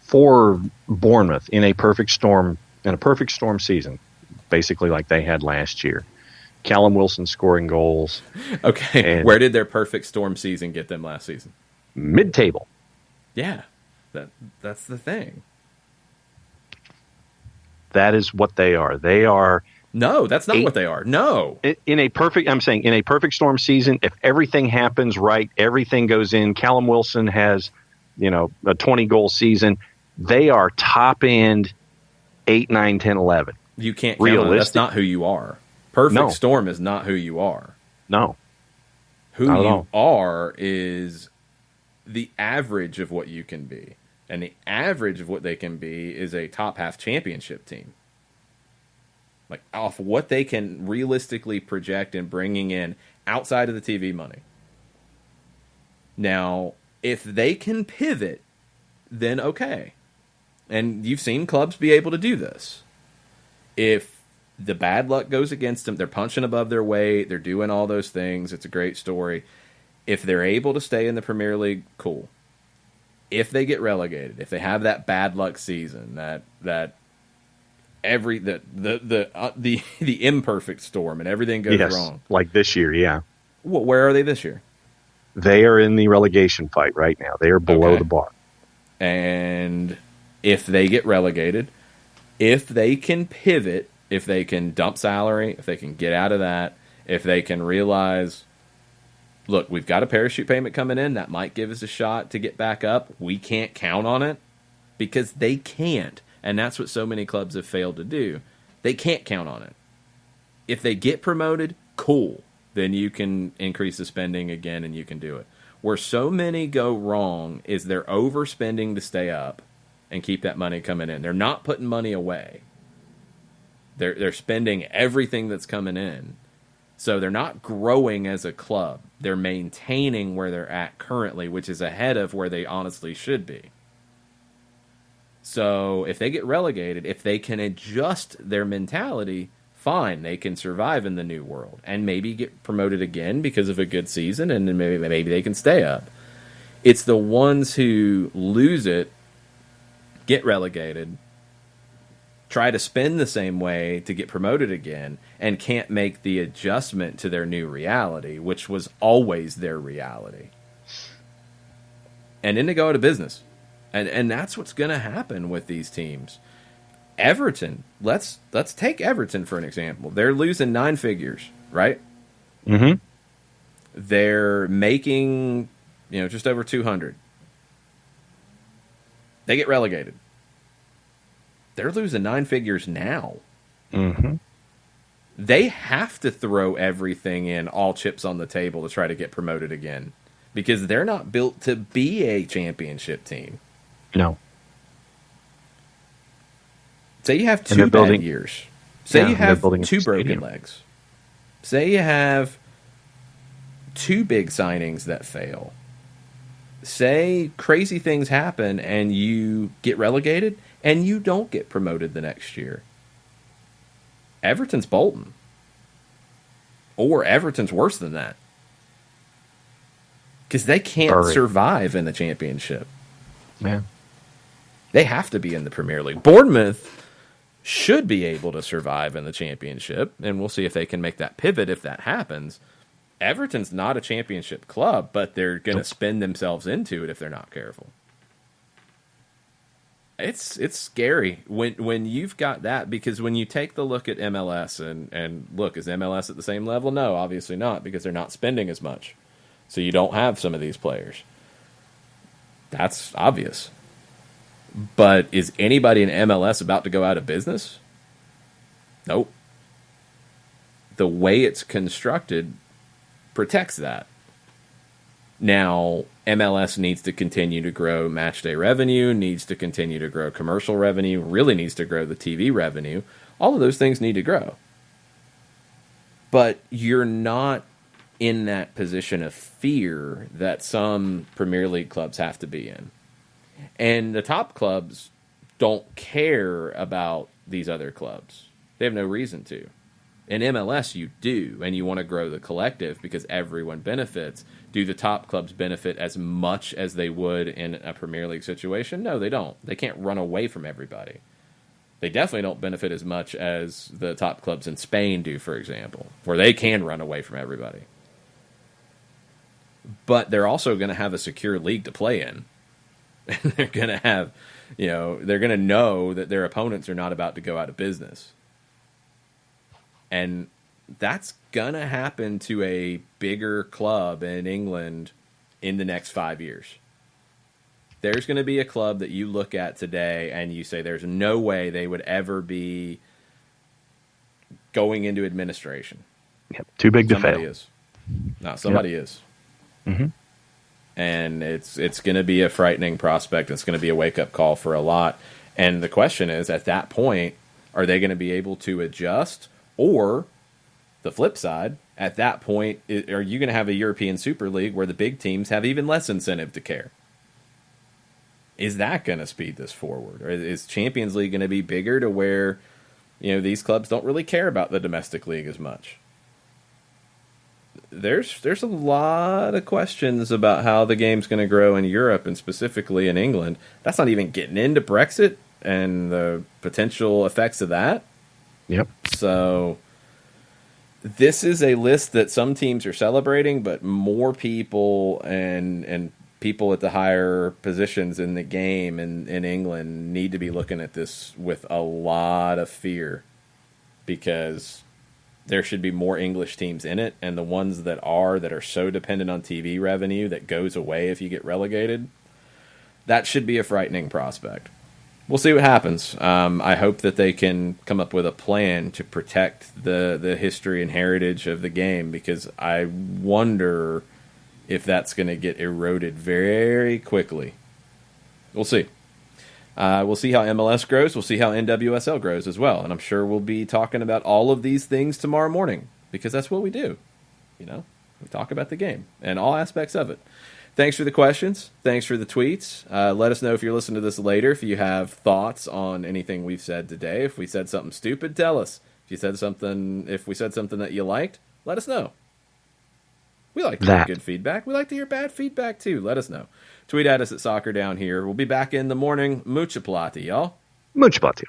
For Bournemouth, in a perfect storm season, basically like they had last year, Callum Wilson scoring goals. Okay, where did their perfect storm season get them last season? Mid-table. Yeah, that's the thing. That is what they are. They are. No, that's not what they are. No. I'm saying in a perfect storm season, if everything happens right, everything goes in, Callum Wilson has, a 20-goal season, they are top end 8, 9, 10, 11. You can't count on it. That's not who you are. Perfect storm is not who you are. No. Who you are is the average of what you can be. And the average of what they can be is a top half championship team. Like, off what they can realistically project and bringing in outside of the TV money. Now, if they can pivot, then okay. And you've seen clubs be able to do this. If the bad luck goes against them, they're punching above their weight, they're doing all those things, it's a great story. If they're able to stay in the Premier League, cool. If they get relegated, if they have that bad luck season, the imperfect storm and everything goes wrong, like this year, yeah. Well, where are they this year? They are in the relegation fight right now. They are below the bar. And if they get relegated, if they can pivot, if they can dump salary, if they can get out of that, if they can realize, look, we've got a parachute payment coming in, that might give us a shot to get back up. We can't count on it, because they can't. And that's what so many clubs have failed to do. They can't count on it. If they get promoted, cool. Then you can increase the spending again and you can do it. Where so many go wrong is they're overspending to stay up and keep that money coming in. They're not putting money away. They're spending everything that's coming in. So they're not growing as a club. They're maintaining where they're at currently, which is ahead of where they honestly should be. So if they get relegated, if they can adjust their mentality, fine, they can survive in the new world and maybe get promoted again because of a good season, and then maybe they can stay up. It's the ones who lose it, get relegated, try to spend the same way to get promoted again, and can't make the adjustment to their new reality, which was always their reality. And then they go out of business. And that's what's going to happen with these teams. Everton, let's take Everton for an example. They're losing 9 figures, right? Mm-hmm. They're making, just over 200. They get relegated. They're losing 9 figures now. Mm-hmm. They have to throw everything in, all chips on the table, to try to get promoted again, because they're not built to be a championship team. No. Say you have 2 bad years. Say you have 2 broken legs. Say you have 2 big signings that fail. Say crazy things happen and you get relegated and you don't get promoted the next year. Everton's Bolton. Or Everton's worse than that. Because they can't survive in the championship. Yeah. They have to be in the Premier League. Bournemouth should be able to survive in the championship, and we'll see if they can make that pivot if that happens. Everton's not a championship club, but they're going to spin themselves into it if they're not careful. It's scary when you've got that, because when you take the look at MLS and look, is MLS at the same level? No, obviously not, because they're not spending as much. So you don't have some of these players. That's obvious. But is anybody in MLS about to go out of business? Nope. The way it's constructed protects that. Now, MLS needs to continue to grow matchday revenue, needs to continue to grow commercial revenue, really needs to grow the TV revenue. All of those things need to grow. But you're not in that position of fear that some Premier League clubs have to be in. And the top clubs don't care about these other clubs. They have no reason to. In MLS, you do, and you want to grow the collective because everyone benefits. Do the top clubs benefit as much as they would in a Premier League situation? No, they don't. They can't run away from everybody. They definitely don't benefit as much as the top clubs in Spain do, for example, where they can run away from everybody. But they're also going to have a secure league to play in. And they're going to have, they're going to know that their opponents are not about to go out of business. And that's going to happen to a bigger club in England in the next 5 years. There's going to be a club that you look at today and you say there's no way they would ever be going into administration. Yep. Too big to fail. Somebody is. No, somebody is. Mm-hmm. And it's going to be a frightening prospect. It's going to be a wake-up call for a lot. And the question is, at that point, are they going to be able to adjust? Or, the flip side, at that point, are you going to have a European Super League where the big teams have even less incentive to care? Is that going to speed this forward? Or is Champions League going to be bigger to where, these clubs don't really care about the domestic league as much? There's a lot of questions about how the game's going to grow in Europe and specifically in England. That's not even getting into Brexit and the potential effects of that. Yep. So this is a list that some teams are celebrating, but more people and people at the higher positions in the game in England need to be looking at this with a lot of fear, because there should be more English teams in it, and the ones that are so dependent on TV revenue that goes away if you get relegated, that should be a frightening prospect. We'll see what happens. I hope that they can come up with a plan to protect the history and heritage of the game, because I wonder if that's going to get eroded very quickly. We'll see. We'll see how MLS grows. We'll see how NWSL grows as well. And I'm sure we'll be talking about all of these things tomorrow morning, because that's what we do. We talk about the game and all aspects of it. Thanks for the questions. Thanks for the tweets. Let us know if you're listening to this later, if you have thoughts on anything we've said today. If we said something stupid, tell us. If we said something that you liked, let us know. We like to hear good feedback. We like to hear bad feedback too. Let us know. Tweet at us at Soccer Down Here. We'll be back in the morning. Mucha plata, y'all. Mucha plata.